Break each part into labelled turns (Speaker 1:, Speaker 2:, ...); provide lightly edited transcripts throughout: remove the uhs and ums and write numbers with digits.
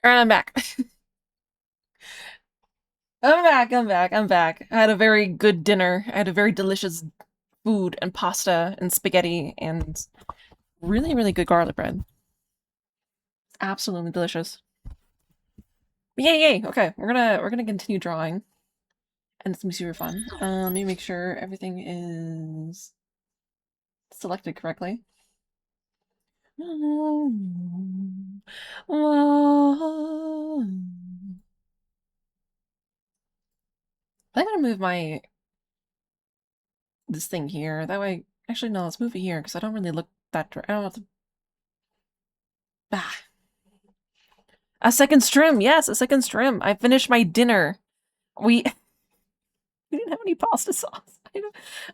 Speaker 1: Alright, I'm back. I'm back. I had a very good dinner. I had a very delicious food and pasta and spaghetti and really good garlic bread. Absolutely delicious. Yay, yay! Okay, we're gonna continue drawing. And it's gonna be super fun. Let me make sure everything is selected correctly. I gotta move my this thing here. That way, actually no, let's move it here because I don't really look that. I don't have to. Ah, a second stream. Yes, a second stream. I finished my dinner. We we didn't have any pasta sauce.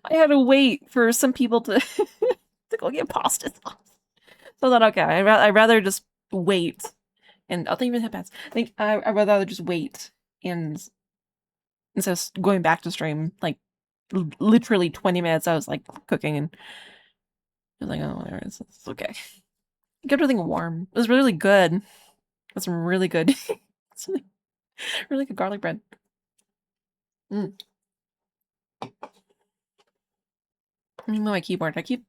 Speaker 1: I had to wait for some people to to go get pasta sauce. So I thought, okay, I'd rather just wait. And I'll even have pants. I think I'd rather just wait and instead of going back to stream like literally 20 minutes. I was like cooking and I was like, oh, whatever, it's okay. Get everything warm. It was really good. That's some really good, really good garlic bread. Mm. Let me move my keyboard. I keep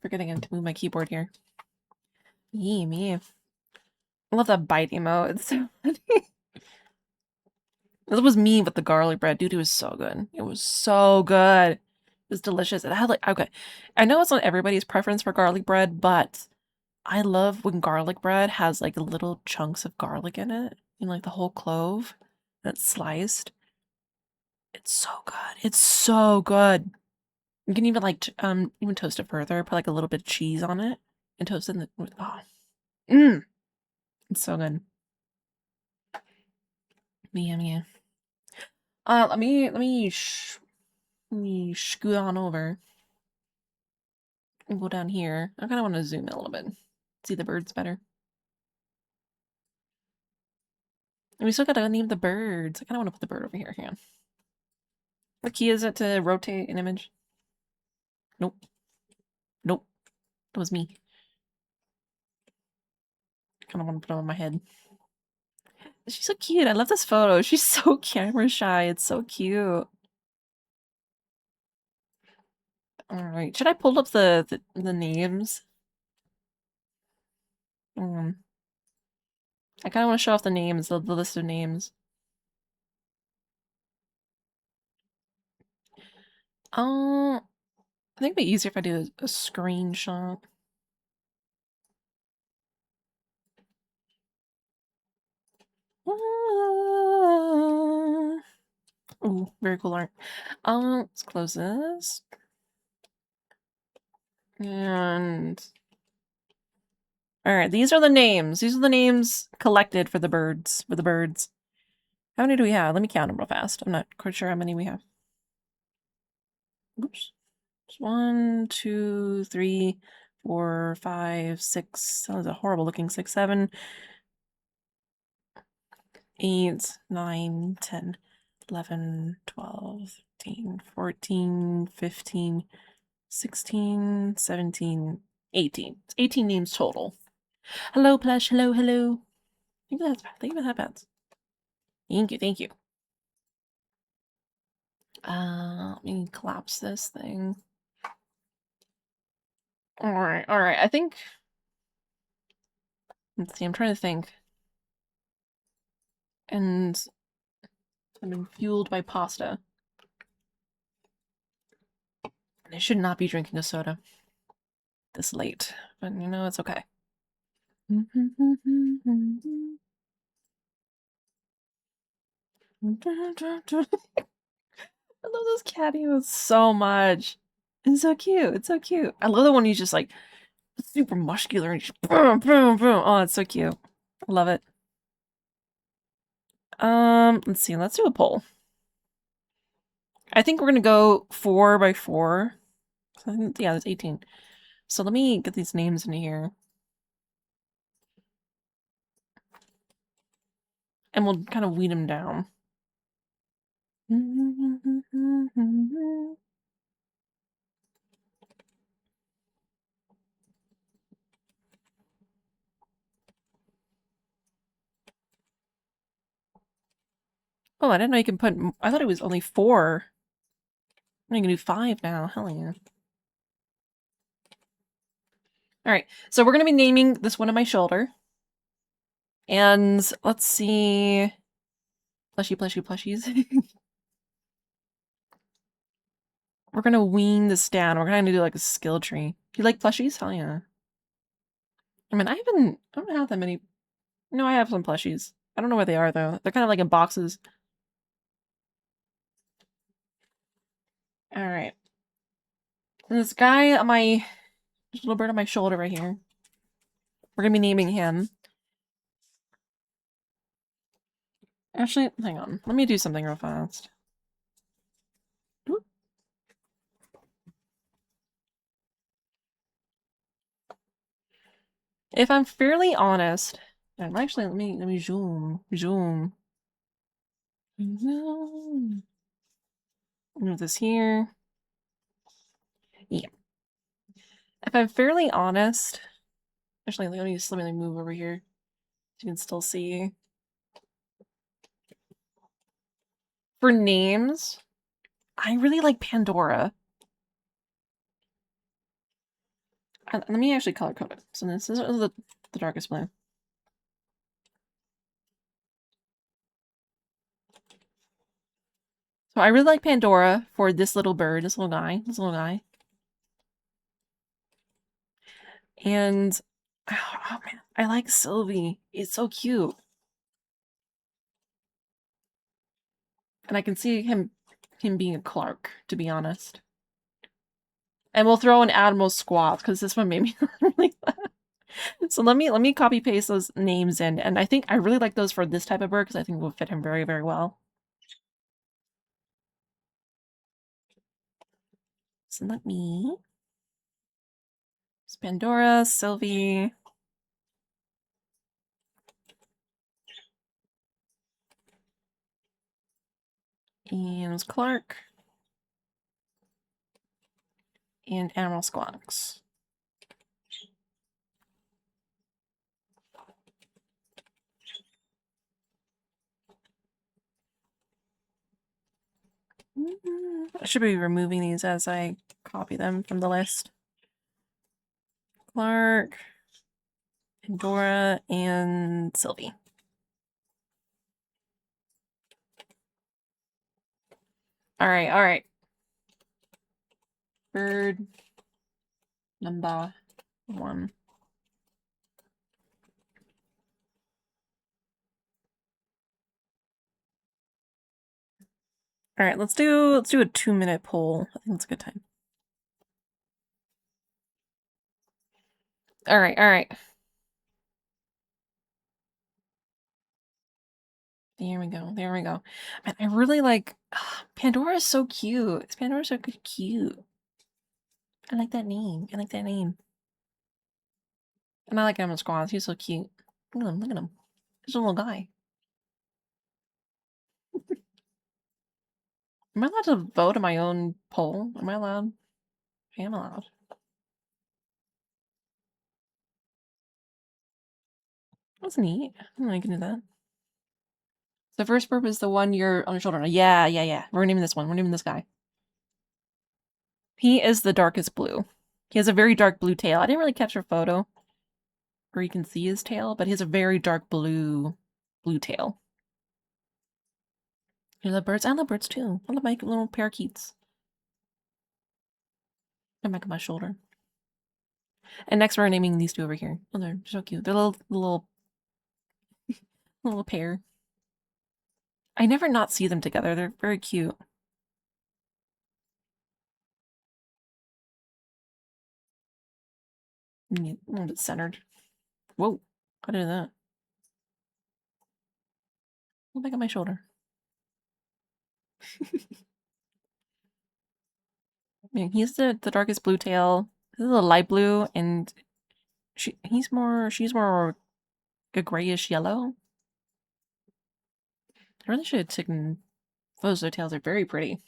Speaker 1: forgetting to move my keyboard here. Me. I love that bite emote. It's so funny. This was me with the garlic bread. Dude, it was so good. It was so good. It was delicious. It had like, okay. I know it's not everybody's preference for garlic bread, but I love when garlic bread has like little chunks of garlic in it. And like the whole clove that's sliced. It's so good. It's so good. You can even like even toast it further, put like a little bit of cheese on it and toast it in the oh. It's so good. Yeah. Let me scoot on over and go down here. I kind of want to zoom in a little bit, see the birds better. And we still gotta name the birds. I kind of want to put the bird over here. Hang on. What key is it to rotate an image? Nope. Nope. That was me. Kind of want to put it on my head. She's so cute. I love this photo. She's so camera shy. It's so cute. All right. Should I pull up the names? I kind of want to show off the names, the list of names. I think it'd be easier if I do a screenshot. Ooh, very cool art. Let's close this. And all right, these are the names. These are the names collected for the birds. How many do we have? Let me count them real fast. I'm not quite sure how many we have. Oops. 1, 2, 3, 4, 5, 6. That was a horrible looking 6, 7, 8, 9, 10, 11, 12, 13, 14, 15, 16, 17, 18. It's 18 names total. Hello, Plush. Hello. Thank you for that, Bats. Thank you. Let me collapse this thing. Alright. I think... Let's see, I'm trying to think. And I've been fueled by pasta. And I should not be drinking a soda this late. But you know, it's okay. I love those cat emotes so much. It's so cute. It's so cute. I love the one he's just like super muscular and just boom, boom, boom. Oh, it's so cute. I love it. Let's see. Let's do a poll. I think we're gonna go 4 by 4. So yeah, that's 18. So let me get these names in here. And we'll kind of weed them down. Oh, I didn't know you can put. I thought it was only 4. I'm gonna do 5 now. Hell yeah. Alright, so we're gonna be naming this one on my shoulder. And let's see. Plushies. We're gonna wean this down. We're gonna do like a skill tree. Do you like plushies? Hell yeah. I mean, I don't have that many. No, I have some plushies. I don't know where they are though. They're kind of like in boxes. Alright. This guy on my little bird on my shoulder right here. We're gonna be naming him. Actually, hang on. Let me do something real fast. If I'm fairly honest, actually, let me zoom. Move this here. Yeah. If I'm fairly honest, actually, let me move over here. So you can still see. For names, I really like Pandora. Let me actually color code it. So this is the darkest blue. So I really like Pandora for this little bird, this little guy. And oh man, I like Sylvie. It's so cute. And I can see him being a Clark, to be honest. And we'll throw in Admiral Squat, because this one made me really laugh. So let me copy paste those names in, and I think I really like those for this type of bird because I think it will fit him very, very well. So let me Pandora, Sylvie. And it's Clark. And Admiral Squawks. I should be removing these as I copy them from the list. Clark, Pandora, and Sylvie. Alright. Bird number 1. Alright, let's do a 2-minute poll. I think that's a good time. Alright. There we go. Man, I really like Pandora is so cute. Pandora's so cute. I like that name. And I like Emma Squaws. He's so cute. Look at him. He's a little guy. Am I allowed to vote in my own poll? Am I allowed? I am allowed. That's neat. I can do that. The first burp is the one you're on your shoulder. Yeah. We're naming this one. We're naming this guy. He is the darkest blue. He has a very dark blue tail. I didn't really catch a photo where you can see his tail, but he has a very dark blue tail. You love birds? I love birds too. I love my little parakeets. They're back on my shoulder. And next we're naming these two over here. Oh, they're so cute. They're little pair. I never not see them together. They're very cute. A little bit centered. Whoa. How did I do that? Look back at my shoulder. Yeah, he's the darkest blue tail. This is a light blue, and she's more a grayish yellow. I really should have taken photos. Their tails are very pretty.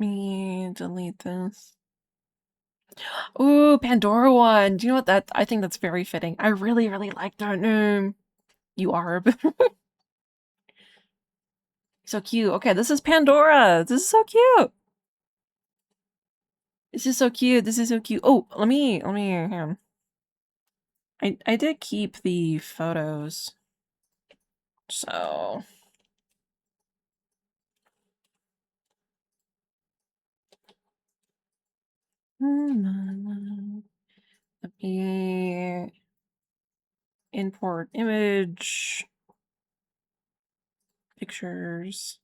Speaker 1: me delete this. Ooh, Pandora one. Do you know what that? I think that's very fitting. I really, really like that name. You are so cute. Okay, this is Pandora. This is so cute. This is so cute. This is so cute. Oh, let me. Hang on. I did keep the photos. So. Let me import image. Pictures.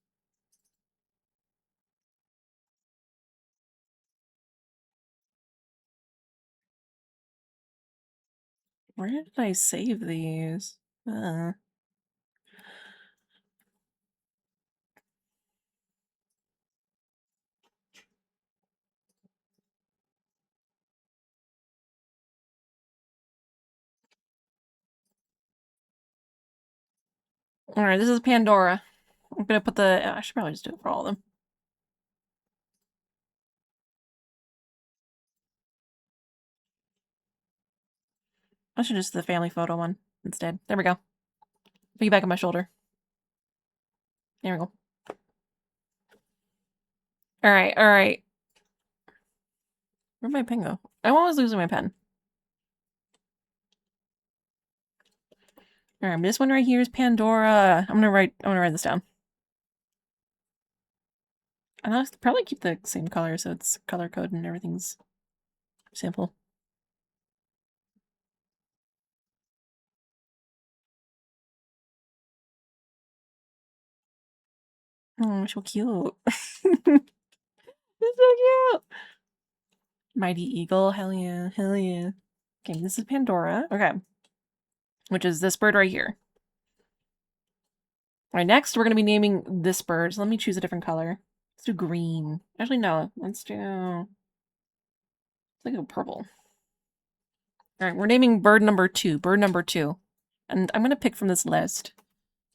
Speaker 1: Where did I save these? Alright, this is Pandora. I'm gonna put the... I should probably just do it for all of them. I should just do the family photo one instead. There we go. Piggyback on my shoulder. There we go. Alright, alright. Where'd my pen go? I'm always losing my pen. Alright, this one right here is Pandora. I'm gonna write this down. And I'll probably keep the same color so it's color code and everything's simple. Oh, so cute. It's so cute. Mighty Eagle. Hell yeah. Hell yeah. Okay, this is Pandora. Okay. Which is this bird right here. Alright, next we're going to be naming this bird. So let me choose a different color. Let's do green. Actually, no. Let's do... Let's go purple. Alright, we're naming bird number 2. Bird number 2. And I'm going to pick from this list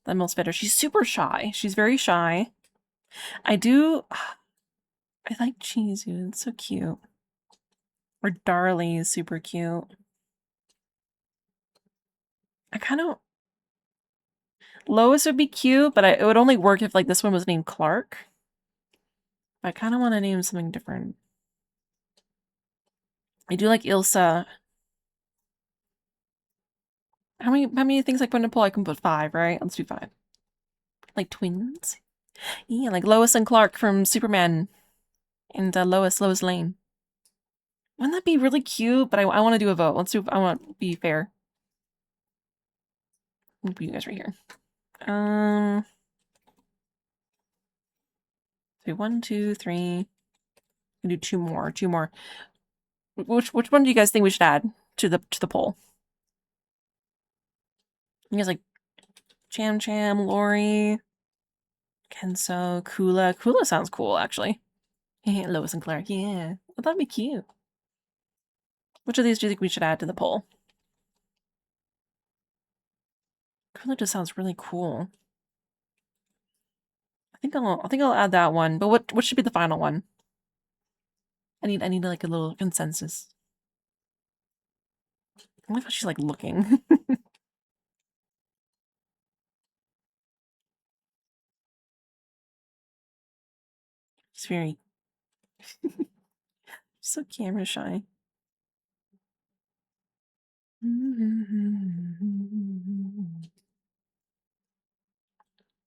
Speaker 1: the most fit her. She's super shy. She's very shy. I like Chizu. It's so cute. Or Darlie is super cute. I kind of... Lois would be cute, but it would only work if like this one was named Clark. I kind of want to name something different. I do like Ilsa. How many things I put in a poll? I can put 5, right? Let's do 5. Like twins? Yeah, like Lois and Clark from Superman. And Lois Lane. Wouldn't that be really cute? But I want to do a vote. I want to be fair. I'll put you guys right here. So 1, 2, 3. We do 2 more. 2 more. Which one do you guys think we should add to the poll? You guys like Cham Cham, Lori, Kenso, Kula. Kula sounds cool, actually. Lois and Clark, yeah. Well, that'd be cute. Which of these do you think we should add to the poll? Kula just sounds really cool. I think I'll add that one. But what should be the final one? I need like a little consensus. I wonder if she's like looking. She's very she's so camera shy.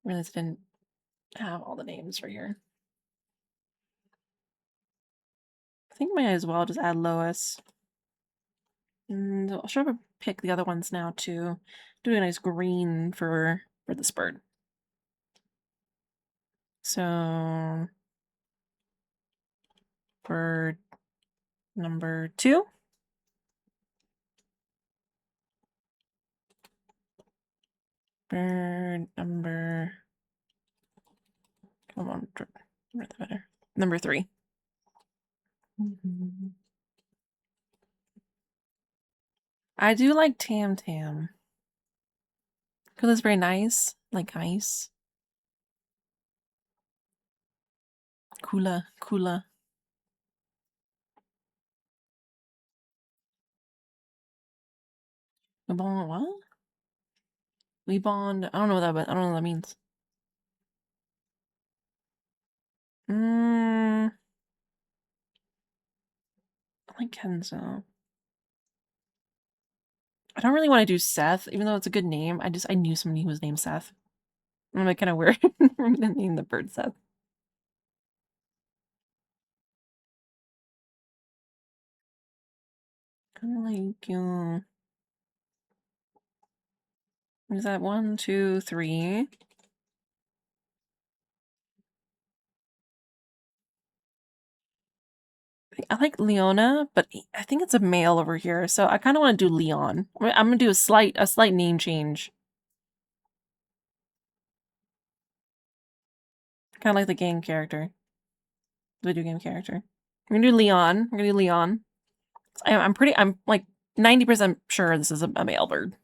Speaker 1: Realized I didn't have all the names for here. I think I might as well just add Lois. And I'll try to pick the other ones now too. Do a nice green for this bird. So bird number 2. Bird number... Come on, better. Number 3. I do like Tam Tam. Because it's very nice. Like ice. Kula, Kula. We bond what? We bond. I don't know what that. I don't know what that means. I like Kenzo. I don't really want to do Seth, even though it's a good name. I knew somebody who was named Seth. I'm like kind of weird for me to name the bird Seth. Kind of like is that 1, 2, 3? I like Leona, but I think it's a male over here, so I kind of want to do Leon. I'm gonna do a slight name change. Kind of like the game character, the video game character. We're gonna do Leon. We're gonna do Leon. I'm like 90% sure this is a male bird.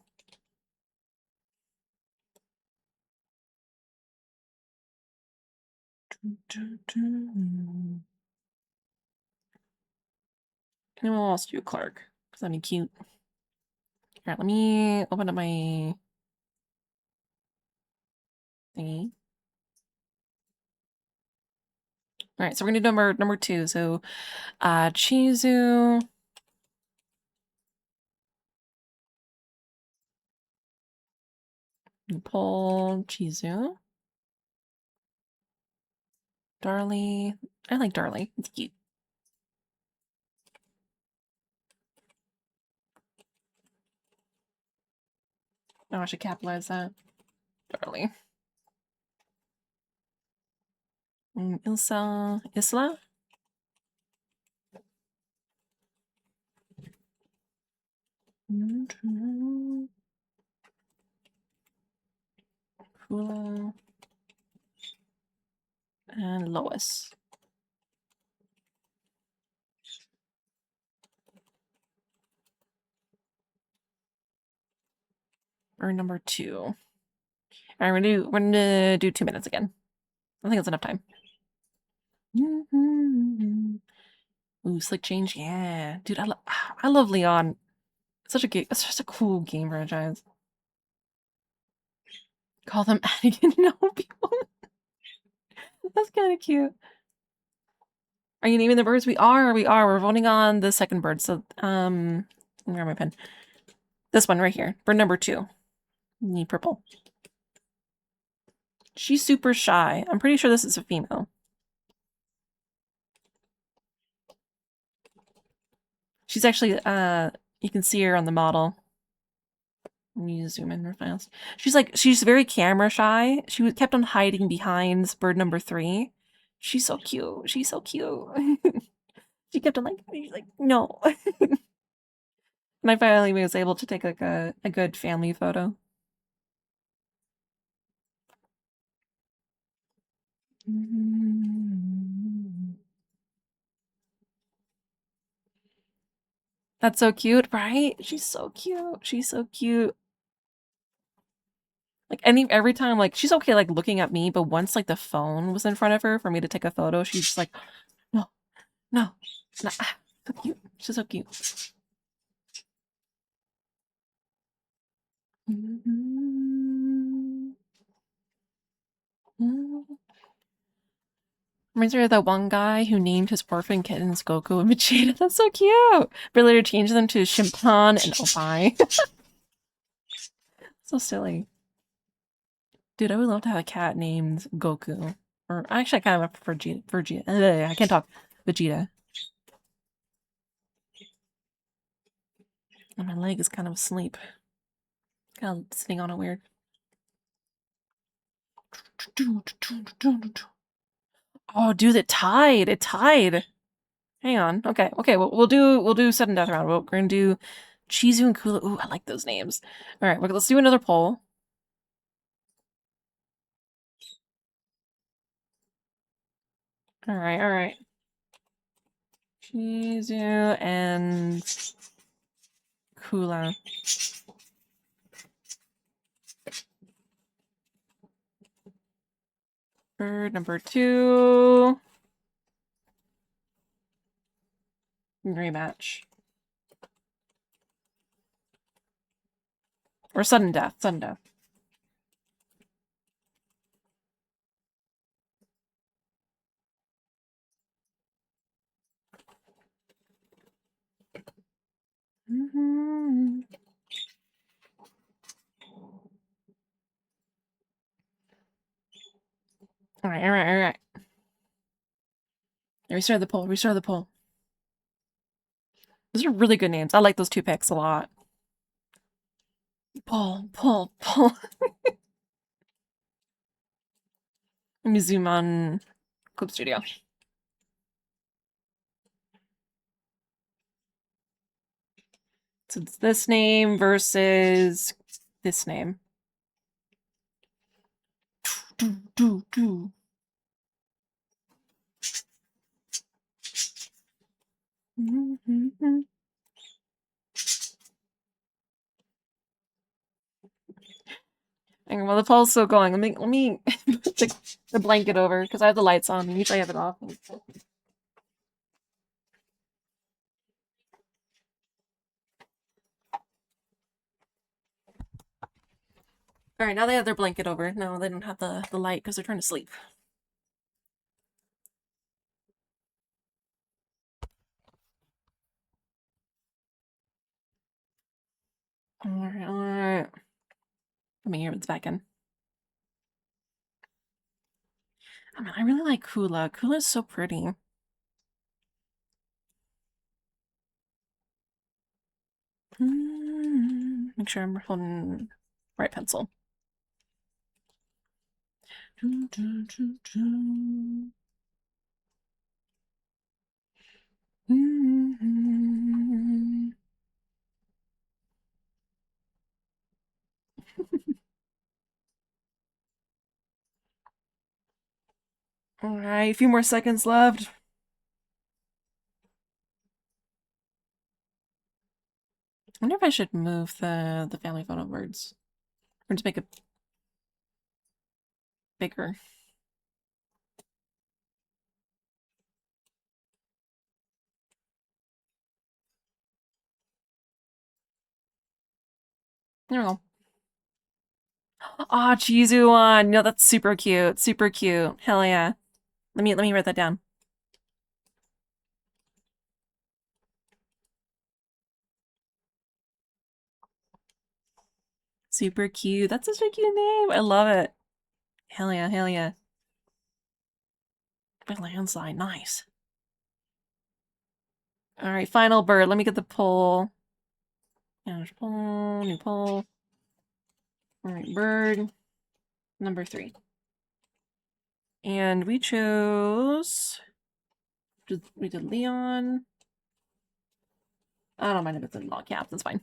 Speaker 1: Anyone else do Clark? Because that'd be cute. Alright, let me open up my thingy. Alright, so we're gonna do number 2. So Chizu. Pull Chizu. Darlie. I like Darlie. It's cute. Oh, I should capitalize that. Darlie. Isla? Kula. And Lois. Or number 2. Alright, we're gonna do 2 minutes again. I think that's enough time. Ooh, slick change, yeah, dude. I love Leon. It's just a cool game franchise. Call them Anakin. No people. That's kind of cute. Are you naming the birds? We are. We're voting on the second bird. So let me grab my pen. This one right here, bird number 2. Need purple. She's super shy. I'm pretty sure this is a female. She's actually, you can see her on the model. Let me zoom in real fast. She's very camera shy. She kept on hiding behind bird number 3. She's so cute. She's so cute. She kept on like no. And I finally was able to take like a good family photo. That's so cute, right? She's so cute. She's so cute. Like every time, like she's okay, like looking at me, but once like the phone was in front of her for me to take a photo, she's just like, no, no, no. So cute. She's so cute. Reminds me of that one guy who named his orphan kittens Goku and Vegeta. That's so cute. But later changed them to Shimpan and Opie. So silly. Dude, I would love to have a cat named Goku. Or actually, I kind of prefer Vegeta. I can't talk. Vegeta. And my leg is kind of asleep. Kind of sitting on it weird. Oh, dude, it tied. It tied. Hang on. Okay. We'll do sudden death round. We're gonna do Chizu and Kula. Ooh, I like those names. All right. Let's do another poll. All right. Chizu and Kula. Bird number 2. Rematch. Or sudden death. Sudden death. Mm-hmm. Alright, alright, alright. Restart the poll, restart the poll. Those are really good names. I like those two picks a lot. Poll, poll, poll. Let me zoom on Clip Studio. So it's this name versus this name. Do. Hang on, while the poll's still going, let me put the blanket over because I have the lights on and usually I have it off. Alright, now they have their blanket over. No, they don't have the light because they're trying to sleep. Alright, alright. Let me hear what's back in. I mean, I really like Kula. Kula's so pretty. Make sure I'm holding right pencil. Alright, a few more seconds left. I wonder if I should move the family photo words. Or just make it bigger. There we go. Ah, Chizu one. No, that's super cute. Super cute. Hell yeah. Let me write that down. Super cute. That's such a cute name. I love it. Hell yeah, hell yeah. Big landslide, nice. Alright, final bird. Let me get the poll. Poll, new poll. Alright, bird. Number 3. And we chose... We did Leon. I don't mind if it's in all caps, that's fine.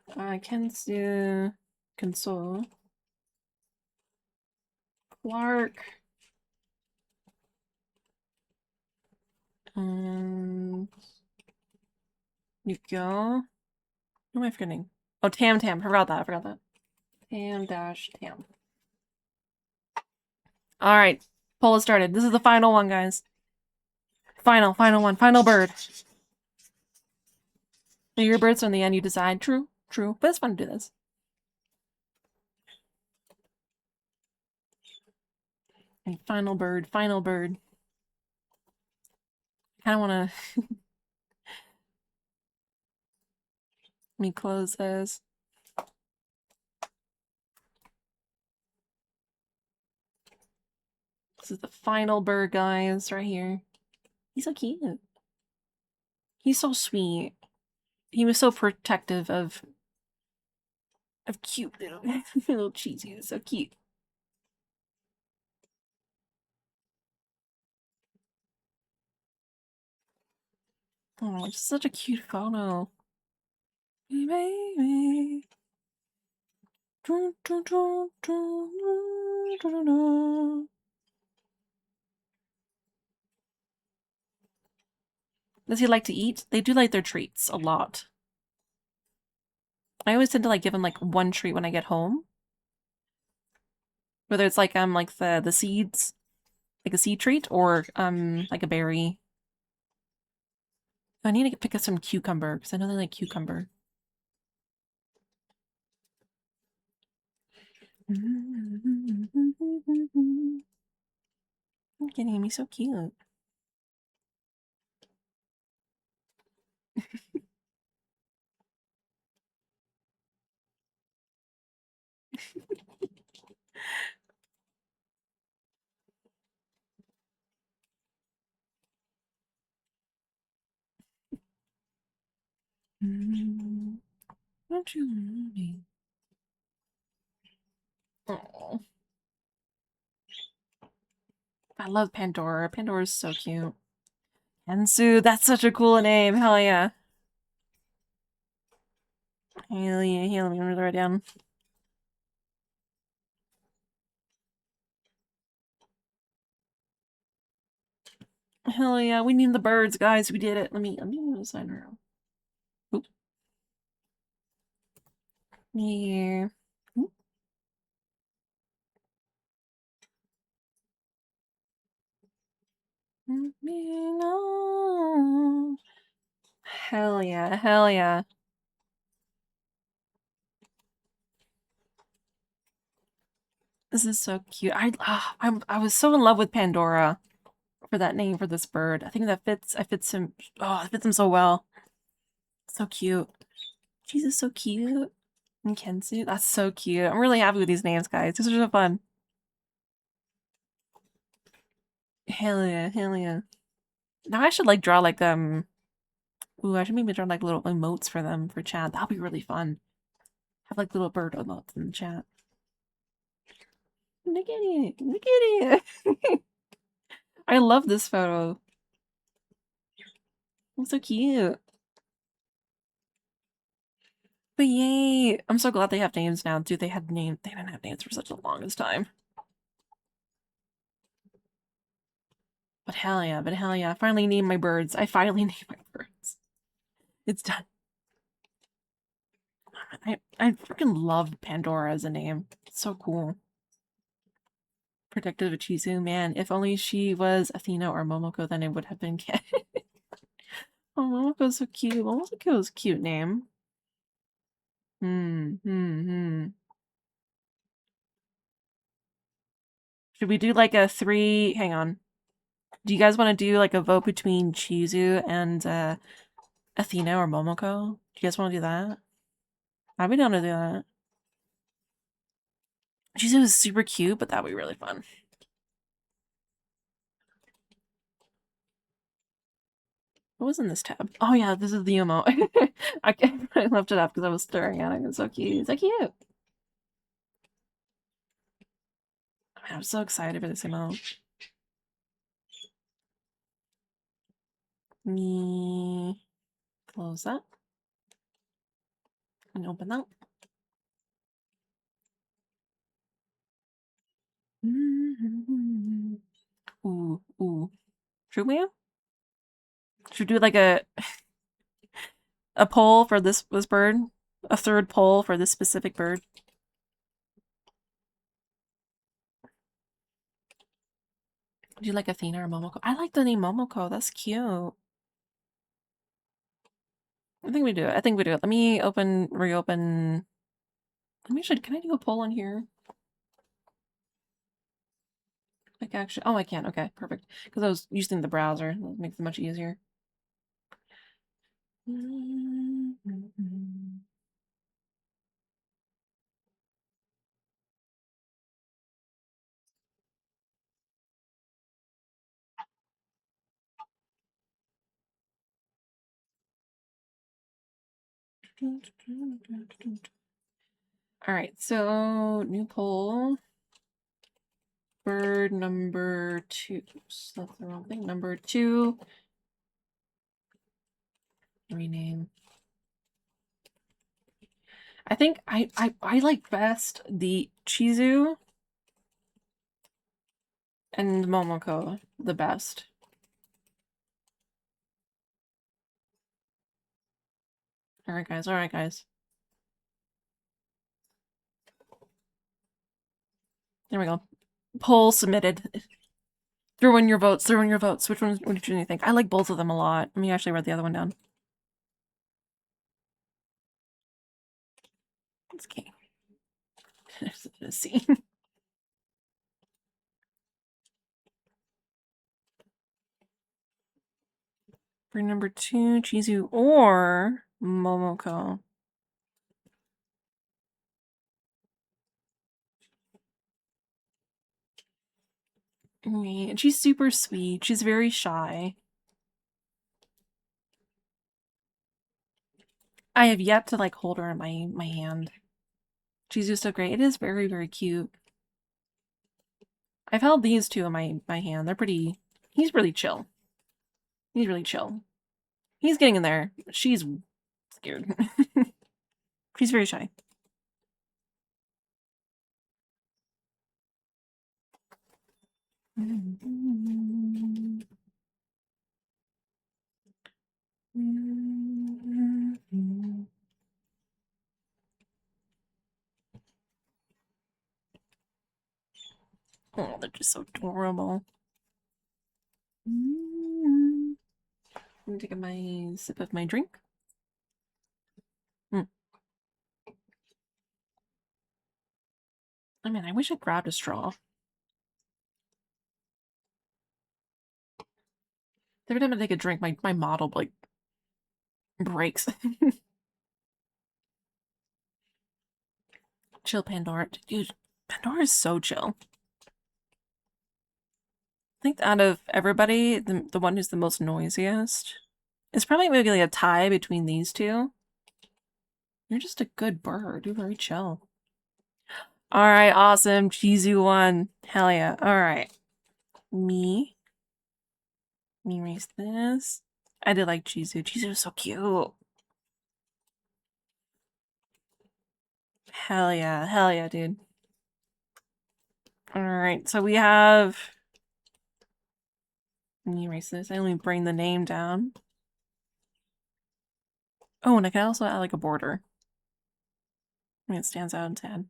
Speaker 1: Kensu... Console. Clark. Yukio. Who am I forgetting? Oh, Tam. I forgot that. Tam. Alright. Poll has started. This is the final one, guys. Final one. Final bird. Your birds, so in the end you decide. True. But it's fun to do this. And final bird. I kind of want to... Let me close this. This is the final bird, guys, right here. He's so cute. He's so sweet. He was so protective of cute little cheesy. So cute. Oh, it's such a cute photo. Baby. Does he like to eat? They do like their treats a lot. I always tend to like give him like one treat when I get home. Whether it's like the seeds, like a seed treat, or like a berry. I need to pick up some cucumber because I know they like cucumber. I'm getting me so cute. Don't you want me? Oh, I love Pandora. Pandora's so cute. Ensu, that's such a cool name. Hell yeah. Hell yeah, let me write it down. Hell yeah, we need the birds, guys. We did it. Let me move the sign around. Oop. Yeah. Oop. No. Hell yeah, hell yeah. This is so cute. I was so in love with Pandora for that name for this bird. I think that fits him. Oh, it fits him so well. So cute. Jesus, so cute. And Kensu, that's so cute. I'm really happy with these names, guys. These are so fun. Hell yeah, hell yeah. Now I should like draw like ooh, I should maybe draw like little emotes for them for chat. That'll be really fun. Have like little bird emotes in the chat. Look at it. Look at it. I love this photo. It's so cute. But yay! I'm so glad they have names now. Dude, they had names. They didn't have names for such the longest time. But hell yeah, but hell yeah. I finally named my birds. I finally named my birds. It's done. I freaking love Pandora as a name. It's so cool. Protective of Chizu, man. If only she was Athena or Momoko, then it would have been Ken. Oh, Momoko's so cute. Momoko's a cute name. Should we do like a three? Hang on. Do you guys want to do like a vote between Chizu and Athena or Momoko? Do you guys want to do that? I'd be down to do that. Chizu is super cute, but that would be really fun. What was in this tab? Oh yeah, this is the emote. I left it up because I was staring at it. It's so cute. It's so cute. I'm so excited for this emote. Me close that and open that. Ooh, ooh. Should we? Should we do like a poll for this bird? A third poll for this specific bird? Do you like Athena or Momoko? I like the name Momoko. That's cute. I think we do it. I think we do it. Let me reopen. Let me can I do a poll on here? Like actually, oh, I can. Okay, perfect. Because I was using the browser. That makes it much easier. All right, so new poll. Bird number 2. Oops, that's the wrong thing. Number 2. Rename. I think I like best the Chizu and Momoko the best. All right, guys. All right, guys. There we go. Poll submitted. Throw in your votes. Throw in your votes. Which one? What do you think? I like both of them a lot. Let me actually write the other one down. It's okay. There's a scene. For number 2, Chizu or Momoko. And she's super sweet. She's very shy. I have yet to like hold her in my hand. She's just so great. It is very, very cute. I've held these two in my hand. They're pretty. He's really chill. He's really chill. He's getting in there. She's scared. She's very shy. Oh, they're just so adorable. I'm gonna take my sip of my drink. I mean, I wish I grabbed a straw. Every time I take a drink, my model like breaks. Chill, Pandora. Dude, Pandora is so chill. I think out of everybody, the one who's the most noisiest. It's probably maybe like a tie between these two. You're just a good bird. You're very chill. Alright, awesome. Chizu won. Hell yeah. Alright. Me erase this. I did like Chizu. Chizu is so cute. Hell yeah, dude. Alright, so we have... Let me erase this. I only bring the name down. Oh, and I can also add like a border. I mean, it stands out instead.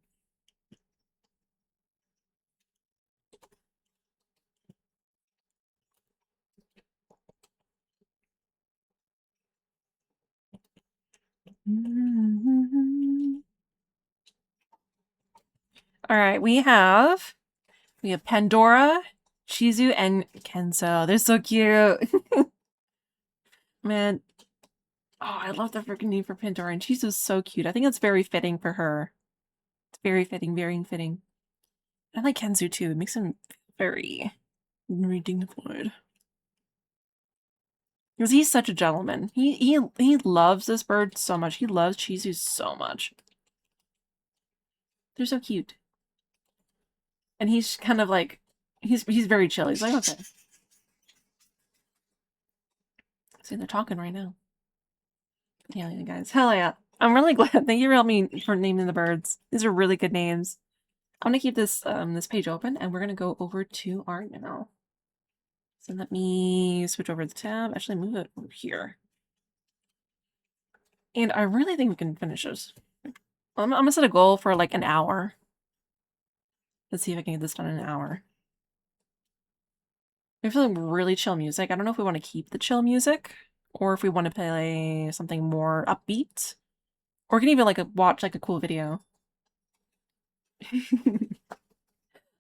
Speaker 1: Alright, we have Pandora, Chizu, and Kenzo. They're so cute. Man. Oh, I love the freaking name for Pandora, and Chizu's so cute. I think it's very fitting for her. It's very fitting, very fitting. I like Kenzo too. It makes him very dignified. Because he's such a gentleman. He loves this bird so much. He loves Chizu so much. They're so cute. And he's kind of like he's very chill. He's like, okay. See, they're talking right now. Yeah, guys. Hell yeah. I'm really glad. Thank you for helping me for naming the birds. These are really good names. I'm gonna keep this this page open and we're gonna go over to art now. So let me switch over the tab. Actually move it over here. And I really think we can finish this. I'm gonna set a goal for like an hour. Let's see if I can get this done in an hour. We're feeling really chill music. I don't know if we want to keep the chill music or if we want to play something more upbeat. Or we can even like watch like a cool video.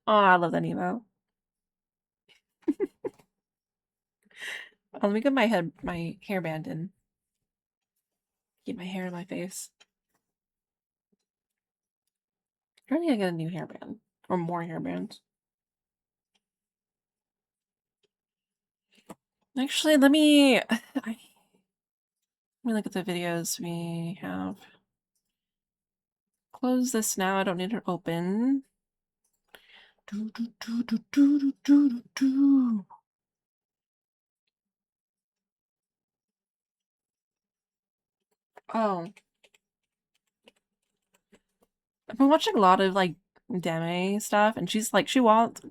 Speaker 1: Oh, I love that emo. Oh, let me get my hairband in. Keep my hair in my face. I need to get a new hairband. Or more hairbands. Actually, let me look at the videos we have. Close this now. I don't need it open. Oh. I've been watching a lot of like Deme stuff, and she's like she wants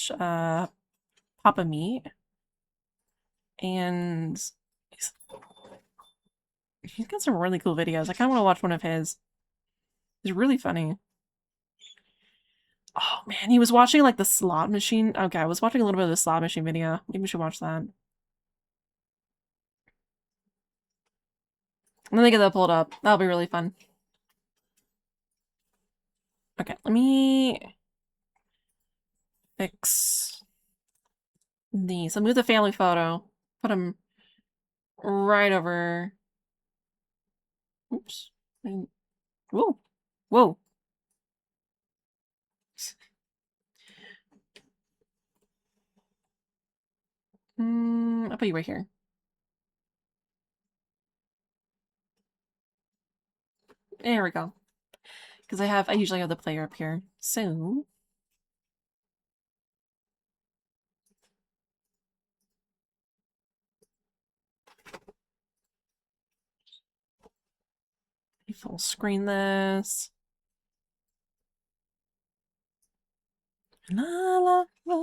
Speaker 1: Papa Meat, and he's got some really cool videos. I kind of want to watch one of his. He's really funny. Oh man, he was watching like the slot machine. Okay, I was watching a little bit of the slot machine video. Maybe we should watch that. Let me get that pulled up. That'll be really fun. Okay, let me fix these. I'll move the family photo. Put him right over. Oops. Whoa. Whoa. I'll put you right here. There we go. Because I usually have the player up here. So full screen this. La, la, la.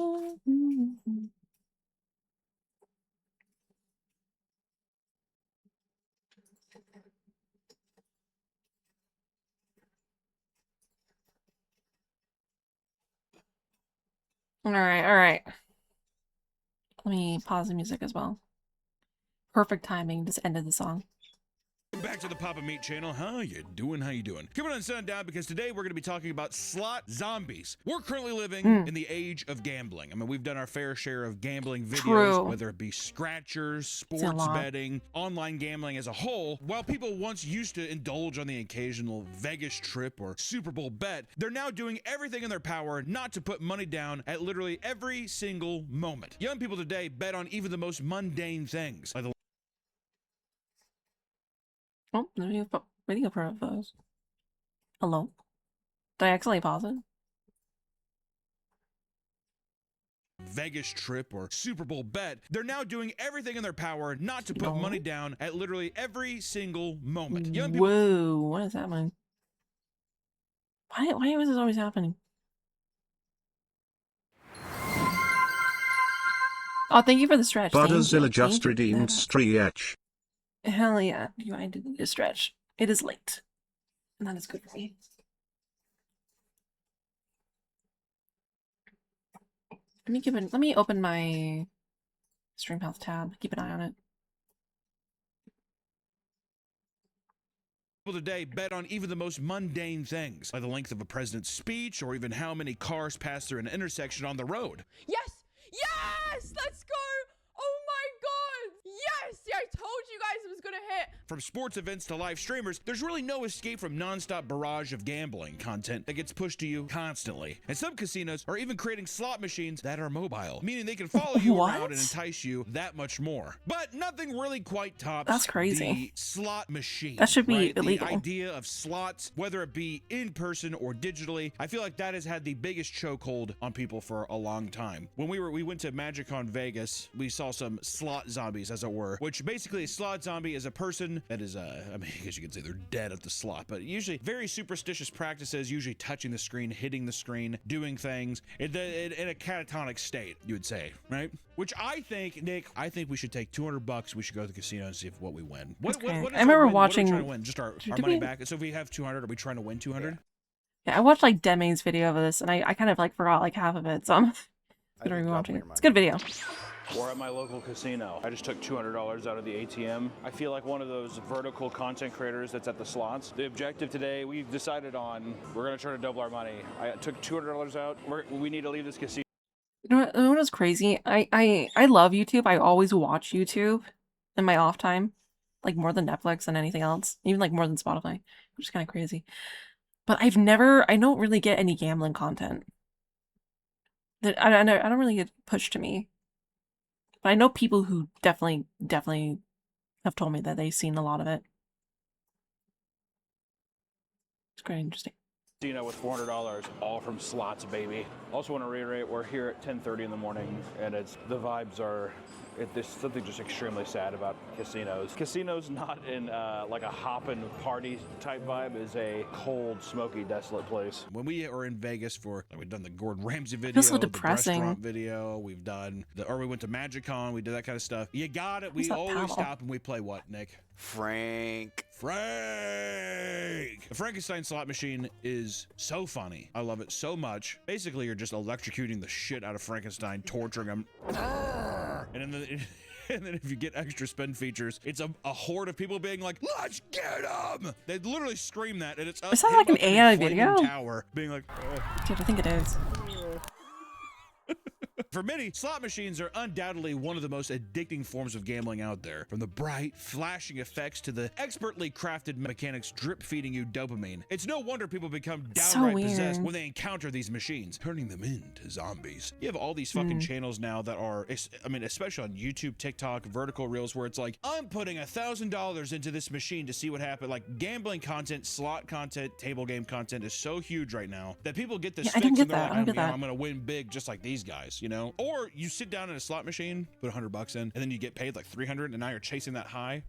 Speaker 1: All right, all right. Let me pause the music as well. Perfect timing. Just ended the song.
Speaker 2: Back to the Papa Meat channel. How you doing? How you doing? Coming on Sundown because today we're going to be talking about slot zombies. We're currently living in the age of gambling. I mean, we've done our fair share of gambling videos, whether it be scratchers, sports betting, online gambling as a whole. While people once used to indulge on the occasional Vegas trip or Super Bowl bet, they're now doing everything in their power not to put money down at literally every single moment. Young people today bet on even the most mundane things, like the
Speaker 1: video photos. Hello? Did I accidentally pause it?
Speaker 2: Vegas trip or Super Bowl bet. They're now doing everything in their power not to put money down at literally every single moment. Young people.
Speaker 1: Whoa, what is happening? Why is this always happening? Oh, thank you for the stretch.
Speaker 3: Butterzilla just redeemed Stretch.
Speaker 1: Hell yeah, I did need a stretch. It is late. And that is good for me. Let me open my stream health tab. Keep an eye on it.
Speaker 2: People today bet on even the most mundane things, like the length of a president's speech or even how many cars pass through an intersection on the road.
Speaker 4: Yes! Yes! Let's go! Oh my god! Yes! Yeah, I told you guys it was gonna hit!
Speaker 2: From sports events to live streamers, there's really no escape from non-stop barrage of gambling content that gets pushed to you constantly. And some casinos are even creating slot machines that are mobile, meaning they can follow you around and entice you that much more. But nothing really quite tops the slot machine.
Speaker 1: That should be illegal.
Speaker 2: The idea of slots, whether it be in person or digitally, I feel like that has had the biggest chokehold on people for a long time. When we went to MagicCon Vegas, we saw some slot zombies, as it were, which basically a slot zombie is a person that is, I mean, I guess you could say they're dead at the slot, but usually very superstitious practices, usually touching the screen, hitting the screen, doing things in a catatonic state, you would say, right? Which I think, Nick, I think we should take $200. We should go to the casino and see what we win. What
Speaker 1: I remember watching.
Speaker 2: What are we trying to win? Just our money back. So if we have 200, are we trying to win 200?
Speaker 1: Yeah, I watched like Demi's video of this, and I kind of like forgot like half of it, so I'm gonna be watching it. It's a good video.
Speaker 5: We're at my local casino. I just took $200 out of the ATM. I feel like one of those vertical content creators that's at the slots. The objective today, we've decided on, we're gonna try to double our money. I took $200 out. We need to leave this casino.
Speaker 1: You know what is crazy? I love YouTube. I always watch YouTube in my off time, like more than Netflix and anything else, even like more than Spotify, which is kind of crazy. But I don't really get any gambling content. I don't really get pushed to me. But I know people who definitely have told me that they've seen a lot of it. It's quite interesting.
Speaker 5: Casino with $400, all from slots, baby. Also want to reiterate, we're here at 10:30 in the morning, and the vibes are There's something just extremely sad about casinos. Casinos not in like a hoppin' party type vibe, is a cold, smoky, desolate place.
Speaker 2: When we are in Vegas for, like, we've done the Gordon Ramsay video,
Speaker 1: Feels so
Speaker 2: the
Speaker 1: depressing.
Speaker 2: restaurant video, we've done or we went to MagicCon, we did that kind of stuff. You got it. We
Speaker 1: that
Speaker 2: always
Speaker 1: paddle?
Speaker 2: stop and we play what, Nick?
Speaker 6: Frank.
Speaker 2: Frank! The Frankenstein slot machine is so funny. I love it so much. Basically, you're just electrocuting the shit out of Frankenstein, torturing him. And then if you get extra spin features, it's a horde of people being like, let's get him! They literally scream that, and it's us.
Speaker 1: It sounds like an
Speaker 2: hitting
Speaker 1: AI
Speaker 2: a flaming
Speaker 1: video.
Speaker 2: tower, being like,
Speaker 1: Dude, I think it is.
Speaker 2: For many, slot machines are undoubtedly one of the most addicting forms of gambling out there. From the bright, flashing effects to the expertly crafted mechanics drip-feeding you dopamine. It's no wonder people become
Speaker 1: So
Speaker 2: downright possessed
Speaker 1: weird.
Speaker 2: when they encounter these machines, turning them into zombies. You have all these fucking channels now that are, I mean, especially on YouTube, TikTok, vertical reels, where it's like, I'm putting $1,000 into this machine to see what happens. Like, gambling content, slot content, table game content is so huge right now that people get this
Speaker 1: Yeah, I don't
Speaker 2: fix
Speaker 1: get
Speaker 2: and they're
Speaker 1: that.
Speaker 2: like,
Speaker 1: I don't get that.
Speaker 2: I'm gonna win big just like these guys, you know? Or you sit down in a slot machine, put $100 in, and then you get paid like 300, and now you're chasing that high.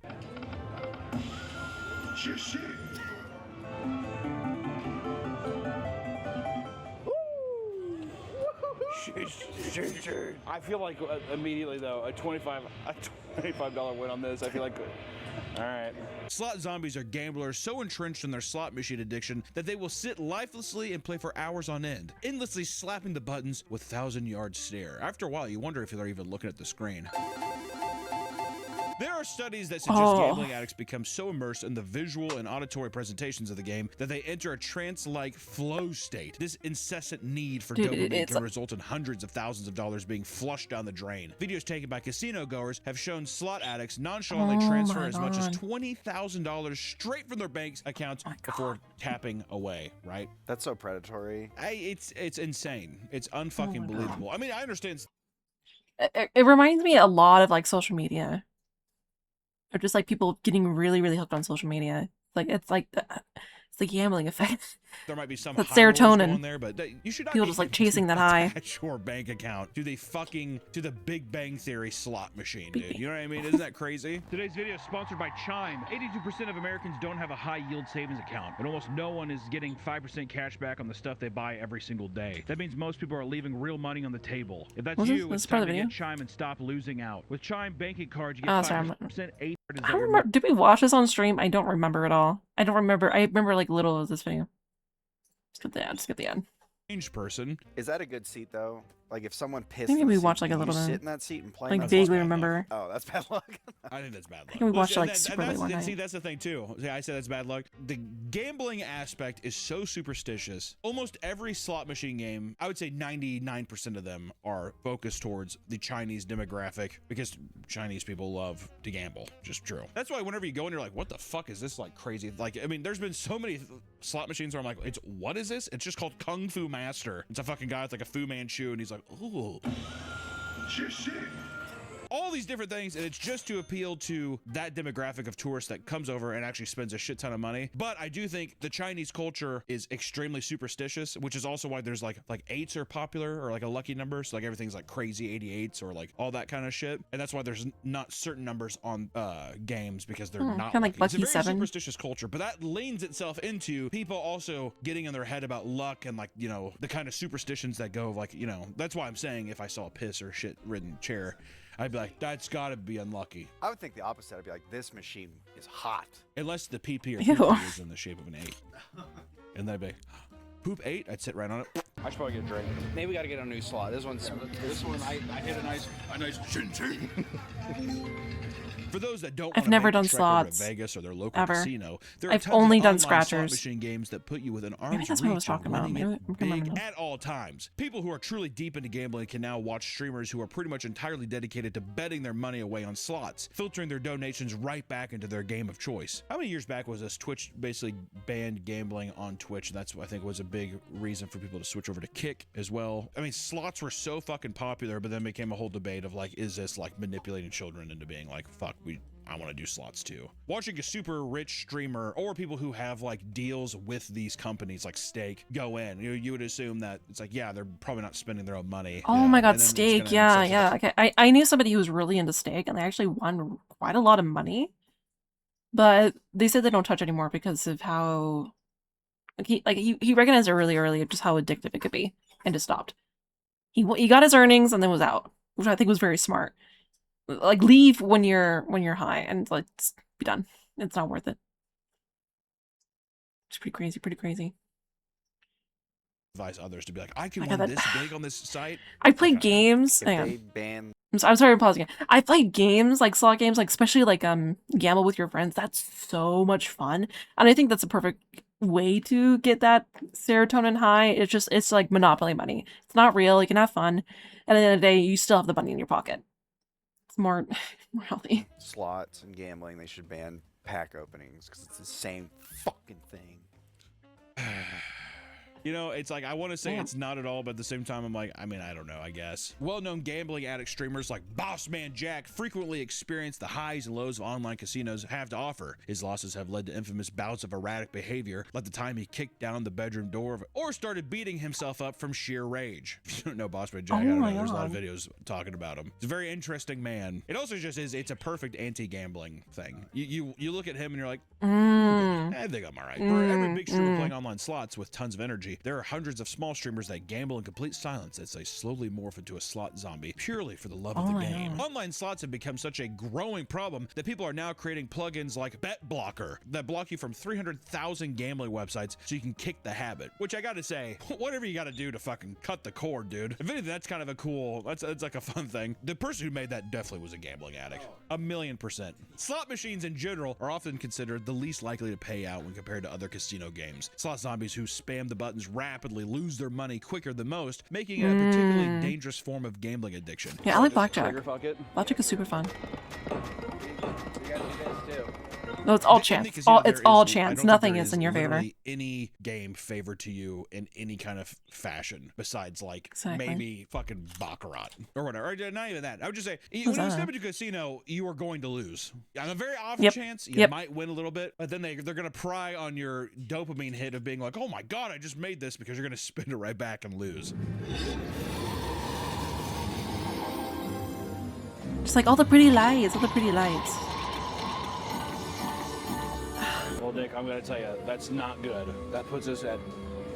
Speaker 5: I feel like immediately though, a $25 win on this, I feel like, all right.
Speaker 2: Slot zombies are gamblers so entrenched in their slot machine addiction that they will sit lifelessly and play for hours on end, endlessly slapping the buttons with 1,000-yard stare. After a while, you wonder if they're even looking at the screen. There are studies that suggest gambling addicts become so immersed in the visual and auditory presentations of the game that they enter a trance-like flow state. This incessant need for dopamine can result in hundreds of thousands of dollars being flushed down the drain. Videos taken by casino goers have shown slot addicts nonchalantly transfer as much as $20,000 straight from their bank's accounts before tapping away, right?
Speaker 6: That's so predatory.
Speaker 2: It's insane. It's unfucking believable. I mean, I understand.
Speaker 1: It reminds me a lot of like social media. Or just like people getting really, really hooked on social media. It's like the gambling effect.
Speaker 2: There might be some
Speaker 1: That's
Speaker 2: high rollers
Speaker 1: serotonin.
Speaker 2: going there, but you should not
Speaker 1: People
Speaker 2: be
Speaker 1: just like chasing that high.
Speaker 2: attach your bank account to the Big Bang Theory slot machine, dude. You know what I mean? Isn't that crazy?
Speaker 7: Today's video is sponsored by Chime. 82% of Americans don't have a high-yield savings account, and almost no one is getting 5% cash back on the stuff they buy every single day. That means most people are leaving real money on the table. If that's you, it's time to get Chime and stop losing out. With Chime banking cards, you get 5% $8.
Speaker 1: I don't remember. Did we watch this on stream? I don't remember at all. I don't remember. I remember like little of this video. Skip the ad. Skip the ad.
Speaker 2: Strange person.
Speaker 6: Is that a good seat though? Like if someone pissed,
Speaker 1: Maybe
Speaker 6: in the
Speaker 1: we
Speaker 6: seat,
Speaker 1: watched like a
Speaker 6: can you
Speaker 1: little bit.
Speaker 6: sit in that seat and play.
Speaker 1: Like
Speaker 6: That's
Speaker 1: vaguely
Speaker 6: bad luck.
Speaker 1: remember.
Speaker 6: Oh, that's bad luck.
Speaker 2: I think that's bad luck.
Speaker 1: think we watched it, like,
Speaker 2: and
Speaker 1: super late one night.
Speaker 2: See, that's the thing too. See, I said that's bad luck. The gambling aspect is so superstitious. Almost every slot machine game, I would say 99% of them are focused towards the Chinese demographic because Chinese people love to gamble. Just true. That's why whenever you go and you're like, what the fuck is this like crazy? Like, I mean, there's been so many slot machines where I'm like, what is this? It's just called Kung Fu Master. It's a fucking guy with like a Fu Manchu and he's like, ooh. All these different things, and it's just to appeal to that demographic of tourists that comes over and actually spends a shit ton of money. But I do think the Chinese culture is extremely superstitious, which is also why there's like eights are popular or like a lucky number. So like everything's like crazy 88s or like all that kind of shit. And that's why there's not certain numbers on games because they're not
Speaker 1: kinda like
Speaker 2: lucky. It's a
Speaker 1: Lucky
Speaker 2: very
Speaker 1: 7.
Speaker 2: superstitious culture, but that leans itself into people also getting in their head about luck and like, you know, the kind of superstitions that go like, you know, that's why I'm saying if I saw a piss or shit ridden chair, I'd be like, that's gotta be unlucky.
Speaker 6: I would think the opposite. I'd be like, this machine is hot.
Speaker 2: Unless the PP or
Speaker 1: Ew.
Speaker 2: PP is in the shape of an 8. And that'd be, poop 8, I'd sit right on it.
Speaker 5: I should probably get a drink.
Speaker 8: Maybe we got to get a new slot. This one, I hit a nice
Speaker 2: chin. For those that don't
Speaker 1: I've
Speaker 2: wanna
Speaker 1: never
Speaker 2: make the
Speaker 1: done
Speaker 2: trek over to
Speaker 1: slots,
Speaker 2: Vegas or their local
Speaker 1: ever.
Speaker 2: casino, there are
Speaker 1: I've
Speaker 2: tons
Speaker 1: only
Speaker 2: of
Speaker 1: done
Speaker 2: online slot
Speaker 1: scratchers.
Speaker 2: machine games that put you within
Speaker 1: Maybe
Speaker 2: arm's
Speaker 1: that's what I was
Speaker 2: reach of
Speaker 1: talking about.
Speaker 2: winning
Speaker 1: Maybe
Speaker 2: it
Speaker 1: I'm remembering
Speaker 2: big
Speaker 1: that.
Speaker 2: at all times. People who are truly deep into gambling can now watch streamers who are pretty much entirely dedicated to betting their money away on slots, filtering their donations right back into their game of choice. How many years back was this? Twitch basically banned gambling on Twitch. That's what I think was a big reason for people to switch over to Kick as well. I mean, slots were so fucking popular, but then became a whole debate of like, is this like manipulating children into being like, fuck I want to do slots too. Watching a super rich streamer or people who have like deals with these companies like Stake go in, you would assume that it's like, yeah, they're probably not spending their own money.
Speaker 1: Oh my god,
Speaker 2: and then it's
Speaker 1: Stake.
Speaker 2: gonna
Speaker 1: Yeah,
Speaker 2: incentivize-
Speaker 1: yeah. Okay. I knew somebody who was really into Stake and they actually won quite a lot of money. But they said they don't touch anymore because of how he recognized it really early of just how addictive it could be and just stopped. He got his earnings and then was out, which I think was very smart. Like, leave when you're high and like just be done. It's not worth it. It's pretty crazy, pretty crazy.
Speaker 2: Advise others to be like, I can
Speaker 1: I
Speaker 2: win
Speaker 1: got
Speaker 2: this
Speaker 1: that.
Speaker 2: big on this site.
Speaker 1: I played games.
Speaker 6: If
Speaker 1: Hang on.
Speaker 6: they ban
Speaker 1: I'm sorry to pause again. I played games, like slot games, like especially like gamble with your friends. That's so much fun. And I think that's a perfect way to get that serotonin high. It's like Monopoly money. It's not real, you can have fun. And at the end of the day, you still have the money in your pocket. It's more healthy.
Speaker 6: slots and gambling, they should ban pack openings because it's the same fucking thing.
Speaker 2: You know, it's like, I want to say
Speaker 1: Yeah.
Speaker 2: it's not at all, but at the same time, I'm like, I mean, I don't know, I guess. Well-known gambling addict streamers like Bossman Jack frequently experience the highs and lows of online casinos have to offer. His losses have led to infamous bouts of erratic behavior, like the time he kicked down the bedroom door or started beating himself up from sheer rage. If you don't know Bossman Jack,
Speaker 1: Oh
Speaker 2: I don't
Speaker 1: my
Speaker 2: know, there's a lot of
Speaker 1: God.
Speaker 2: videos talking about him. He's a very interesting man. It also just is, it's a perfect anti-gambling thing. You look at him and you're like, I think I'm all right. For every big streamer playing online slots with tons of energy, there are hundreds of small streamers that gamble in complete silence as they slowly morph into a slot zombie purely for the love of the
Speaker 1: Oh my
Speaker 2: game.
Speaker 1: God.
Speaker 2: Online slots have become such a growing problem that people are now creating plugins like Bet Blocker that block you from 300,000 gambling websites so you can kick the habit. Which I gotta say, whatever you gotta do to fucking cut the cord, dude. If anything, that's kind of a cool, that's like a fun thing. The person who made that definitely was a gambling addict. 1,000,000%. Slot machines in general are often considered the least likely to pay out when compared to other casino games. Slot zombies who spam the buttons rapidly lose their money quicker than most, making it a particularly dangerous form of gambling addiction.
Speaker 1: Yeah, I like blackjack.
Speaker 5: Trigger fuck it.
Speaker 1: Blackjack is super fun.
Speaker 8: We gotta do this too.
Speaker 1: No, it's all
Speaker 2: In the
Speaker 1: chance.
Speaker 2: casino,
Speaker 1: It's
Speaker 2: there
Speaker 1: all
Speaker 2: is- I
Speaker 1: chance.
Speaker 2: don't think
Speaker 1: Nothing
Speaker 2: there
Speaker 1: is in your favor.
Speaker 2: literally any game favored to you in any kind of fashion besides like
Speaker 1: Exactly.
Speaker 2: maybe fucking Baccarat or whatever. Or not even that. I would just say when
Speaker 1: What's
Speaker 2: you
Speaker 1: that?
Speaker 2: step into a casino, you are going to lose. On a very off
Speaker 1: Yep.
Speaker 2: chance, you
Speaker 1: Yep.
Speaker 2: might win a little bit, but then they're going to pry on your dopamine hit of being like, oh my God, I just made this, because you're going to spend it right back and lose.
Speaker 1: Just like all the pretty lights, all the pretty lights.
Speaker 5: Well, Dick, I'm gonna tell you, that's not good. That puts us at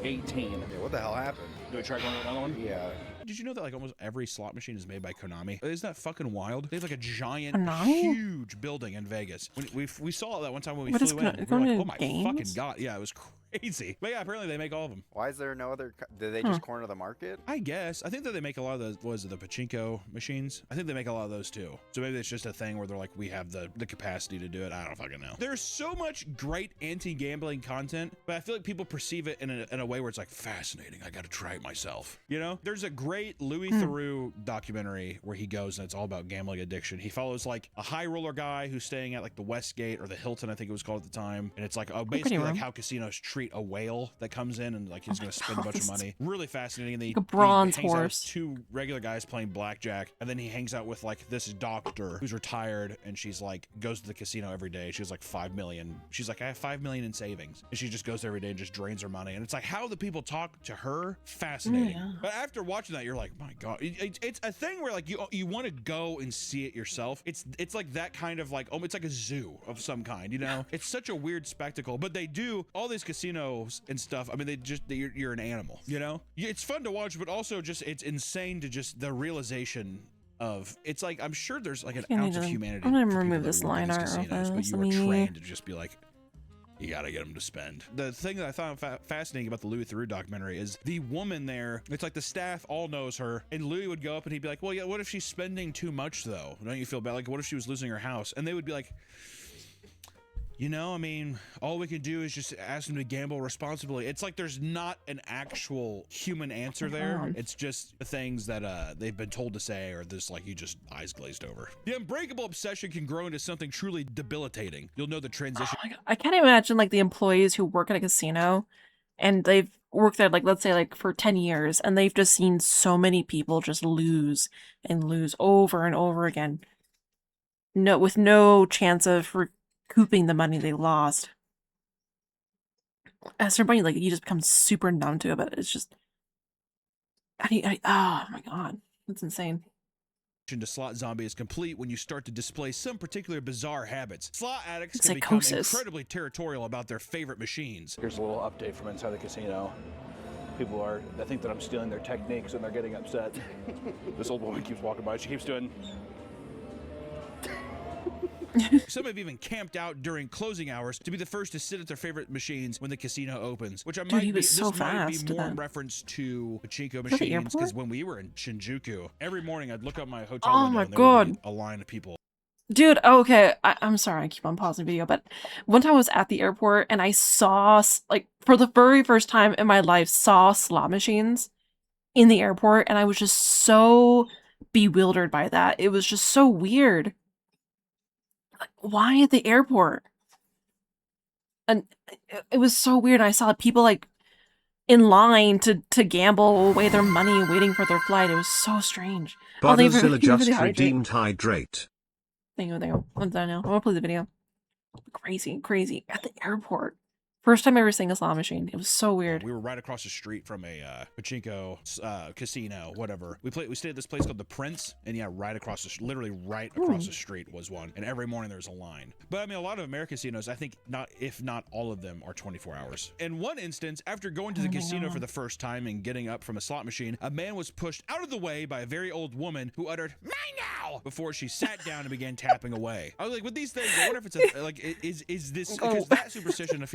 Speaker 5: 18.
Speaker 6: Yeah, what the hell happened?
Speaker 5: Do we try going with another one?
Speaker 6: Yeah.
Speaker 2: Did you know that like almost every slot machine is made by Konami? Isn't that fucking wild? They have like a giant,
Speaker 1: Konami?
Speaker 2: huge building in Vegas. We saw that one time when we
Speaker 1: What is
Speaker 2: flew in.
Speaker 1: Konami-
Speaker 2: We were like,
Speaker 1: Konami
Speaker 2: oh my
Speaker 1: Games?
Speaker 2: fucking God. Yeah, it was crazy. But yeah, apparently they make all of them.
Speaker 6: Why is there no other? Did they just corner the market?
Speaker 2: I guess. I think that they make a lot of the, was it the pachinko machines? I think they make a lot of those too. So maybe it's just a thing where they're like, we have the capacity to do it. I don't fucking know. There's so much great anti-gambling content, but I feel like people perceive it in a way where it's like, fascinating. I got to try it myself. You know, there's a great Louis Theroux documentary where he goes and it's all about gambling addiction. He follows like a high roller guy who's staying at like the Westgate or the Hilton, I think it was called at the time. And it's like, oh, basically like
Speaker 1: room.
Speaker 2: how casinos treat a whale that comes in and like he's going to spend a bunch of
Speaker 1: God.
Speaker 2: money. Really fascinating. And then
Speaker 1: Like a bronze
Speaker 2: he hangs out with
Speaker 1: horse.
Speaker 2: two regular guys playing blackjack, and then he hangs out with like this doctor who's retired, and she's like goes to the casino every day. She has like 5 million. She's like, I have 5 million in savings, and she just goes there every day and just drains her money. And it's like how the people talk to her, fascinating.
Speaker 1: Yeah.
Speaker 2: But after watching that, you're like, my God, it's a thing where like you want to go and see it yourself. It's like that kind of like, oh, it's like a zoo of some kind, you know? It's such a weird spectacle, but they do all these casinos and stuff. I mean, you're an animal, you know? It's fun to watch, but also just it's insane to just the realization of it's like I'm sure there's like an
Speaker 1: I need
Speaker 2: ounce of
Speaker 1: to-
Speaker 2: humanity.
Speaker 1: I'm gonna
Speaker 2: for people
Speaker 1: remove
Speaker 2: that
Speaker 1: this
Speaker 2: work in
Speaker 1: line
Speaker 2: these
Speaker 1: art real
Speaker 2: casinos, but
Speaker 1: fast.
Speaker 2: you
Speaker 1: Let
Speaker 2: are
Speaker 1: me-
Speaker 2: trained to just be like, you gotta get them to spend. The thing that I found fascinating about the Louis Theroux documentary is the woman there. It's like the staff all knows her, and Louis would go up and he'd be like, well, yeah, what if she's spending too much though? Don't you feel bad? Like, what if she was losing her house? And they would be like, you know, I mean, all we can do is just ask them to gamble responsibly. It's like there's not an actual human answer there. It's just the things that they've been told to say, or this like you just eyes glazed over. The unbreakable obsession can grow into something truly debilitating. You'll know the transition.
Speaker 1: Oh my God. I can't imagine like the employees who work at a casino and they've worked there like let's say like for 10 years and they've just seen so many people just lose and lose over and over again. with no chance of recouping the money they lost. At a certain point, like, you just become super numb to it, but it's just, oh my god, that's insane.
Speaker 2: To slot zombie is complete when you start to display some particular bizarre habits. Slot addicts
Speaker 1: It's
Speaker 2: can become
Speaker 1: psychosis.
Speaker 2: incredibly territorial about their favorite machines.
Speaker 5: Here's a little update from inside the casino. People they think that I'm stealing their techniques and they're getting upset. This old woman keeps walking by. She keeps doing.
Speaker 2: Some have even camped out during closing hours to be the first to sit at their favorite machines when the casino opens, which
Speaker 1: Dude, he was
Speaker 2: this
Speaker 1: so
Speaker 2: might be
Speaker 1: fast
Speaker 2: more in
Speaker 1: then.
Speaker 2: reference to pachinko
Speaker 1: the
Speaker 2: machines,
Speaker 1: airport?
Speaker 2: because when we were in Shinjuku, every morning I'd look up my hotel
Speaker 1: Oh
Speaker 2: window
Speaker 1: my
Speaker 2: and there would be
Speaker 1: God.
Speaker 2: a line of people.
Speaker 1: Dude, okay, I'm sorry, I keep on pausing video, but one time I was at the airport and I saw, like, for the very first time in my life, saw slot machines in the airport, and I was just so bewildered by that. It was just so weird. Like, why at the airport? And it was so weird. I saw people, like, in line to gamble away their money waiting for their flight. It was so strange. Oh, they
Speaker 3: Buddhazilla
Speaker 1: really
Speaker 3: just
Speaker 1: hydrate.
Speaker 3: redeemed hydrate.
Speaker 1: There you go. I'm done now. I want to play the video. Crazy. At the airport. First time I ever seen a slot machine. It was so weird.
Speaker 2: We were right across the street from a pachinko casino, whatever. We stayed at this place called the Prince, and yeah, right across literally right across the street was one. And every morning there was a line. But I mean, a lot of American casinos, I think if not all of them, are 24 hours. In one instance, after going to the casino for the first time and getting up from a slot machine, a man was pushed out of the way by a very old woman who uttered "Mine now" before she sat down and began tapping away. I was like, with these things, I wonder if it's is this because that superstition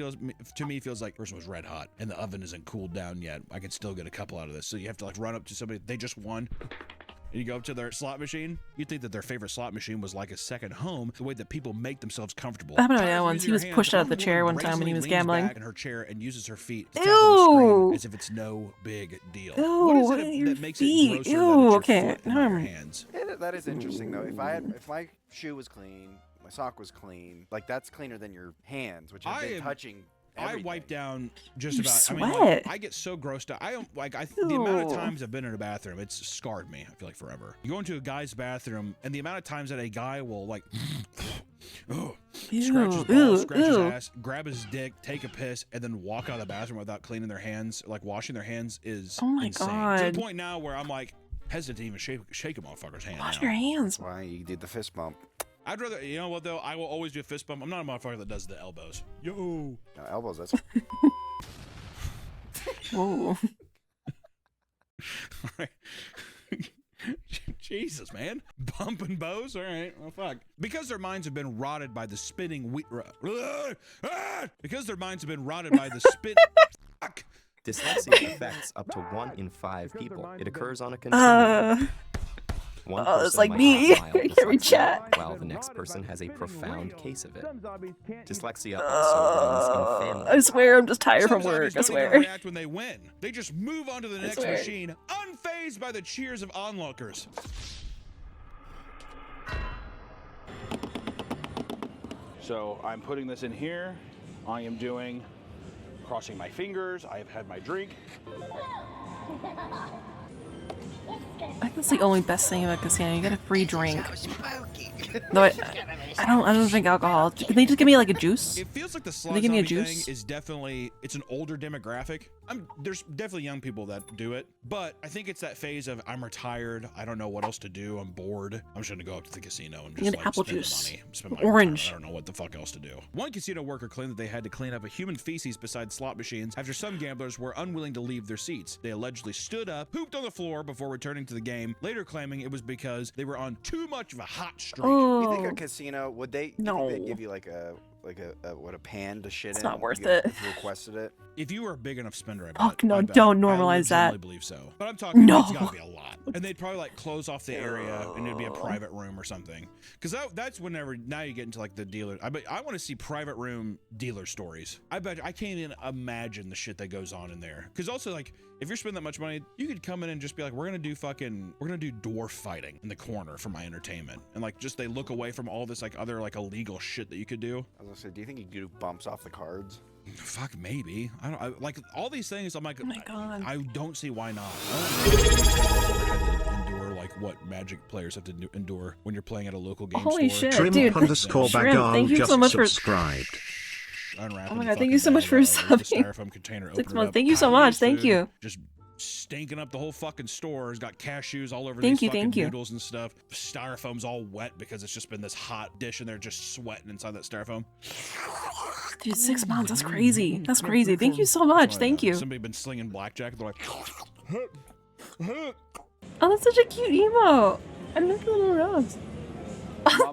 Speaker 2: to me feels like the person was red hot and the oven isn't cooled down yet. I can still get a couple out of this. So you have to like run up to somebody, they just won, and you go up to their slot machine. You'd think that their favorite slot machine was like a second home, the way that people make themselves comfortable.
Speaker 1: That happened to me once. He was pushed out of the chair one time when he was gambling.
Speaker 2: In her chair and uses her feet to tap on the screen as if it's no big deal. What is it that makes it grosser
Speaker 1: Ew,
Speaker 2: that
Speaker 1: okay.
Speaker 2: it's your foot in your hands?
Speaker 6: That is interesting though. If my shoe was clean, my sock was clean, like that's cleaner than your hands, which have been touching.
Speaker 2: I wipe down just
Speaker 1: You
Speaker 2: about.
Speaker 1: sweat.
Speaker 2: I mean, like, I get so grossed out. I don't like. The amount of times I've been in a bathroom, it's scarred me. I feel like forever. You go into a guy's bathroom, and the amount of times that a guy will like, scratch his balls, scratch his ass, grab his dick, take a piss, and then walk out of the bathroom without cleaning their hands, like washing their hands, is
Speaker 1: Oh my
Speaker 2: insane.
Speaker 1: God.
Speaker 2: To the point now where I'm like hesitant to even shake a motherfucker's hand.
Speaker 1: Wash
Speaker 2: now.
Speaker 1: your hands.
Speaker 6: Why you did the fist bump?
Speaker 2: I'd rather, you know what though? I will always do a fist bump. I'm not a motherfucker that does the elbows. Yo.
Speaker 6: No, elbows. That's.
Speaker 1: Whoa.
Speaker 2: All right. Jesus, man. Bumping bows? All right. Well, fuck. Because their minds have been rotted by the spinning because their minds have been rotted by the spin. Fuck.
Speaker 9: Dyslexia affects up to 1 in 5 people. It occurs on a continuum. One person
Speaker 1: it's like
Speaker 9: might
Speaker 1: me.
Speaker 9: have mild
Speaker 1: I can't read
Speaker 9: dyslexia,
Speaker 1: chat.
Speaker 9: while the next person has a profound case of it. Dyslexia also runs in families.
Speaker 1: I swear I'm just tired
Speaker 2: Some
Speaker 1: from work.
Speaker 2: zombies
Speaker 1: I
Speaker 2: don't even
Speaker 1: swear.
Speaker 2: react when they win. They just move on to the next
Speaker 1: swear.
Speaker 2: machine, unfazed by the cheers of onlookers.
Speaker 5: So I'm putting this in here. I am crossing my fingers. I have had my drink.
Speaker 1: I think that's the only best thing about casino. You get a free drink. No, I don't drink alcohol. Can they just give me like a juice?
Speaker 2: It feels like the slot
Speaker 1: they give me a
Speaker 2: zombie
Speaker 1: juice?
Speaker 2: thing is definitely, it's an older demographic. There's definitely young people that do it, but I think it's that phase of I'm retired, I don't know what else to do, I'm bored, I'm just gonna go up to the casino and just
Speaker 1: Get
Speaker 2: like
Speaker 1: apple
Speaker 2: spend
Speaker 1: juice.
Speaker 2: the money, spend my
Speaker 1: Orange.
Speaker 2: retirement. I don't know what the fuck else to do. One casino worker claimed that they had to clean up a human feces beside slot machines after some gamblers were unwilling to leave their seats. They allegedly stood up, pooped on the floor before returning to the game, later claiming it was because they were on too much of a hot streak.
Speaker 6: You think a
Speaker 1: Oh,
Speaker 6: casino would they?
Speaker 1: No.
Speaker 6: They'd give you like a pan to shit in?
Speaker 1: It's not worth
Speaker 6: if
Speaker 1: it.
Speaker 6: you requested it.
Speaker 2: If you were a big enough spender,
Speaker 1: Fuck no, don't normalize that.
Speaker 2: I believe so. But I'm talking,
Speaker 1: No.
Speaker 2: it's gotta be a lot. And they'd probably like close off the area and it'd be a private room or something. Because that's whenever, now you get into like the dealer. I want to see private room dealer stories. I bet I can't even imagine the shit that goes on in there. Because also like, if you're spending that much money, you could come in and just be like, we're gonna do dwarf fighting in the corner for my entertainment. And like, just they look away from all this like other like illegal shit that you could do.
Speaker 6: I was gonna say, do you think you could do bumps off the cards?
Speaker 2: Fuck, maybe. Like all these things. I'm like,
Speaker 1: Oh my God.
Speaker 2: I don't see why not. I don't know if I've ever had to endure like what Magic players have to endure when you're playing at a local game
Speaker 1: Holy
Speaker 2: store.
Speaker 1: shit, dude.
Speaker 3: Shrimp_Bagan
Speaker 1: Shrimp, thank you
Speaker 3: just
Speaker 1: so much for
Speaker 3: subscribed.
Speaker 2: Unwrapping
Speaker 1: Oh my
Speaker 2: the
Speaker 1: god, thank you so
Speaker 2: fucking
Speaker 1: much for
Speaker 2: bag, the
Speaker 1: subbing.
Speaker 2: styrofoam container,
Speaker 1: 6
Speaker 2: open it
Speaker 1: months.
Speaker 2: up,
Speaker 1: Thank you so
Speaker 2: pile
Speaker 1: much.
Speaker 2: of
Speaker 1: Thank
Speaker 2: food,
Speaker 1: you.
Speaker 2: Just stinking up the whole fucking store. It's got cashews all over
Speaker 1: Thank
Speaker 2: these
Speaker 1: you,
Speaker 2: fucking
Speaker 1: thank you.
Speaker 2: noodles and stuff. Styrofoam's all wet because it's just been this hot dish and they're just sweating inside that styrofoam.
Speaker 1: Dude, 6 months. That's crazy. That's crazy. Thank you so much. Thank you.
Speaker 2: Somebody been slinging blackjack. They're like,
Speaker 1: Oh, that's such a cute emo. I love the little rubs. Oh,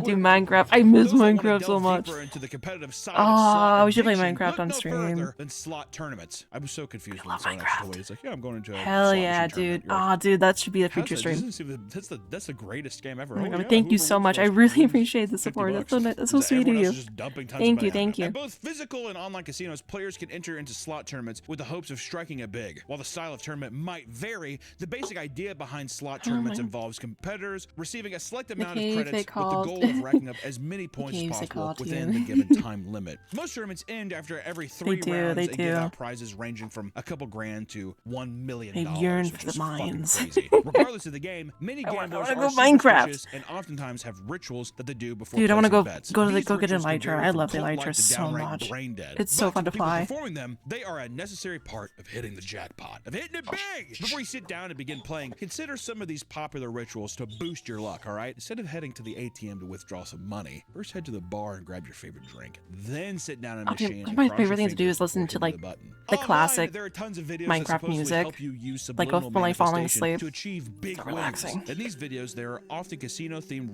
Speaker 1: dude, Minecraft. I miss
Speaker 2: Those that wanna
Speaker 1: Minecraft so
Speaker 2: delve
Speaker 1: much.
Speaker 2: deeper into the competitive side of
Speaker 1: Oh,
Speaker 2: slot
Speaker 1: we should play
Speaker 2: addiction,
Speaker 1: Minecraft
Speaker 2: look
Speaker 1: on
Speaker 2: no
Speaker 1: stream.
Speaker 2: further than slot tournaments. I was so confused when someone actually told me. It's like, yeah, I'm going into a
Speaker 1: Hell
Speaker 2: slot
Speaker 1: yeah,
Speaker 2: machine tournament.
Speaker 1: dude.
Speaker 2: You're like,
Speaker 1: Oh, dude, that should be the
Speaker 2: how's
Speaker 1: future
Speaker 2: that?
Speaker 1: stream.
Speaker 2: Doesn't seem that's the greatest game ever.
Speaker 1: Oh my
Speaker 2: Oh,
Speaker 1: god,
Speaker 2: yeah,
Speaker 1: thank you
Speaker 2: whoever
Speaker 1: so
Speaker 2: wins
Speaker 1: much. I
Speaker 2: first
Speaker 1: really
Speaker 2: wins
Speaker 1: appreciate the
Speaker 2: 50
Speaker 1: support. That's
Speaker 2: bucks.
Speaker 1: so nice. That's so
Speaker 2: Is that
Speaker 1: sweet of
Speaker 2: everyone
Speaker 1: you.
Speaker 2: else is just dumping tons
Speaker 1: Thank
Speaker 2: of
Speaker 1: you,
Speaker 2: money
Speaker 1: thank you.
Speaker 2: At both physical and online casinos, players can enter into slot tournaments with the hopes of striking it big. While the style of tournament might vary, the basic idea behind slot tournaments involves competitors receiving a select amount of credits with the goal of racking up as many points as possible within the given time limit. Most tournaments end after every 3 rounds and give out prizes ranging from a couple grand to $1 million.
Speaker 1: I yearn
Speaker 2: which
Speaker 1: for
Speaker 2: is
Speaker 1: the
Speaker 2: fucking
Speaker 1: mines.
Speaker 2: crazy. Regardless of the game, many gamblers
Speaker 1: wanna
Speaker 2: are
Speaker 1: go Minecraft.
Speaker 2: superstitious and oftentimes have rituals that they do before
Speaker 1: Dude, I want to
Speaker 2: placing
Speaker 1: go
Speaker 2: bets.
Speaker 1: go to the
Speaker 2: These
Speaker 1: go get an
Speaker 2: rituals can
Speaker 1: elytra.
Speaker 2: vary
Speaker 1: I
Speaker 2: from
Speaker 1: love the
Speaker 2: cult-like
Speaker 1: elytra
Speaker 2: to
Speaker 1: so
Speaker 2: downright
Speaker 1: much.
Speaker 2: brain dead.
Speaker 1: It's so
Speaker 2: But
Speaker 1: fun to
Speaker 2: people
Speaker 1: fly.
Speaker 2: performing them, they are a necessary part of hitting the jackpot, of hitting it big. Before you sit down and begin playing, consider some of these popular rituals to boost your luck, all right? Instead of heading to the ATM to withdraw some money, first head to the bar and grab your favorite drink. Then sit down in a
Speaker 1: Okay,
Speaker 2: machine.
Speaker 1: one of
Speaker 2: and
Speaker 1: my
Speaker 2: cross
Speaker 1: favorite
Speaker 2: your
Speaker 1: things to do
Speaker 2: fingers
Speaker 1: is listen
Speaker 2: before
Speaker 1: to,
Speaker 2: hitting
Speaker 1: like,
Speaker 2: the button.
Speaker 1: the
Speaker 2: Online,
Speaker 1: classic
Speaker 2: there are tons of videos that
Speaker 1: Minecraft
Speaker 2: supposedly
Speaker 1: music,
Speaker 2: help you use
Speaker 1: like
Speaker 2: subliminal
Speaker 1: when I falling
Speaker 2: manifestation
Speaker 1: asleep.
Speaker 2: to achieve big
Speaker 1: So
Speaker 2: wins.
Speaker 1: relaxing.
Speaker 2: In these videos, there are often casino-themed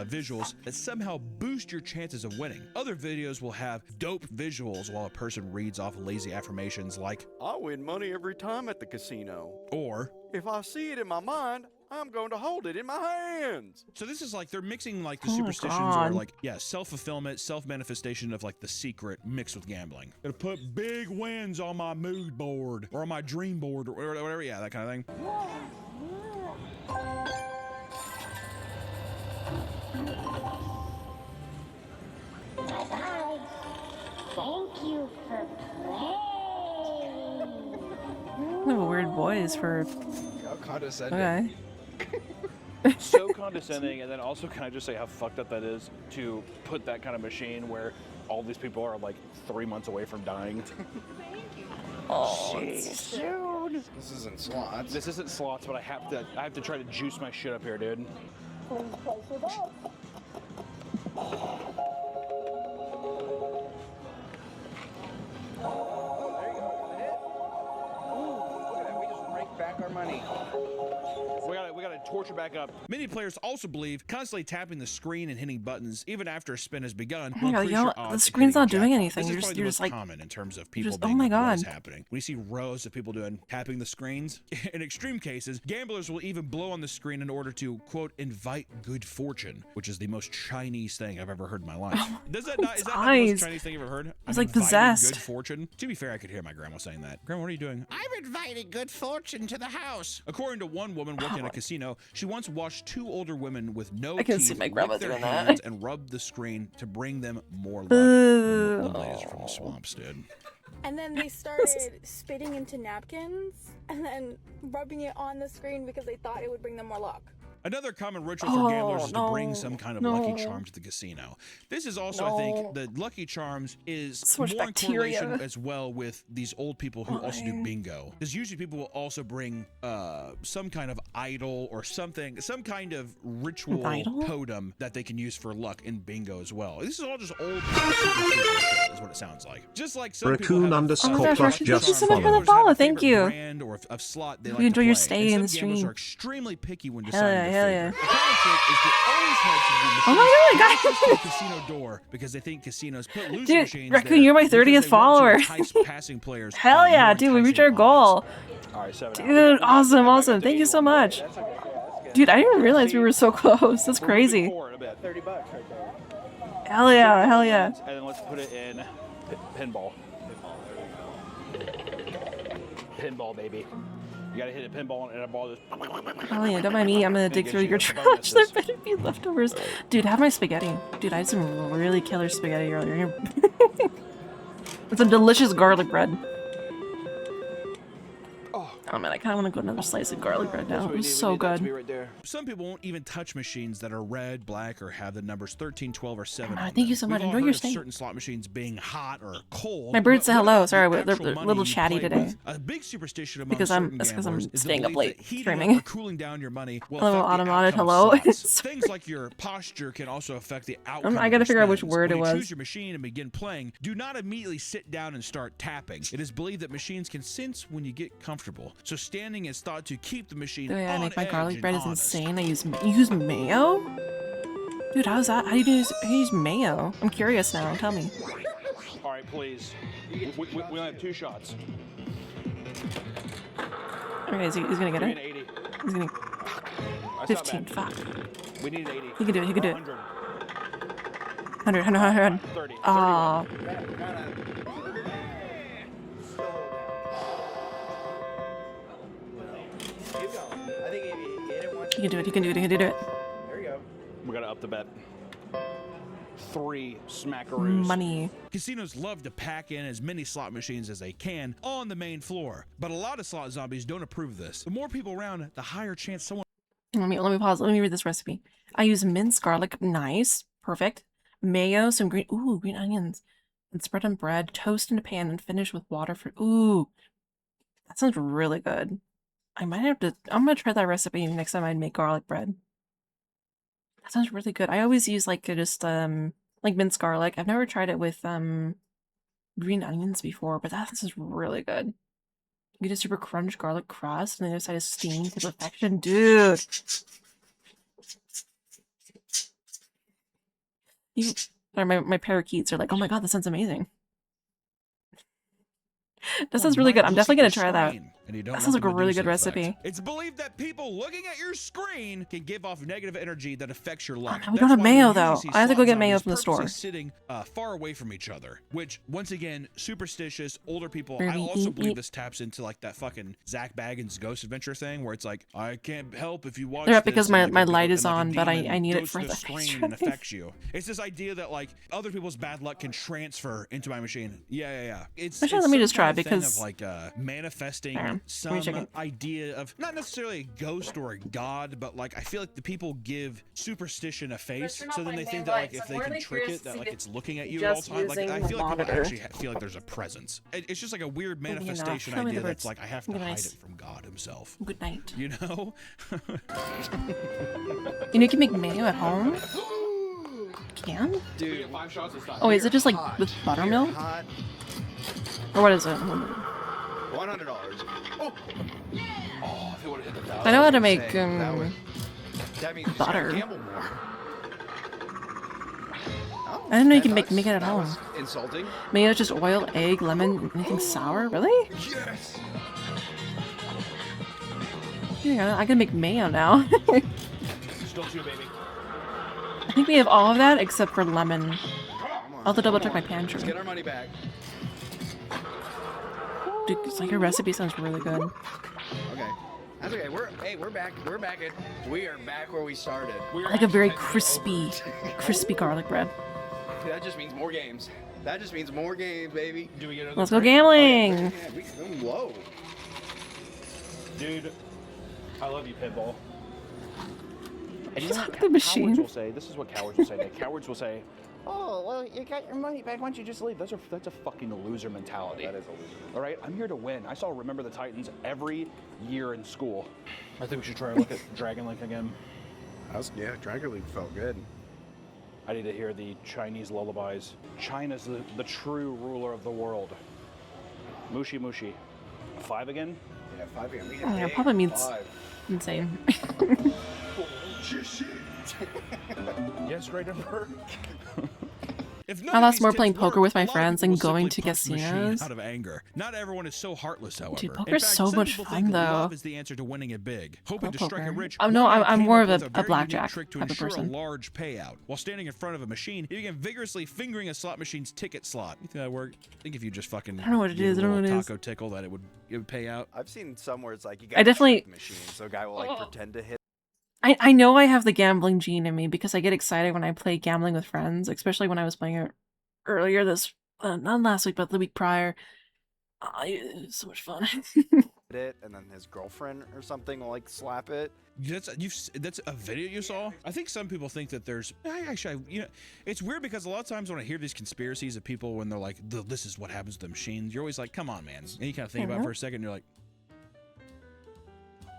Speaker 2: visuals that somehow boost your chances of winning. Other videos will have dope visuals while a person reads off lazy affirmations like,
Speaker 6: I win money every time at the casino.
Speaker 2: or,
Speaker 6: If I see it in my mind, I'm going to hold it in my hands.
Speaker 2: so this is like they're mixing like the
Speaker 1: Oh my
Speaker 2: superstitions
Speaker 1: God.
Speaker 2: or like, yeah, self-fulfillment, self-manifestation of like the secret mixed with gambling. Gonna put big wins on my mood board or on my dream board or whatever, yeah, that kind of thing.
Speaker 10: Thank you for playing.
Speaker 1: I have a weird voice for.
Speaker 8: How condescending.
Speaker 1: Okay.
Speaker 5: So condescending, and then also can I just say how fucked up that is to put that kind of machine where all these people are like 3 months away from dying.
Speaker 1: Oh,
Speaker 8: This isn't slots.
Speaker 5: This isn't slots, but I have to try to juice my shit up here, dude.
Speaker 10: Please place your bets.
Speaker 8: We just raked back our money.
Speaker 5: We gotta torture back up.
Speaker 2: Many players also believe constantly tapping the screen and hitting buttons, even after a spin has begun,
Speaker 1: Oh my
Speaker 2: will
Speaker 1: God,
Speaker 2: increase
Speaker 1: you know
Speaker 2: your
Speaker 1: what? The
Speaker 2: odds of
Speaker 1: screen's
Speaker 2: hitting
Speaker 1: not doing
Speaker 2: jackpot.
Speaker 1: anything.
Speaker 2: This
Speaker 1: You're
Speaker 2: is
Speaker 1: just-
Speaker 2: probably
Speaker 1: you're
Speaker 2: the
Speaker 1: just
Speaker 2: most
Speaker 1: like-
Speaker 2: common in terms of people
Speaker 1: just-
Speaker 2: being
Speaker 1: oh my
Speaker 2: like, what is
Speaker 1: God.
Speaker 2: happening. We see rows of people tapping the screens. In extreme cases, gamblers will even blow on the screen in order to, quote, invite good fortune, which is the most Chinese thing I've ever heard in my life. Does that not, is that not the most
Speaker 1: eyes.
Speaker 2: Chinese thing you've ever heard?
Speaker 1: It's
Speaker 2: I'm
Speaker 1: like
Speaker 2: inviting
Speaker 1: possessed.
Speaker 2: good fortune. To be fair, I could hear my grandma saying that. Grandma, what are you doing? I'm inviting good fortune to the house. According to one woman working in a casino, she once watched 2 older women with no
Speaker 1: I can
Speaker 2: teeth
Speaker 1: see my
Speaker 2: lick
Speaker 1: grandma
Speaker 2: their
Speaker 1: doing that.
Speaker 2: hands and rub the screen to bring them more luck.
Speaker 1: Ugh.
Speaker 2: The ladies from the swamps, dude.
Speaker 11: And then they started spitting into napkins and then rubbing it on the screen because they thought it would bring them more luck.
Speaker 2: Another common ritual for gamblers is to bring
Speaker 1: no,
Speaker 2: some kind of
Speaker 1: no.
Speaker 2: lucky charm to the casino. This is also, I think, the Lucky Charms is
Speaker 1: So much
Speaker 2: more in correlation
Speaker 1: bacteria.
Speaker 2: as well with these old people who also do
Speaker 1: Fine.
Speaker 2: bingo. Because usually people will also bring some kind of idol or something, some kind of ritual
Speaker 1: Idol?
Speaker 2: totem that they can use for luck in bingo as well. This is all just old superstition shit, is what it sounds like. Just like some people
Speaker 3: Raccoon
Speaker 2: have
Speaker 3: underscore
Speaker 1: Oh my gosh,
Speaker 3: plus
Speaker 1: Raccoon,
Speaker 3: just
Speaker 1: thank you so much for the
Speaker 3: followed.
Speaker 1: follow.
Speaker 2: Gamblers have a
Speaker 1: Thank
Speaker 2: favorite
Speaker 1: you.
Speaker 2: brand or of slot they
Speaker 1: You
Speaker 2: like to
Speaker 1: enjoy your
Speaker 2: play,
Speaker 1: stay
Speaker 2: and
Speaker 1: in the
Speaker 2: some gamblers
Speaker 1: stream.
Speaker 2: are extremely picky when
Speaker 1: Hell
Speaker 2: deciding
Speaker 1: yeah,
Speaker 2: their
Speaker 1: hell
Speaker 2: favorite.
Speaker 1: yeah.
Speaker 2: The common trick is to always head to the
Speaker 1: Oh my God,
Speaker 2: closest to
Speaker 1: guys.
Speaker 2: the casino door because they think casinos put loser
Speaker 1: Dude,
Speaker 2: machines
Speaker 1: Raccoon,
Speaker 2: there
Speaker 1: you're my
Speaker 2: because
Speaker 1: 30th
Speaker 2: they want to
Speaker 1: follower.
Speaker 2: entice passing players.
Speaker 1: Hell
Speaker 2: on
Speaker 1: yeah,
Speaker 2: more
Speaker 1: dude, we reached
Speaker 2: enticing
Speaker 1: our
Speaker 2: odds.
Speaker 1: goal.
Speaker 5: All right, 7
Speaker 1: Dude, awesome, awesome. Thank you so much. Dude, I didn't realize we were so close. That's crazy.
Speaker 5: $30 right there.
Speaker 1: Hell yeah, hell yeah.
Speaker 5: And then let's put it in pinball. Pinball, baby. You gotta hit a pinball and a ball just.
Speaker 1: Oh yeah, don't mind me. I'm gonna dig
Speaker 5: get
Speaker 1: through
Speaker 5: you
Speaker 1: your
Speaker 5: the
Speaker 1: trash.
Speaker 5: bonuses.
Speaker 1: There better be leftovers. Dude, have my spaghetti. Dude, I had some really killer spaghetti earlier. With some delicious garlic bread. Oh Oh man, I kind of want to go another slice of garlic bread now. It was so good.
Speaker 5: Right there.
Speaker 2: Some people won't even touch machines that are red, black, or have the numbers 13, 12, or 7 on
Speaker 1: thank you
Speaker 2: them.
Speaker 1: so much.
Speaker 2: We've all
Speaker 1: Enjoy your
Speaker 2: heard of
Speaker 1: stay.
Speaker 2: certain slot machines being hot or cold.
Speaker 1: My bird
Speaker 2: but
Speaker 1: said
Speaker 2: what
Speaker 1: hello.
Speaker 2: about
Speaker 1: Sorry,
Speaker 2: the
Speaker 1: they're
Speaker 2: actual
Speaker 1: a
Speaker 2: money
Speaker 1: little
Speaker 2: you
Speaker 1: chatty
Speaker 2: play
Speaker 1: today.
Speaker 2: with? A big superstition among
Speaker 1: Because
Speaker 2: certain
Speaker 1: that's because I'm
Speaker 2: gamblers is the
Speaker 1: staying up
Speaker 2: belief
Speaker 1: late
Speaker 2: that heating
Speaker 1: streaming.
Speaker 2: up or cooling down your money will
Speaker 1: Hello,
Speaker 2: affect the
Speaker 1: automated
Speaker 2: outcome
Speaker 1: hello.
Speaker 2: of slots. Things like your posture can also affect the outcome.
Speaker 1: I
Speaker 2: of
Speaker 1: gotta
Speaker 2: your
Speaker 1: figure out which
Speaker 2: spins.
Speaker 1: word
Speaker 2: When
Speaker 1: it
Speaker 2: you
Speaker 1: was.
Speaker 2: choose your machine and begin playing, do not immediately sit down and start tapping. It is believed that machines can sense when you get comfortable. So standing is thought to keep the machine
Speaker 1: The way I
Speaker 2: on
Speaker 1: make my
Speaker 2: edge
Speaker 1: garlic
Speaker 2: and
Speaker 1: bread is
Speaker 2: honest.
Speaker 1: insane. You use mayo? Dude, how's that? How do you use mayo? I'm curious now. Tell me.
Speaker 5: All right, please. We only have 2 shots.
Speaker 1: Okay, he's gonna get
Speaker 5: Give me
Speaker 1: it.
Speaker 5: an 80.
Speaker 1: He's gonna.
Speaker 5: That's not
Speaker 1: 15.
Speaker 5: bad.
Speaker 1: Fuck.
Speaker 5: We need an 80.
Speaker 1: He can do it. He can do it.
Speaker 5: 100.
Speaker 1: 100.
Speaker 5: 30.
Speaker 1: Aw.
Speaker 5: 31.
Speaker 6: Keep going. I think if you hit it once.
Speaker 1: He can do it. He can do it. He can do it.
Speaker 6: There you go.
Speaker 5: We gotta up the bet. 3 smackaroos.
Speaker 1: Money.
Speaker 2: Casinos love to pack in as many slot machines as they can on the main floor, but a lot of slot zombies don't approve of this. The more people around, the higher chance someone
Speaker 1: Let me pause. Let me read this recipe. I use minced garlic. Nice. Perfect. Mayo, some green onions, and spread on bread, toast in a pan, and finish with water for ooh. That sounds really good. I'm gonna try that recipe next time I make garlic bread. That sounds really good. I always use like minced garlic. I've never tried it with green onions before, but that sounds really good. You get a super crunch garlic crust, and the other side is steamed to perfection. Dude! My parakeets are like, oh my god, that sounds amazing. That sounds really good. I'm definitely gonna try that. That sounds like a really good recipe.
Speaker 2: It's believed that people looking at your screen can give off negative energy that affects your luck.
Speaker 1: Oh, no, we don't have mayo, though. I have to go get mayo from the store.
Speaker 2: Purposely sitting far away from each other, which once again, superstitious older people.
Speaker 1: Birdie,
Speaker 2: I also believe
Speaker 1: eat.
Speaker 2: this taps into like that fucking Zach Baggins Ghost Adventure thing, where it's like I can't help if you watch.
Speaker 1: They're up
Speaker 2: this
Speaker 1: because
Speaker 2: and, like,
Speaker 1: my
Speaker 2: a
Speaker 1: light
Speaker 2: demon-
Speaker 1: is
Speaker 2: and, like, a
Speaker 1: on, but I
Speaker 2: demon
Speaker 1: need it
Speaker 2: goes
Speaker 1: for
Speaker 2: to
Speaker 1: the
Speaker 2: screen and affects you. It's this idea that like other people's bad luck can transfer into my machine. Yeah. It's
Speaker 1: Actually,
Speaker 2: it's
Speaker 1: let me
Speaker 2: some
Speaker 1: just try
Speaker 2: kind of thing
Speaker 1: because-
Speaker 2: of like manifesting
Speaker 1: Hang on. Let me check
Speaker 2: some
Speaker 1: it.
Speaker 2: idea of not necessarily a ghost or a god, but like I feel like the people give superstition a face, so then they think that like if they can trick it, that like it's looking at you at all
Speaker 1: just
Speaker 2: time. Like I
Speaker 1: using
Speaker 2: feel like people
Speaker 1: monitor.
Speaker 2: actually feel like there's a presence. It's just like a weird
Speaker 1: Maybe enough.
Speaker 2: manifestation
Speaker 1: Show me
Speaker 2: idea
Speaker 1: the
Speaker 2: that's
Speaker 1: birds.
Speaker 2: like I have to
Speaker 1: Good
Speaker 2: hide
Speaker 1: night.
Speaker 2: it from God himself.
Speaker 1: Good night.
Speaker 2: You know?
Speaker 1: You can make mayo at home? Can?
Speaker 6: Dude,
Speaker 1: Oh, is it just like with buttermilk?
Speaker 6: hot.
Speaker 1: Or what is it?
Speaker 6: $100. Oh, if it would've hit the 1,000,
Speaker 1: I know how to
Speaker 6: was
Speaker 1: make
Speaker 6: saying, that means you just gotta
Speaker 1: butter.
Speaker 6: gamble more. Oh,
Speaker 1: I didn't know you can
Speaker 6: $10.
Speaker 1: make it at
Speaker 6: That was
Speaker 1: home.
Speaker 6: Insulting.
Speaker 1: Mayo is just oil, egg, lemon, anything sour? Really?
Speaker 6: Yes.
Speaker 1: Yeah, I can make mayo now.
Speaker 5: Still 2, baby.
Speaker 1: I think we have all of that except for lemon.
Speaker 6: Come on,
Speaker 1: I'll have to double check
Speaker 6: come
Speaker 1: my
Speaker 6: on.
Speaker 1: pantry.
Speaker 6: Let's get our money back.
Speaker 1: Dude, it's like your recipe sounds really good.
Speaker 6: Okay. That's okay. We're back. We are back where we started.
Speaker 1: Like a very crispy garlic bread.
Speaker 6: That just means more games. That just means more games, baby.
Speaker 5: Do we get another
Speaker 1: Let's go
Speaker 5: drink?
Speaker 1: gambling!
Speaker 6: Whoa.
Speaker 5: Dude, I love you, Pitbull. And you
Speaker 1: It's
Speaker 5: know
Speaker 1: like
Speaker 5: what
Speaker 1: the machine.
Speaker 5: cowards will say? This is what cowards will say. The cowards will say, "Oh, well, you got your money back. Why don't you just leave?" That's a fucking loser mentality. That is a loser. All right, I'm here to win. I saw Remember the Titans every year in school. I think we should try to look at Dragon Link again.
Speaker 6: Yeah, Dragon League felt good.
Speaker 5: I need to hear the Chinese lullabies. China's the true ruler of the world. Mushi Mushi. 5 again?
Speaker 6: Yeah, 5 again. We
Speaker 1: Oh,
Speaker 6: had
Speaker 1: yeah,
Speaker 6: eight,
Speaker 1: probably means
Speaker 6: 5.
Speaker 1: insane.
Speaker 5: Yes, right number.
Speaker 2: If
Speaker 1: I lost more
Speaker 2: tips
Speaker 1: playing poker with my
Speaker 2: a lot of
Speaker 1: friends
Speaker 2: people
Speaker 1: than going
Speaker 2: will
Speaker 1: to
Speaker 2: simply punch the machine
Speaker 1: casinos.
Speaker 2: out of anger. Not everyone is so heartless, however.
Speaker 1: Dude,
Speaker 2: In
Speaker 1: poker's
Speaker 2: fact,
Speaker 1: so
Speaker 2: some
Speaker 1: much
Speaker 2: people
Speaker 1: fun,
Speaker 2: think
Speaker 1: though.
Speaker 2: love is the answer to winning it big. Hoping to strike it
Speaker 1: Poker.
Speaker 2: rich.
Speaker 1: Oh, no,
Speaker 2: Ryan
Speaker 1: I'm
Speaker 2: came
Speaker 1: more
Speaker 2: up
Speaker 1: of
Speaker 2: with
Speaker 1: a
Speaker 2: very unique
Speaker 1: blackjack
Speaker 2: trick to
Speaker 1: type of
Speaker 2: ensure a
Speaker 1: person.
Speaker 2: large payout. While standing in front of a machine, you can vigorously fingering a slot machine's ticket slot. You think that work? I think if you just fucking
Speaker 1: I don't know what it
Speaker 2: give
Speaker 1: is,
Speaker 2: a
Speaker 1: I don't know
Speaker 2: little
Speaker 1: what it is.
Speaker 2: taco tickle that it would pay out.
Speaker 6: I've seen some where it's like you
Speaker 1: I
Speaker 6: got
Speaker 1: definitely-
Speaker 6: the machine, so a guy will like pretend to hit.
Speaker 1: I know I have the gambling gene in me because I get excited when I play gambling with friends, especially when I was playing it earlier this, not last week, but the week prior. It was so much fun.
Speaker 6: it, and then his girlfriend or something will like slap it.
Speaker 2: That's a video you saw. I think some people think that there's it's weird because a lot of times when I hear these conspiracies of people when they're like, this is what happens to the machines, you're always like, come on, man. And you kind of think about it for a second, and you're like,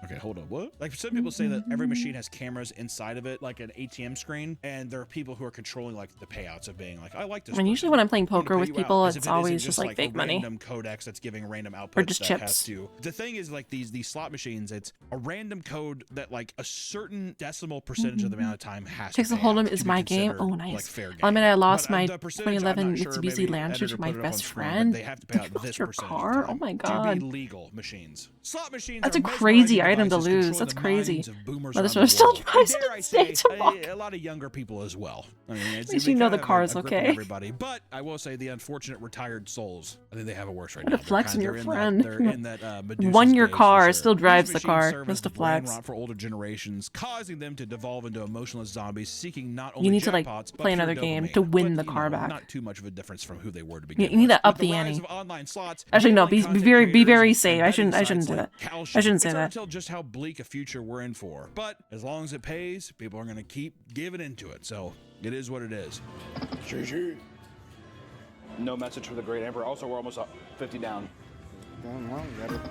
Speaker 2: okay, hold on, what? Like some people say that every machine has cameras inside of it, like an ATM screen, and there are people who are controlling like the payouts of being like, I like this.
Speaker 1: And usually when I'm playing poker with people,
Speaker 2: out,
Speaker 1: it's always just like fake money.
Speaker 2: Random codex that's giving random outputs
Speaker 1: or just
Speaker 2: that
Speaker 1: chips.
Speaker 2: Has to. The thing is, like these slot machines, it's a random code that like a certain decimal percentage of the amount of time has
Speaker 1: Texas
Speaker 2: to pay
Speaker 1: Hold'em
Speaker 2: out
Speaker 1: is
Speaker 2: to be
Speaker 1: my game.
Speaker 2: considered,
Speaker 1: Oh, nice.
Speaker 2: Like, fair game.
Speaker 1: I mean, I lost
Speaker 2: But,
Speaker 1: my
Speaker 2: the percentage,
Speaker 1: 2011
Speaker 2: I'm not sure,
Speaker 1: Mitsubishi
Speaker 2: maybe
Speaker 1: Land
Speaker 2: editor
Speaker 1: to my
Speaker 2: put it up on
Speaker 1: best
Speaker 2: screen, but
Speaker 1: friend.
Speaker 2: They have to pay out
Speaker 1: Lost
Speaker 2: this
Speaker 1: your
Speaker 2: percentage
Speaker 1: car?
Speaker 2: of time
Speaker 1: Oh my
Speaker 2: to
Speaker 1: god.
Speaker 2: be legal machines. Slot machines.
Speaker 1: That's
Speaker 2: are
Speaker 1: a crazy
Speaker 2: mesmerizing
Speaker 1: item to
Speaker 2: devices
Speaker 1: lose.
Speaker 2: controlling
Speaker 1: That's
Speaker 2: the
Speaker 1: crazy.
Speaker 2: minds of boomers
Speaker 1: But
Speaker 2: around
Speaker 1: this
Speaker 2: the
Speaker 1: one still
Speaker 2: world.
Speaker 1: drives
Speaker 2: And
Speaker 1: to
Speaker 2: dare I
Speaker 1: the
Speaker 2: say,
Speaker 1: States to walk.
Speaker 2: a lot of younger people as well. I mean,
Speaker 1: At least you know the car is okay.
Speaker 2: Everybody, but I will say the unfortunate retired souls. I think they have it worse right
Speaker 1: What
Speaker 2: now.
Speaker 1: a flex on your friend.
Speaker 2: They're in that Medusa's
Speaker 1: Won your
Speaker 2: days,
Speaker 1: car,
Speaker 2: for
Speaker 1: still
Speaker 2: sure.
Speaker 1: drives
Speaker 2: These
Speaker 1: the car.
Speaker 2: machines serve
Speaker 1: Just
Speaker 2: as
Speaker 1: a
Speaker 2: the brain
Speaker 1: flex.
Speaker 2: rot for older generations, causing them to devolve into emotionless zombies, seeking not only
Speaker 1: You need to like
Speaker 2: jackpots, but
Speaker 1: play
Speaker 2: pure
Speaker 1: another game
Speaker 2: dopamine.
Speaker 1: to win
Speaker 2: But,
Speaker 1: the car back.
Speaker 2: Not too much of a difference from who they were to begin
Speaker 1: Yeah, you need
Speaker 2: with.
Speaker 1: to up
Speaker 2: With
Speaker 1: the
Speaker 2: rise
Speaker 1: ante.
Speaker 2: of online slots,
Speaker 1: Actually, no. Be
Speaker 2: gambling
Speaker 1: very
Speaker 2: content creators
Speaker 1: safe.
Speaker 2: and
Speaker 1: I
Speaker 2: betting
Speaker 1: shouldn't
Speaker 2: sites
Speaker 1: do
Speaker 2: like
Speaker 1: that.
Speaker 2: Kalshi,
Speaker 1: I shouldn't say
Speaker 2: it's hard
Speaker 1: that.
Speaker 2: to tell just how bleak a future we're in for. But as long as it pays, people are going to keep giving into it. So it is what it is.
Speaker 5: No message for the Great Emperor. Also, we're almost up 50 down.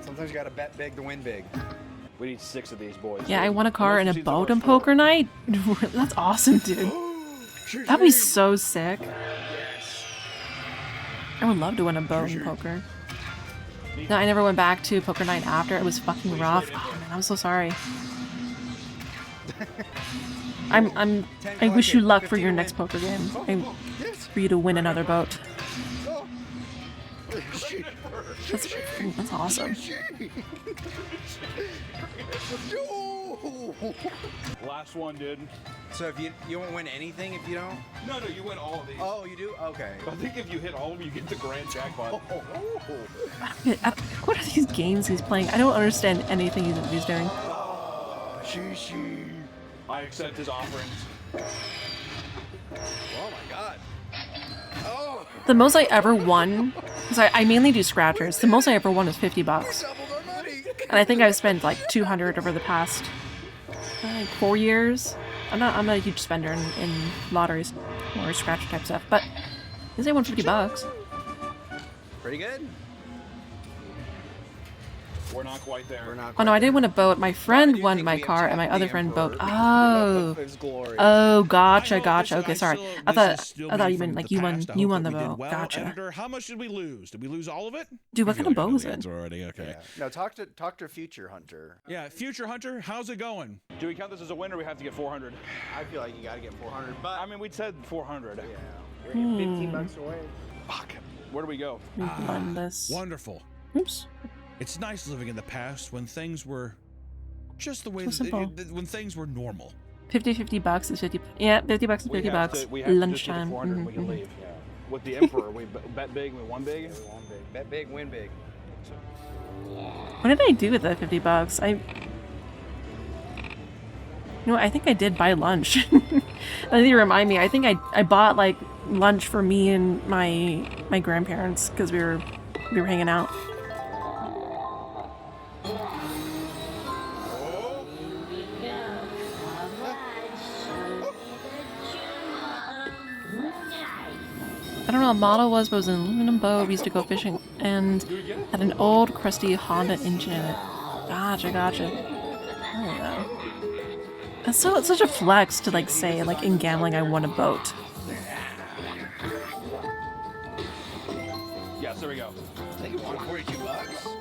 Speaker 6: Sometimes you gotta bet big to win big.
Speaker 5: We need 6 of these boys.
Speaker 1: Yeah, I
Speaker 5: dude.
Speaker 1: won a car and a
Speaker 5: Unless you see
Speaker 1: boat
Speaker 5: the
Speaker 1: in
Speaker 5: first 4.
Speaker 1: poker night. That's awesome, dude. That'd be so sick. I would love to win a boat in poker. No, I never went back to poker night after. It was fucking rough. Oh man, I'm so sorry. I wish you luck for your next poker game. For you to win another boat. That's awesome.
Speaker 5: Last one, dude.
Speaker 6: So if you won't win anything if you don't?
Speaker 5: No, you win all of these.
Speaker 6: Oh, you do? Okay.
Speaker 5: I think if you hit all of them, you get the grand jackpot.
Speaker 1: What are these games he's playing? I don't understand anything he's doing.
Speaker 5: I accept his offerings.
Speaker 6: Oh my god. Oh.
Speaker 1: The most I ever won, because I mainly do scratchers, the most I ever won was $50. And I think I've spent like 200 over the past 4 years. I'm not a huge spender in lotteries or scratch type stuff, but I think I won $50.
Speaker 6: Pretty good.
Speaker 5: We're not quite there.
Speaker 1: Oh no, I did win a boat. My friend won my car, and my other friend boat. Oh, gotcha. Okay, sorry. I thought you meant like you won the boat. Gotcha.
Speaker 2: Editor, how much did we lose? Did we lose all of it?
Speaker 1: Dude, what kind of boat was it?
Speaker 2: Already okay.
Speaker 6: Yeah. No, talk to Future Hunter.
Speaker 2: Yeah, Future Hunter, how's it going?
Speaker 5: Do we count this as a win or we have to get 400?
Speaker 6: I feel like you gotta get 400, but
Speaker 5: I mean, we said 400.
Speaker 6: yeah, we're 15 bucks away.
Speaker 5: Fuck. Where do we go?
Speaker 1: Won this.
Speaker 2: Wonderful.
Speaker 1: Oops.
Speaker 2: It's nice living in the past when things were just the way
Speaker 1: So simple.
Speaker 2: when things were normal.
Speaker 1: $50 is 50. Yeah, $50 is
Speaker 5: We
Speaker 1: 50
Speaker 5: have
Speaker 1: bucks.
Speaker 5: to- we have to just
Speaker 1: Lunchtime.
Speaker 5: get 400 and we can leave. Yeah. With the Emperor, we bet big, we won big.
Speaker 6: We won big. Bet big, win big.
Speaker 1: What did I do with the $50? I think I did buy lunch. I think you remind me. I think I bought like lunch for me and my grandparents because we were hanging out. I don't know what model it was, but it was an aluminum boat. We used to go fishing and had an old crusty Honda engine in it. Gotcha. Oh, yeah. It's such a flex to like say like in gambling I won a boat.
Speaker 5: Yes, there we go.
Speaker 6: I think you won 42 bucks. God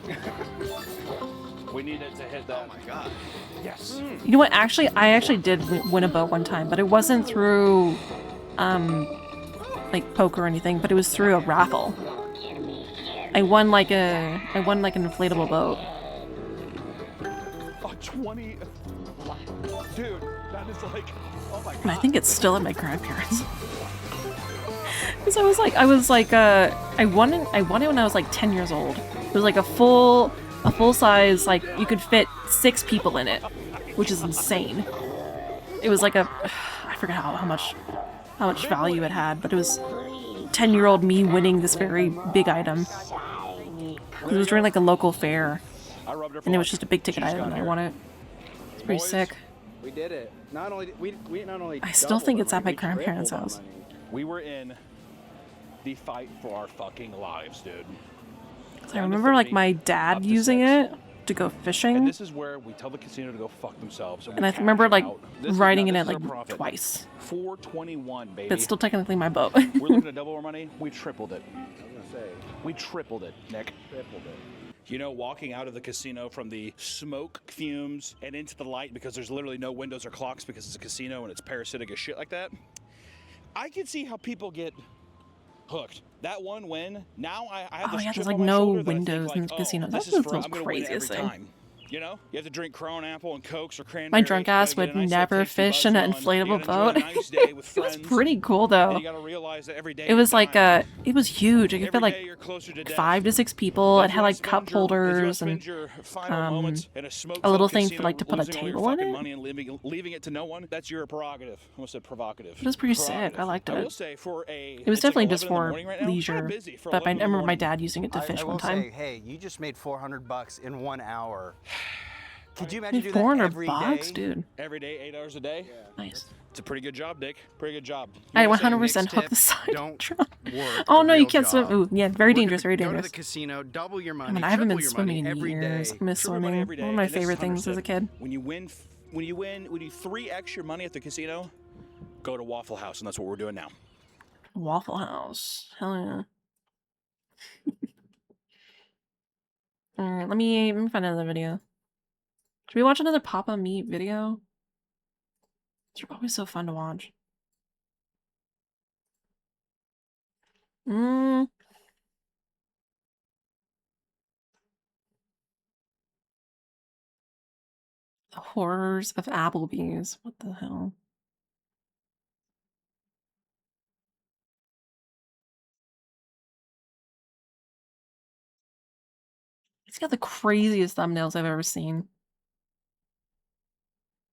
Speaker 6: damn.
Speaker 5: We needed to hit that.
Speaker 6: Oh my god.
Speaker 5: Yes.
Speaker 1: You know what? Actually, I actually did win a boat one time, but it wasn't through like poker or anything, but it was through a raffle. I won like an inflatable boat.
Speaker 5: Oh, 20. Dude, that is like, oh my god.
Speaker 1: And I think it's still at my grandparents'. Because I won it when I was like 10 years old. It was like a full size, like you could fit 6 people in it, which is insane. It was like I forget how much value it had, but it was 10-year-old me winning this very big item. It was during like a local fair,
Speaker 5: I rubbed her for
Speaker 1: and it was
Speaker 5: like-
Speaker 1: just a big ticket
Speaker 5: she's
Speaker 1: item,
Speaker 5: got
Speaker 1: and I
Speaker 5: here.
Speaker 1: won it. It's pretty
Speaker 8: Boys,
Speaker 1: sick.
Speaker 8: We did it. Not only we not only.
Speaker 1: I still
Speaker 8: doubled
Speaker 1: think
Speaker 8: our
Speaker 1: it's at my
Speaker 8: money, we
Speaker 1: grandparents'
Speaker 8: tripled our
Speaker 1: house.
Speaker 8: money.
Speaker 5: We were in the fight for our fucking lives, dude.
Speaker 1: I remember like my dad using it to go
Speaker 5: And
Speaker 1: fishing,
Speaker 5: this is where we tell the casino to go fuck themselves.
Speaker 1: and
Speaker 5: we
Speaker 1: I
Speaker 5: cash
Speaker 1: remember
Speaker 5: it
Speaker 1: like
Speaker 5: out. This is-
Speaker 1: riding
Speaker 5: now
Speaker 1: in
Speaker 5: this
Speaker 1: it
Speaker 5: is
Speaker 1: like
Speaker 5: our profit.
Speaker 1: twice.
Speaker 5: 421, baby.
Speaker 1: But it's still technically my boat.
Speaker 5: We're looking to double our money. We tripled it.
Speaker 8: I was gonna say
Speaker 5: We tripled it, Nick.
Speaker 8: tripled it.
Speaker 5: You know, walking out of the casino from the smoke fumes and into the light because there's literally no windows or clocks because it's a casino and it's parasitic as shit like that. I can see how people get hooked. That one win. Now I have
Speaker 1: Oh
Speaker 5: this
Speaker 1: yeah,
Speaker 5: chip
Speaker 1: there's like
Speaker 5: on my
Speaker 1: no
Speaker 5: shoulder that I think,
Speaker 1: windows
Speaker 5: like,
Speaker 1: in the
Speaker 5: oh,
Speaker 1: casino.
Speaker 5: this
Speaker 1: That's
Speaker 5: is
Speaker 1: the
Speaker 5: for-
Speaker 1: most
Speaker 5: I'm gonna win it
Speaker 1: craziest
Speaker 5: every
Speaker 1: thing.
Speaker 5: time. You know, you have to drink Crown Apple and Cokes or cranberry.
Speaker 1: My drunk ass
Speaker 5: you gotta
Speaker 1: would
Speaker 5: get a nice little
Speaker 1: never
Speaker 5: tasty
Speaker 1: fish in an
Speaker 5: buzz on, you
Speaker 1: inflatable
Speaker 5: gotta enjoy a
Speaker 1: boat.
Speaker 5: nice day with
Speaker 1: It was
Speaker 5: friends,
Speaker 1: pretty cool
Speaker 5: and
Speaker 1: though.
Speaker 5: you gotta realize that every day
Speaker 1: It was
Speaker 5: is
Speaker 1: like
Speaker 5: dying.
Speaker 1: it was huge. It could fit
Speaker 5: Every
Speaker 1: like
Speaker 5: day you're closer to death.
Speaker 1: 5 to 6 people.
Speaker 5: If
Speaker 1: It
Speaker 5: you
Speaker 1: had
Speaker 5: wanna
Speaker 1: like cup
Speaker 5: spend your- if you wanna
Speaker 1: holders and
Speaker 5: spend your final moments in a
Speaker 1: a
Speaker 5: smoke-filled
Speaker 1: little thing for
Speaker 5: casino,
Speaker 1: like to put a
Speaker 5: losing all your
Speaker 1: table in
Speaker 5: fucking
Speaker 1: it.
Speaker 5: money and leaving it to no one, that's your prerogative. I almost said provocative.
Speaker 1: It was pretty sick.
Speaker 5: Prerogative.
Speaker 1: I liked
Speaker 5: I will
Speaker 1: it.
Speaker 5: say for a
Speaker 1: It was
Speaker 5: it's like
Speaker 1: definitely just
Speaker 5: 11 in the
Speaker 1: for
Speaker 5: morning right now, kinda
Speaker 1: leisure.
Speaker 5: busy for
Speaker 1: But I
Speaker 5: 11 in the
Speaker 1: remember my
Speaker 5: morning.
Speaker 1: dad using it to fish
Speaker 8: I
Speaker 1: one
Speaker 8: will
Speaker 1: time.
Speaker 8: say, hey, you just made $400 in 1 hour. Could you
Speaker 1: I
Speaker 8: imagine
Speaker 1: mean,
Speaker 8: doing that
Speaker 1: 400
Speaker 8: every
Speaker 1: bucks,
Speaker 8: day?
Speaker 1: dude.
Speaker 5: Every day, 8 hours a day.
Speaker 1: Nice.
Speaker 5: It's a pretty good job, Dick. Pretty good job.
Speaker 1: I
Speaker 8: wanna say
Speaker 1: 100%
Speaker 8: Nick's
Speaker 1: hook
Speaker 8: tip?
Speaker 1: the side.
Speaker 8: Don't
Speaker 1: truck.
Speaker 8: work
Speaker 1: Oh
Speaker 8: a
Speaker 1: no, you
Speaker 8: real
Speaker 1: can't swim.
Speaker 8: job.
Speaker 1: Ooh, yeah, very
Speaker 8: Work at
Speaker 1: dangerous,
Speaker 8: the-
Speaker 1: very
Speaker 8: Go to
Speaker 1: dangerous.
Speaker 8: the casino, double your money.
Speaker 1: I mean, I haven't
Speaker 8: triple
Speaker 1: been
Speaker 8: your
Speaker 1: swimming
Speaker 8: money
Speaker 1: in
Speaker 8: every
Speaker 1: years.
Speaker 8: day.
Speaker 1: I miss
Speaker 5: Triple money
Speaker 1: swimming.
Speaker 5: every day,
Speaker 1: One of my
Speaker 5: and this is
Speaker 1: favorite things as a
Speaker 5: 100%.
Speaker 1: kid.
Speaker 5: When you 3x your money at the casino, go to Waffle House, and that's what we're doing now.
Speaker 1: Waffle House. Hell yeah. Alright, let me find another video. Should we watch another Papa Meat video? They're always so fun to watch. The horrors of Applebee's. What the hell? He's got the craziest thumbnails I've ever seen.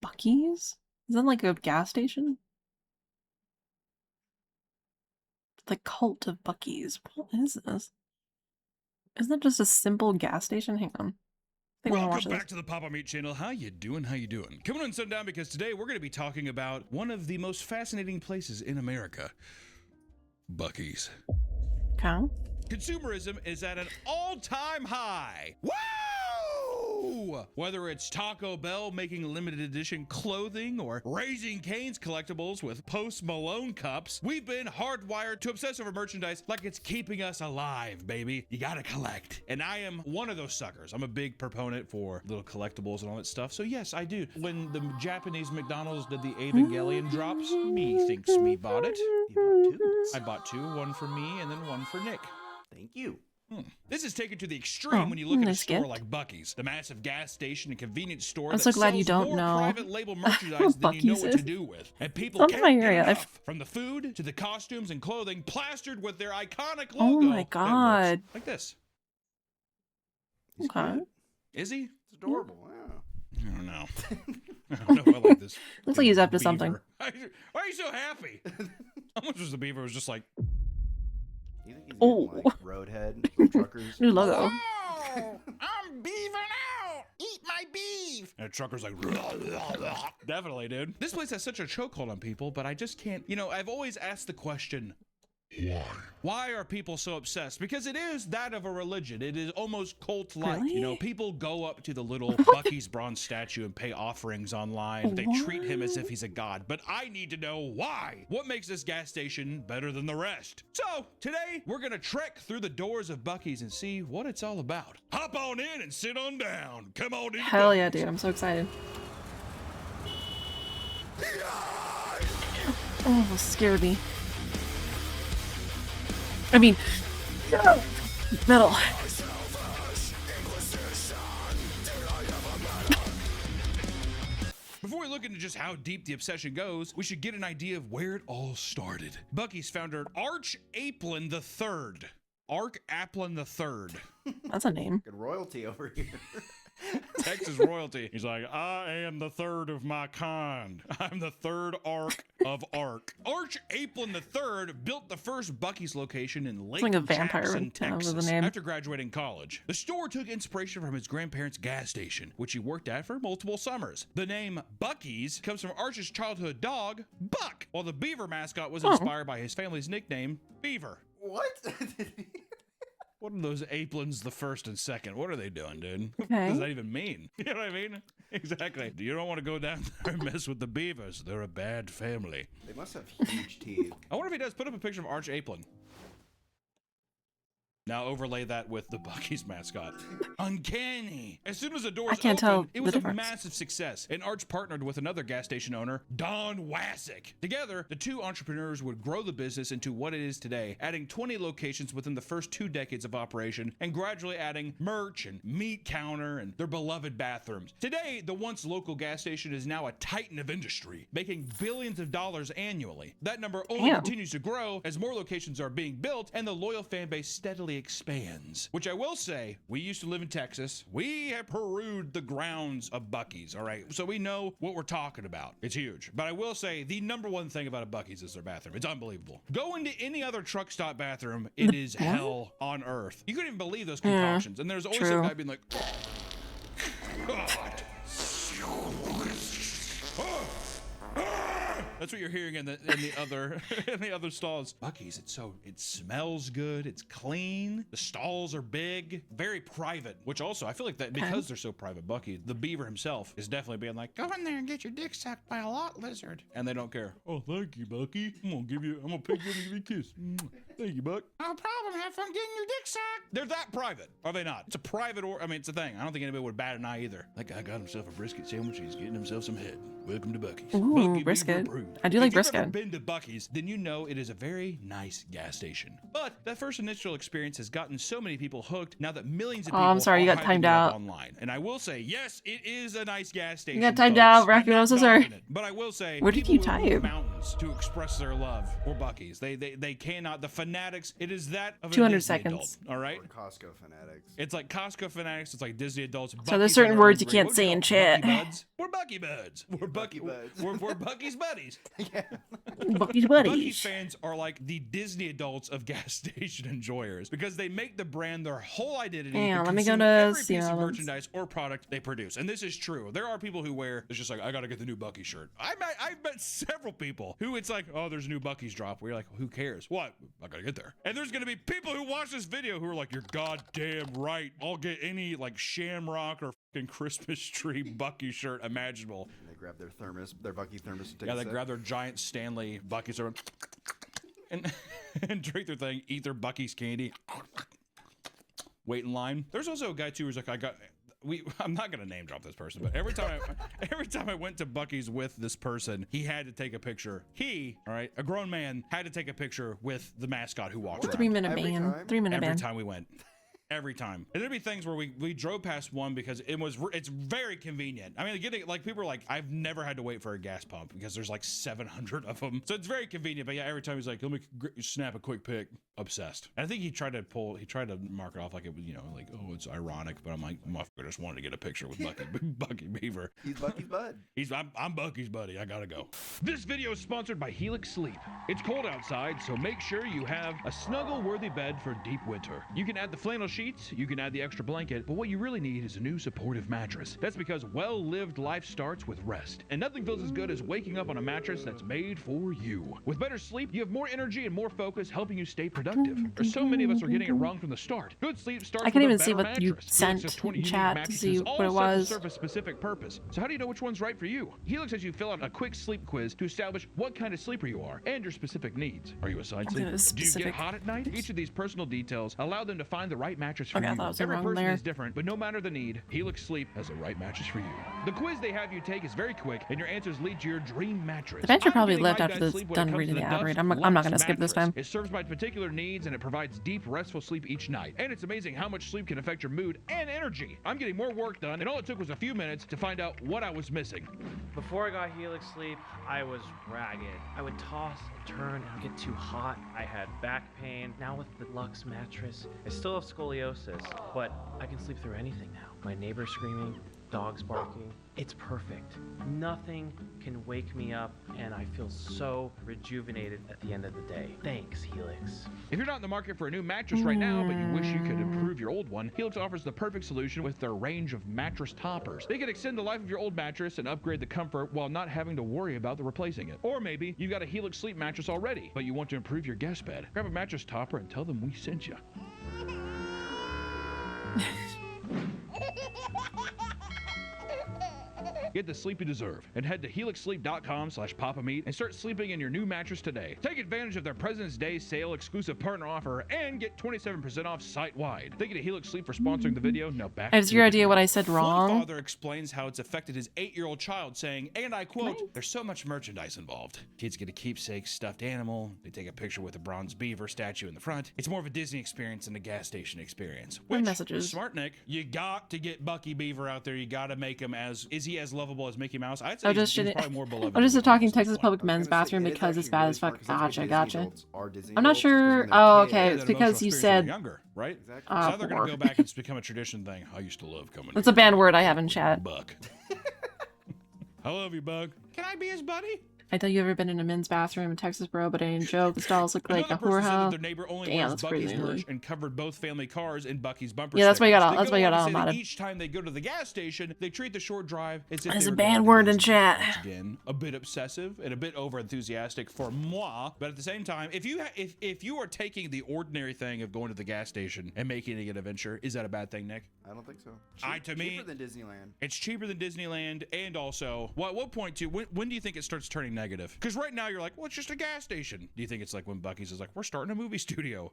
Speaker 1: Buc-ee's? Is that like a gas station? The cult of Buc-ee's. What is this? Isn't it just a simple gas station? Hang on. I think I wanna watch
Speaker 2: Welcome
Speaker 1: this.
Speaker 2: back to the Papa Meat channel. How you doing? How you doing? Coming on Sundown because today we're going to be talking about one of the most fascinating places in America. Buc-ee's.
Speaker 1: Okay.
Speaker 2: Consumerism is at an all-time high. Woo! Whether it's Taco Bell making limited edition clothing or Raising Cane's collectibles with Post Malone cups, we've been hardwired to obsess over merchandise like it's keeping us alive, baby. You gotta collect. And I am one of those suckers. I'm a big proponent for little collectibles and all that stuff. So yes, I do. When the Japanese McDonald's did the Evangelion drops, me thinks me bought it.
Speaker 6: You bought 2?
Speaker 2: I bought 2, one for me and then one for Nick.
Speaker 6: Thank you.
Speaker 2: This is taken to the extreme
Speaker 1: Oh,
Speaker 2: when you look at a
Speaker 1: nice
Speaker 2: store
Speaker 1: gift.
Speaker 2: like Buc-ee's, the massive gas station and convenience store
Speaker 1: I'm
Speaker 2: that
Speaker 1: so glad
Speaker 2: sells
Speaker 1: you don't
Speaker 2: more
Speaker 1: know
Speaker 2: private label
Speaker 1: what
Speaker 2: merchandise than you know
Speaker 1: Buc-ee's
Speaker 2: what to
Speaker 1: is.
Speaker 2: do with. And people
Speaker 1: It's not
Speaker 2: can't
Speaker 1: in my area.
Speaker 2: get
Speaker 1: I've-
Speaker 2: enough. From the food to the costumes and clothing plastered with their iconic
Speaker 1: Oh
Speaker 2: logo.
Speaker 1: my
Speaker 2: that looks
Speaker 1: God.
Speaker 2: like this.
Speaker 6: He's
Speaker 1: Okay.
Speaker 6: cute.
Speaker 2: Is he?
Speaker 6: It's adorable. Wow.
Speaker 2: I don't know. I don't know. I like this.
Speaker 1: Looks like he's up to
Speaker 2: beaver.
Speaker 1: something.
Speaker 2: Why are you so happy? How much was the beaver? It was just like,
Speaker 6: You think he's
Speaker 1: Oh.
Speaker 6: getting, like Roadhead from Truckers?
Speaker 1: New logo.
Speaker 2: I'm beaving out. Eat my beef. And the trucker's like, definitely, dude. This place has such a chokehold on people, but I just can't. You know, I've always asked the question, why? Why are people so obsessed? Because it is that of a religion. It is almost cult-like.
Speaker 1: Really?
Speaker 2: You know, people go up to the little Buc-ee's bronze statue and pay offerings online. They treat him as if he's a god. But I need to know why. What makes this gas station better than the rest? So today we're gonna trek through the doors of Buc-ee's and see what it's all about. Hop on in and sit on down. Come on in.
Speaker 1: Hell yeah, dude. I'm so excited. Oh, it scared me. I mean, metal.
Speaker 2: Before we look into just how deep the obsession goes, we should get an idea of where it all started. Buc-ee's founder Arch Applin III. Arch Applin III.
Speaker 1: That's a name.
Speaker 6: Good royalty over here.
Speaker 2: Texas royalty. He's like, I am the third of my kind. I'm the third arc of Ark. Arch Aplin III built the first Buc-ee's location in Lake
Speaker 1: like a vampire
Speaker 2: Jackson,
Speaker 1: with the
Speaker 2: Texas,
Speaker 1: name.
Speaker 2: after graduating college. The store took inspiration from his grandparents' gas station, which he worked at for multiple summers. The name Buc-ee's comes from Arch's childhood dog, Buck, while the beaver mascot was inspired by his family's nickname, Beaver.
Speaker 6: What?
Speaker 2: What are those Aplins the first and second? What are they doing, dude?
Speaker 1: Okay.
Speaker 2: What does that even mean? You know what I mean? Exactly. You don't want to go down there and mess with the beavers. They're a bad family.
Speaker 6: They must have huge teeth.
Speaker 2: I wonder if he does. Put up a picture of Arch Aplin. Now overlay that with the Buc-ee's mascot. Uncanny. As soon as the doors
Speaker 1: can't
Speaker 2: opened,
Speaker 1: tell
Speaker 2: it
Speaker 1: the
Speaker 2: was a
Speaker 1: difference.
Speaker 2: massive success, and Arch partnered with another gas station owner, Don Wassick. Together, the two entrepreneurs would grow the business into what it is today, adding 20 locations within the first 2 decades of operation, and gradually adding merch and meat counter and their beloved bathrooms. Today, the once local gas station is now a titan of industry, making billions of dollars annually. That number only
Speaker 1: Damn.
Speaker 2: continues to grow as more locations are being built and the loyal fan base steadily expands. Which I will say, we used to live in Texas. We have perused the grounds of Buc-ee's, all right? So we know what we're talking about. It's huge. But I will say, the number one thing about a Buc-ee's is their bathroom. It's unbelievable. Go into any other truck stop bathroom, it is hell on earth. You couldn't even believe those concoctions. And there's always
Speaker 1: true.
Speaker 2: some guy being like, God. That's what you're hearing in the other stalls. Buc-ee's, it smells good, it's clean, the stalls are big, very private, which also I feel like that because they're so private, Buc-ee, the beaver himself is definitely being like, go in there and get your dick sucked by a lot lizard. And they don't care. Oh, thank you, Buc-ee. I'm gonna pick you up and give you a kiss. Thank you, Buck. No problem. Have fun getting your dick sucked. They're that private, are they not? It's a private it's a thing. I don't think anybody would bat an eye either. That guy got himself a brisket sandwich. He's getting himself some head. Welcome to Buc-ee's.
Speaker 1: Ooh,
Speaker 2: Buc-ee
Speaker 1: brisket.
Speaker 2: Beaver Approved.
Speaker 1: I do like
Speaker 2: If you've ever
Speaker 1: brisket.
Speaker 2: been to Buc-ee's, then you know it is a very nice gas station. But that first initial experience has gotten so many people hooked now that millions of people
Speaker 1: I'm sorry, you
Speaker 2: are
Speaker 1: got
Speaker 2: hyping
Speaker 1: timed
Speaker 2: it up
Speaker 1: out.
Speaker 2: online. And I will say, yes, it is a nice gas station.
Speaker 1: You got timed
Speaker 2: folks.
Speaker 1: out, Raccoon. I'm so sorry.
Speaker 2: knocking it. But I will say,
Speaker 1: Where did
Speaker 2: people
Speaker 1: you
Speaker 2: will
Speaker 1: type?
Speaker 2: move mountains to express their love for Buc-ee's. They cannot. The fanatics. It is that of a
Speaker 1: 200
Speaker 2: Disney
Speaker 1: seconds.
Speaker 2: adult, all right.
Speaker 6: Or Costco fanatics.
Speaker 2: It's like Costco fanatics. It's like Disney adults.
Speaker 1: So there's
Speaker 2: Buc-ee's
Speaker 1: certain
Speaker 2: are
Speaker 1: words you
Speaker 2: hungry.
Speaker 1: can't
Speaker 2: What
Speaker 1: say
Speaker 2: we
Speaker 1: in
Speaker 2: call
Speaker 1: chat.
Speaker 2: Bucky buds. We're Bucky buds. We're
Speaker 6: Bucky buds.
Speaker 2: We're Bucky's buddies.
Speaker 6: Yeah.
Speaker 1: Buc-ee's
Speaker 2: Buc-ee's
Speaker 1: buddies.
Speaker 2: fans are like the Disney adults of gas station enjoyers because they make the brand their whole identity.
Speaker 1: Yeah,
Speaker 2: and
Speaker 1: let me go
Speaker 2: consume
Speaker 1: to
Speaker 2: every piece of
Speaker 1: Seattle.
Speaker 2: merchandise or product they produce. And this is true. There are people who wear, it's just like, I gotta get the new Bucky shirt. I've met several people who it's like, oh, there's a new Bucky's drop. We're like, who cares? What? I gotta get there. And there's gonna be people who watch this video who are like, you're goddamn right. I'll get any like Shamrock or fucking Christmas tree Bucky shirt imaginable.
Speaker 6: And they grab their thermos, their Bucky thermos. To take
Speaker 2: Yeah,
Speaker 6: a
Speaker 2: they
Speaker 6: sip.
Speaker 2: grab their giant Stanley Bucky's and drink their thing, eat their Bucky's candy, wait in line. There's also a guy too who's like, I'm not gonna name drop this person, but every time I went to Bucky's with this person, he had to take a picture. All right, a grown man had to take a picture with the mascot who walks around.
Speaker 1: 3 minute
Speaker 6: Every
Speaker 1: ban.
Speaker 6: time?
Speaker 1: 3 minute
Speaker 2: Every
Speaker 1: ban.
Speaker 2: time we went. Every time. And there'd be things where we drove past one because it's very convenient. I mean, getting like people are like, I've never had to wait for a gas pump because there's like 700 of them. So it's very convenient. But yeah, every time he's like, let me snap a quick pic. Obsessed. And I think he tried to mark it off like it was, like, oh, it's ironic. But I'm like, motherfucker, just wanted to get a picture with Bucky Beaver.
Speaker 6: He's Bucky's bud.
Speaker 2: I'm Bucky's buddy. I gotta go.
Speaker 7: This video is sponsored by Helix Sleep. It's cold outside, so make sure you have a snuggle-worthy bed for deep winter. You can add the flannel sheets, you can add the extra blanket, but what you really need is a new supportive mattress. That's because well-lived life starts with rest, and nothing feels as good as waking up on a mattress that's made for you. With better sleep, you have more energy and more focus, helping you stay productive. Or so many of us are getting it wrong from the start. Good sleep starts
Speaker 1: I can't
Speaker 7: with a
Speaker 1: even see
Speaker 7: better
Speaker 1: what you
Speaker 7: mattress.
Speaker 1: sent
Speaker 7: Helix has 20
Speaker 1: in
Speaker 7: unique
Speaker 1: chat to
Speaker 7: mattresses,
Speaker 1: see
Speaker 7: all
Speaker 1: what it
Speaker 7: set to
Speaker 1: was.
Speaker 7: serve a specific purpose. So how do you know which one's right for you? Helix has you fill out a quick sleep quiz to establish what kind of sleeper you are and your specific needs. Are you a side sleeper? Do you
Speaker 1: specific-
Speaker 7: get hot at night? Each of these personal details allow them to find the right mattress for
Speaker 1: Okay, I
Speaker 7: you.
Speaker 1: thought I was
Speaker 7: Every
Speaker 1: wrong
Speaker 7: person
Speaker 1: there.
Speaker 7: is different, but no matter the need, Helix Sleep has the right mattress for you. The quiz they have you take is very quick, and your answers lead to your dream mattress.
Speaker 1: The bencher
Speaker 7: I'm
Speaker 1: probably
Speaker 7: getting
Speaker 1: left
Speaker 7: my
Speaker 1: after
Speaker 7: best
Speaker 1: this
Speaker 7: sleep when it
Speaker 1: done
Speaker 7: comes to
Speaker 1: reading the ad
Speaker 7: Dust
Speaker 1: read. I'm not
Speaker 7: Luxe
Speaker 1: gonna skip this
Speaker 7: mattress.
Speaker 1: time.
Speaker 7: It serves my particular needs, and it provides deep, restful sleep each night. And it's amazing how much sleep can affect your mood and energy. I'm getting more work done, and all it took was a few minutes to find out what I was missing.
Speaker 12: Before I got Helix Sleep, I was ragged. I would toss and turn and get too hot. I had back pain. Now with the Luxe mattress, I still have scoliosis, but I can sleep through anything now. my neighbor screaming, dogs barking. It's perfect. Nothing can wake me up, and I feel so rejuvenated at the end of the day. Thanks, Helix.
Speaker 7: If you're not in the market for a new mattress right now, but you wish you could improve your old one, Helix offers the perfect solution with their range of mattress toppers. They can extend the life of your old mattress and upgrade the comfort while not having to worry about replacing it. Or maybe you've got a Helix sleep mattress already, but you want to improve your guest bed. Grab a mattress topper and tell them we sent you. Get the sleep you deserve and head to helixsleep.com/papameat and start sleeping in your new mattress today. Take advantage of their President's Day sale exclusive partner offer and get 27% off site-wide. Thank you to Helix Sleep for sponsoring the video. Now back
Speaker 1: I have zero idea what I said wrong.
Speaker 2: Father explains how it's affected his 8-year-old child, saying, and I quote, "There's so much merchandise involved. Kids get a keepsake stuffed animal. They take a picture with a bronze beaver statue in the front. It's more of a Disney experience than a gas station experience." Which,
Speaker 1: messages.
Speaker 2: Smart Nick, you got to get Bucky Beaver out there. You got to make him is he as lovable as Mickey Mouse? I'd say
Speaker 1: I'm just
Speaker 2: he's probably more beloved.
Speaker 1: I'm just
Speaker 2: than
Speaker 1: talking
Speaker 2: Mickey Mouse
Speaker 1: Texas
Speaker 2: at this
Speaker 1: public
Speaker 2: point.
Speaker 1: men's bathroom because it's bad as fuck. Gotcha, gotcha.
Speaker 6: Disney
Speaker 1: I'm not
Speaker 6: adults,
Speaker 1: sure.
Speaker 6: because when
Speaker 1: Oh,
Speaker 6: they're
Speaker 1: okay.
Speaker 6: kids,
Speaker 1: It's because you said.
Speaker 2: Younger, right?
Speaker 6: Exactly.
Speaker 2: So now they're going to go back and it's become a tradition thing. I used to love coming.
Speaker 1: That's a banned word I have in chat.
Speaker 2: Buck. I love you, Bug. Can I be his buddy?
Speaker 1: I thought you ever been in a men's bathroom in Texas, bro, but I didn't joke. The stalls look like a
Speaker 2: Another person said that
Speaker 1: whorehouse.
Speaker 2: their neighbor only
Speaker 1: Damn,
Speaker 2: wears
Speaker 1: that's
Speaker 2: Bucky's
Speaker 1: crazy.
Speaker 2: merch and covered both family cars in Bucky's bumper
Speaker 1: Yeah, that's why you
Speaker 2: stickers.
Speaker 1: got.
Speaker 2: They
Speaker 1: That's why you
Speaker 2: go
Speaker 1: got
Speaker 2: on to say
Speaker 1: all
Speaker 2: that
Speaker 1: modded.
Speaker 2: each time they go to the gas station, they treat the short drive as if
Speaker 1: That's
Speaker 2: they
Speaker 1: a
Speaker 2: were
Speaker 1: banned
Speaker 2: going to
Speaker 1: word in
Speaker 2: Disney.
Speaker 1: chat.
Speaker 2: Once again, a bit obsessive and a bit over enthusiastic for moi, but at the same time, if you are taking the ordinary thing of going to the gas station and making it an adventure, is that a bad thing, Nick?
Speaker 6: I don't think so.
Speaker 2: To me,
Speaker 6: Cheaper than Disneyland.
Speaker 2: it's cheaper than Disneyland, and also, what point to when do you think it starts turning negative? Because right now you're like, well, it's just a gas station. Do you think it's like when Bucky's is like, we're starting a movie studio,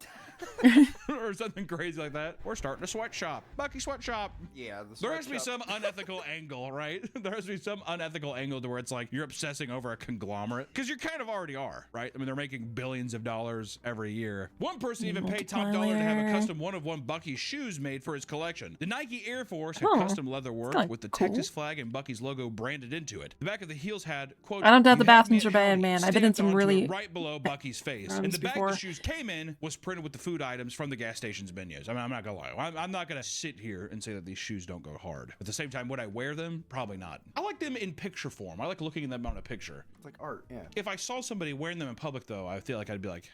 Speaker 2: or something crazy like that? We're starting a sweatshop, Bucky sweatshop.
Speaker 6: Yeah,
Speaker 2: there has to be some unethical angle, right? There has to be some unethical angle to where it's like you're obsessing over a conglomerate, because you kind of already are, right? I mean, they're making billions of dollars every year. One person even paid top dollar to have a custom one-of-one Bucky shoes made for his collection. The Nike Air Force had custom leather work with the Texas flag and Bucky's logo branded into it. The back of the heels had, quote,
Speaker 1: I don't doubt the
Speaker 2: "You have me
Speaker 1: bathrooms
Speaker 2: at
Speaker 1: are bad,
Speaker 2: Howdy,"
Speaker 1: man. I've been in
Speaker 2: stamped
Speaker 1: some
Speaker 2: onto
Speaker 1: really
Speaker 2: it right below Bucky's face. And the bag the shoes came in was printed with the food items from the gas station's menus. I mean, I'm not gonna lie. I'm not gonna sit here and say that these shoes don't go hard. At the same time, would I wear them? Probably not. I like them in picture form. I like looking at them on a picture.
Speaker 6: It's like art, yeah.
Speaker 2: If I saw somebody wearing them in public, though, I feel like I'd be like,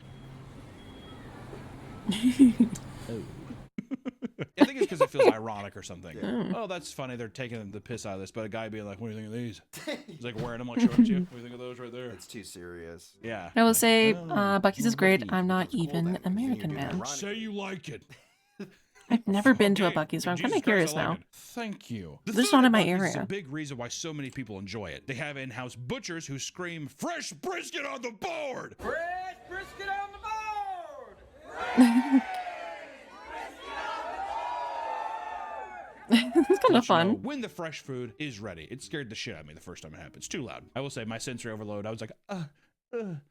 Speaker 2: oh. I think it's because it feels ironic or something.
Speaker 6: Yeah.
Speaker 2: Oh, that's funny. They're taking the piss out of this, but a guy being like, "What do you think of these?" He's like wearing them, like showing it to you. What do you think of those right there?
Speaker 6: It's too serious.
Speaker 2: Yeah.
Speaker 1: I will say, Bucky's is great. I'm not even American, man.
Speaker 2: Say you like it.
Speaker 1: I've never been to a Bucky's, so I'm
Speaker 2: Jesus
Speaker 1: kind of
Speaker 2: Christ,
Speaker 1: curious
Speaker 2: I like
Speaker 1: now.
Speaker 2: it. Thank you.
Speaker 1: There's
Speaker 2: food
Speaker 1: not
Speaker 2: at
Speaker 1: in my
Speaker 2: Buc-ee's is
Speaker 1: area.
Speaker 2: a big reason why so many people enjoy it. They have in-house butchers who scream, "Fresh brisket on the board!"
Speaker 13: Fresh brisket on the board!
Speaker 1: It's kind of fun.
Speaker 2: When the fresh food is ready. It scared the shit out of me the first time it happened. It's too loud. I will say my sensory overload. I was like,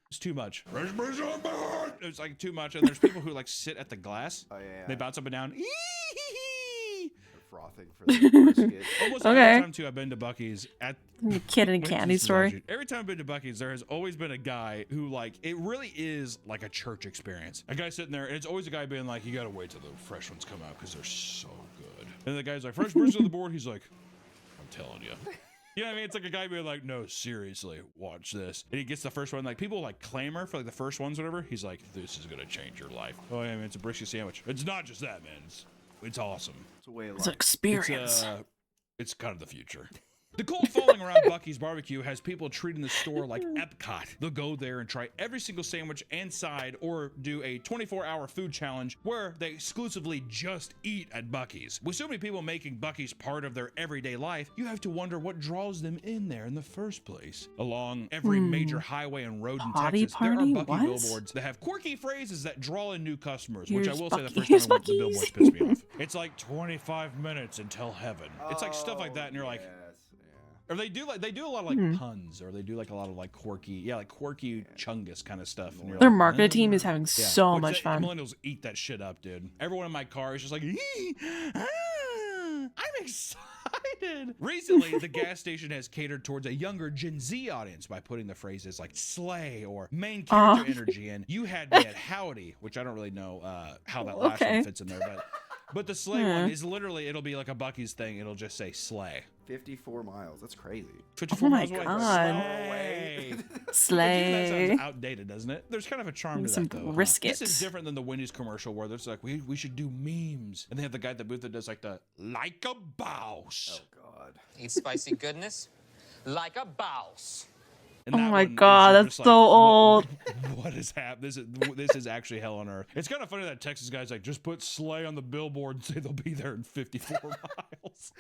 Speaker 2: it's too much. Fresh brisket on the board! It's like too much. And there's people who like sit at the glass.
Speaker 6: Oh yeah.
Speaker 2: They bounce up and down.
Speaker 6: They're frothing for the brisket.
Speaker 2: Almost
Speaker 1: Okay.
Speaker 2: every time too I've been to Bucky's at
Speaker 1: Kid in a candy store.
Speaker 2: Every time I've been to Bucky's, there has always been a guy who like it really is like a church experience. A guy sitting there, and it's always a guy being like, "You gotta wait till the fresh ones come out because they're so good." And the guy's like, "Fresh brisket on the board." He's like, "I'm telling you." You know what I mean? It's like a guy being like, "No, seriously, watch this." And he gets the first one. Like people like clamor for like the first ones, whatever. He's like, "This is gonna change your life." Oh yeah, man, it's a brisket sandwich. It's not just that, man. It's awesome.
Speaker 6: It's a way of
Speaker 1: It's
Speaker 6: life.
Speaker 1: an experience.
Speaker 2: It's kind of the future. The cult following around Bucky's barbecue has people treating the store like Epcot. They'll go there and try every single sandwich and side, or do a 24-hour food challenge where they exclusively just eat at Bucky's. With so many people making Bucky's part of their everyday life, you have to wonder what draws them in there in the first place. Along every major highway and road in
Speaker 1: Potty
Speaker 2: Texas, there are
Speaker 1: party?
Speaker 2: Bucky
Speaker 1: What?
Speaker 2: billboards that have quirky phrases that draw in new customers, which I
Speaker 1: Here's
Speaker 2: will say the
Speaker 1: Bucky-
Speaker 2: first
Speaker 1: here's
Speaker 2: time I went, the
Speaker 1: Bucky's.
Speaker 2: billboards pissed me off. It's like 25 minutes until heaven. It's like stuff like that, and you're like,
Speaker 6: Yes, yeah.
Speaker 2: or they do a lot of like puns, or they do like a lot of like quirky chungus kind of stuff. And you're
Speaker 1: Their
Speaker 2: like,
Speaker 1: marketing team is having so
Speaker 2: Which
Speaker 1: much
Speaker 2: the
Speaker 1: fun.
Speaker 2: Millennials eat that shit up, dude. Everyone in my car is just like, I'm excited. Recently, the gas station has catered towards a younger Gen Z audience by putting the phrases like slay or main character energy in. You had me at howdy, which I don't really know how that last one fits in there, but But the sleigh one is literally, it'll be like a Buc-ee's thing. It'll just say sleigh.
Speaker 6: 54 miles. That's crazy.
Speaker 2: 54
Speaker 1: Oh my
Speaker 2: miles away.
Speaker 1: God.
Speaker 2: That
Speaker 1: Slay.
Speaker 2: sounds outdated, doesn't it? There's kind of a charm to
Speaker 1: Some
Speaker 2: that, though.
Speaker 1: brisket.
Speaker 2: This is different than the Wendy's commercial where there's like, we should do memes. And they have the guy at the booth that does like the, like a boss.
Speaker 6: Oh, God.
Speaker 13: Eat spicy goodness like a boss.
Speaker 2: And
Speaker 1: Oh
Speaker 2: that
Speaker 1: my
Speaker 2: one is
Speaker 1: God,
Speaker 2: you're
Speaker 1: that's
Speaker 2: just
Speaker 1: so old.
Speaker 2: What is happening? This is actually hell on earth. It's kind of funny that Texas guy's like, just put sleigh on the billboard and say they'll be there in 54 miles.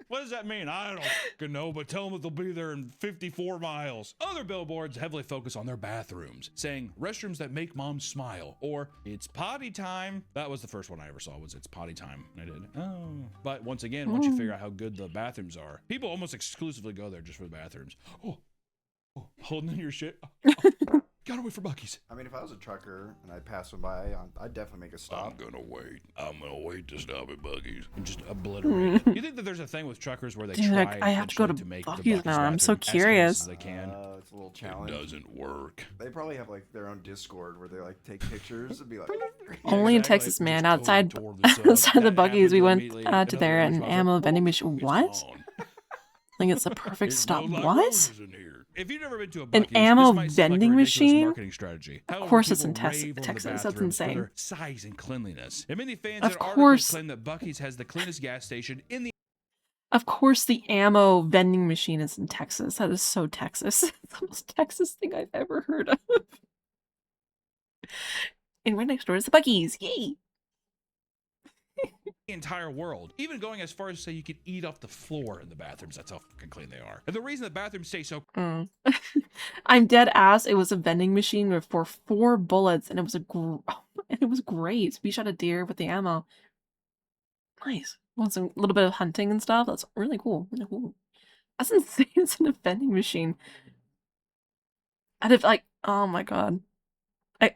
Speaker 2: What does that mean? I don't fucking know, but tell them that they'll be there in 54 miles. Other billboards heavily focus on their bathrooms, saying restrooms that make moms smile, or it's potty time. That was the first one I ever saw, was it's potty time. I did. Oh. But once again, once you figure out how good the bathrooms are, people almost exclusively go there just for the bathrooms. Oh, holding in your shit. Gotta wait for Buc-ee's.
Speaker 6: I mean, if I was a trucker and I passed one by, I'd definitely make a stop.
Speaker 2: I'm gonna wait to stop at Buc-ee's and just obliterate it. You think that there's a thing with truckers where they
Speaker 1: Dude,
Speaker 2: try
Speaker 1: I have to go to
Speaker 2: make the
Speaker 1: Buc-ee's now. I'm so
Speaker 2: bathroom as
Speaker 1: curious.
Speaker 2: close as they can?
Speaker 6: It's a little challenge.
Speaker 2: It doesn't work.
Speaker 6: They probably have like their own Discord where they like take pictures and be like.
Speaker 1: Only in Texas, man. Outside the Buc-ee's, we went to there and ammo vending machine. What? I think it's the perfect stop. What?
Speaker 2: If you've never been to a
Speaker 1: An
Speaker 2: Buc-ee's,
Speaker 1: ammo
Speaker 2: this might seem like a
Speaker 1: vending
Speaker 2: ridiculous
Speaker 1: machine?
Speaker 2: marketing strategy.
Speaker 1: Of
Speaker 2: However,
Speaker 1: course it's
Speaker 2: people
Speaker 1: in Texas.
Speaker 2: rave on the
Speaker 1: Texas. That's
Speaker 2: bathrooms for
Speaker 1: insane.
Speaker 2: their size and cleanliness. And many fans
Speaker 1: Of
Speaker 2: in articles
Speaker 1: course.
Speaker 2: claim that Buc-ee's has the cleanest gas station in the
Speaker 1: Of course, the ammo vending machine is in Texas. That is so Texas. It's the most Texas thing I've ever heard of. And right next door is the Buc-ee's. Yay!
Speaker 2: entire world. Even going as far as to say you could eat off the floor in the bathrooms. That's how fucking clean they are. And the reason the bathrooms stay so
Speaker 1: I'm dead ass. It was a vending machine for 4 bullets, and it was it was great. We shot a deer with the ammo. Nice. Want some little bit of hunting and stuff. That's really cool. Really cool. That's insane. It's in a vending machine. I'd have like, oh my god.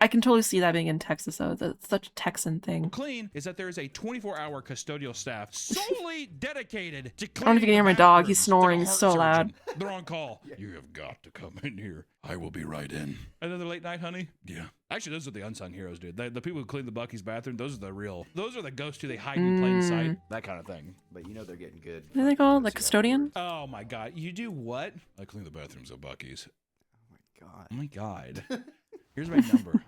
Speaker 1: I can totally see that being in Texas though. That's such a Texan thing.
Speaker 2: clean is that there is a 24-hour custodial staff solely dedicated to
Speaker 1: I don't know if you can hear my dog. He's snoring so loud.
Speaker 2: They're on call. You have got to come in here. I will be right in. Another late night, honey? Yeah. Actually, those are the unsung heroes, dude. The people who clean the Buc-ee's bathroom, those are the ghosts who they hide in plain sight. That kind of thing.
Speaker 6: But you know they're getting good.
Speaker 1: What are they called? The custodian?
Speaker 2: Oh my god. You do what? I clean the bathrooms at Buc-ee's.
Speaker 6: God.
Speaker 2: Oh my god. Here's my number.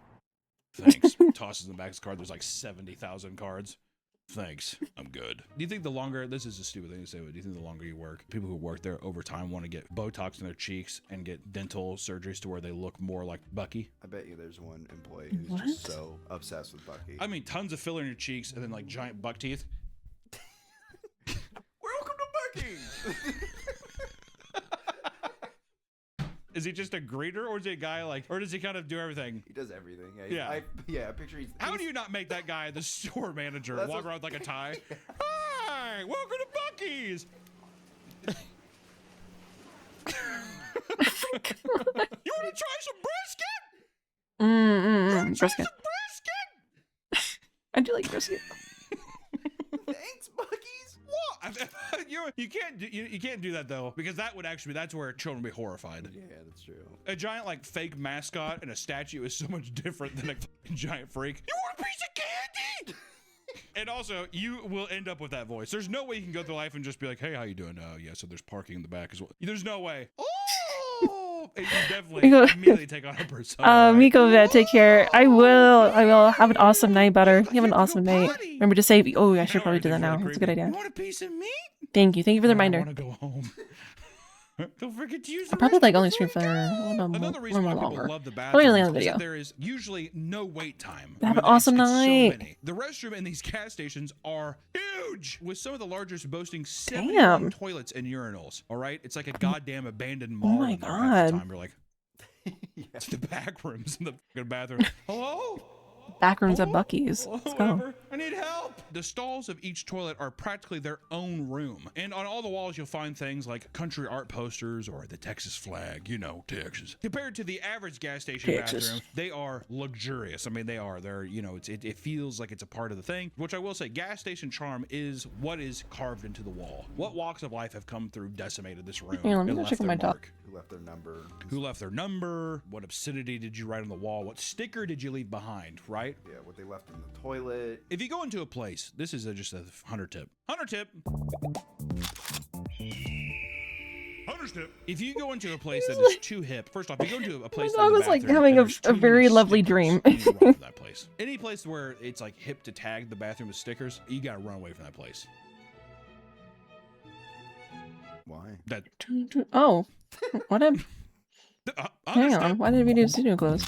Speaker 2: Thanks. Tosses in the back of his card. There's like 70,000 cards. Thanks. I'm good. Do you think the longer, this is a stupid thing to say, but do you think the longer you work, people who work there over time want to get Botox in their cheeks and get dental surgeries to where they look more like Bucky?
Speaker 6: I bet you there's one employee who's just so obsessed with Bucky.
Speaker 2: I mean, tons of filler in your cheeks and then like giant buck teeth.
Speaker 6: Welcome to Bucky!
Speaker 2: Is he just a greeter, or is he a guy like, or does he kind of do everything?
Speaker 6: He does everything.
Speaker 2: Yeah.
Speaker 6: I picture he's.
Speaker 2: How do you not make that guy the store manager?
Speaker 6: That's
Speaker 2: Walk
Speaker 6: what-
Speaker 2: around with like a tie. Hi, welcome to Buc-ee's. You want to try some brisket?
Speaker 1: Brisket. I do like brisket.
Speaker 6: Thanks, Buc-ee's.
Speaker 2: What? You can't do that though, because that would actually that's where children would be horrified.
Speaker 6: Yeah, that's true.
Speaker 2: A giant like fake mascot and a statue is so much different than a fucking giant freak. You want a piece of candy? And also, you will end up with that voice. There's no way you can go through life and just be like, "Hey, how you doing?" Oh, yeah. So there's parking in the back as well. There's no way. Oh, and you definitely immediately take on a persona.
Speaker 1: Miko Vet, take care. I will have an awesome night, Butter. You have an awesome night. Remember to save. Oh, I should probably do that now. That's a good idea.
Speaker 2: You want a piece of meat?
Speaker 1: Thank you for the reminder.
Speaker 2: I want to go home. Don't forget to use the
Speaker 1: I'll probably like only stream for
Speaker 2: Another reason why people
Speaker 1: longer.
Speaker 2: love the
Speaker 1: Probably only on
Speaker 2: bathrooms
Speaker 1: the
Speaker 2: is
Speaker 1: video.
Speaker 2: that there is usually no wait time.
Speaker 1: Have an awesome
Speaker 2: it's so
Speaker 1: night.
Speaker 2: many. The restroom in these gas stations are huge, with some of the largest boasting
Speaker 1: Damn.
Speaker 2: 71 toilets and urinals. All right, it's like a goddamn abandoned mall.
Speaker 1: my
Speaker 2: in there half the
Speaker 1: God.
Speaker 2: time. You're like, it's the back rooms in the fucking bathroom. Hello.
Speaker 1: Backrooms at Buc-ee's. Let's go.
Speaker 2: Whoever. I need help. The stalls of each toilet are practically their own room. And on all the walls, you'll find things like country art posters or the Texas flag, Texas. Compared to the average gas station
Speaker 1: Texas.
Speaker 2: bathroom, they are luxurious. I mean, they're, it feels like it's a part of the thing, which I will say, gas station charm is what is carved into the wall. What walks of life have come through, decimated this room?
Speaker 1: Yeah, let me
Speaker 2: and
Speaker 1: go
Speaker 2: left
Speaker 1: check on
Speaker 2: their
Speaker 1: my dog.
Speaker 2: mark?
Speaker 6: Who left their number?
Speaker 2: Who left their number? What obscenity did you write on the wall? What sticker did you leave behind? Right? right?
Speaker 6: Yeah, what they left in the toilet.
Speaker 2: If you go into a place, this is just a hunter tip. Hunter tip. Hunter's tip. If you go into a place that is too hip, first off, you go into a place
Speaker 1: My dog
Speaker 2: that
Speaker 1: was like having a
Speaker 2: very
Speaker 1: very lovely dream.
Speaker 2: that place. Any place where it's like hip to tag the bathroom with stickers, you gotta run away from that place.
Speaker 6: Why?
Speaker 2: That.
Speaker 1: Oh, what? Hang
Speaker 2: Hunter's
Speaker 1: on.
Speaker 2: tip.
Speaker 1: Why did video studio close?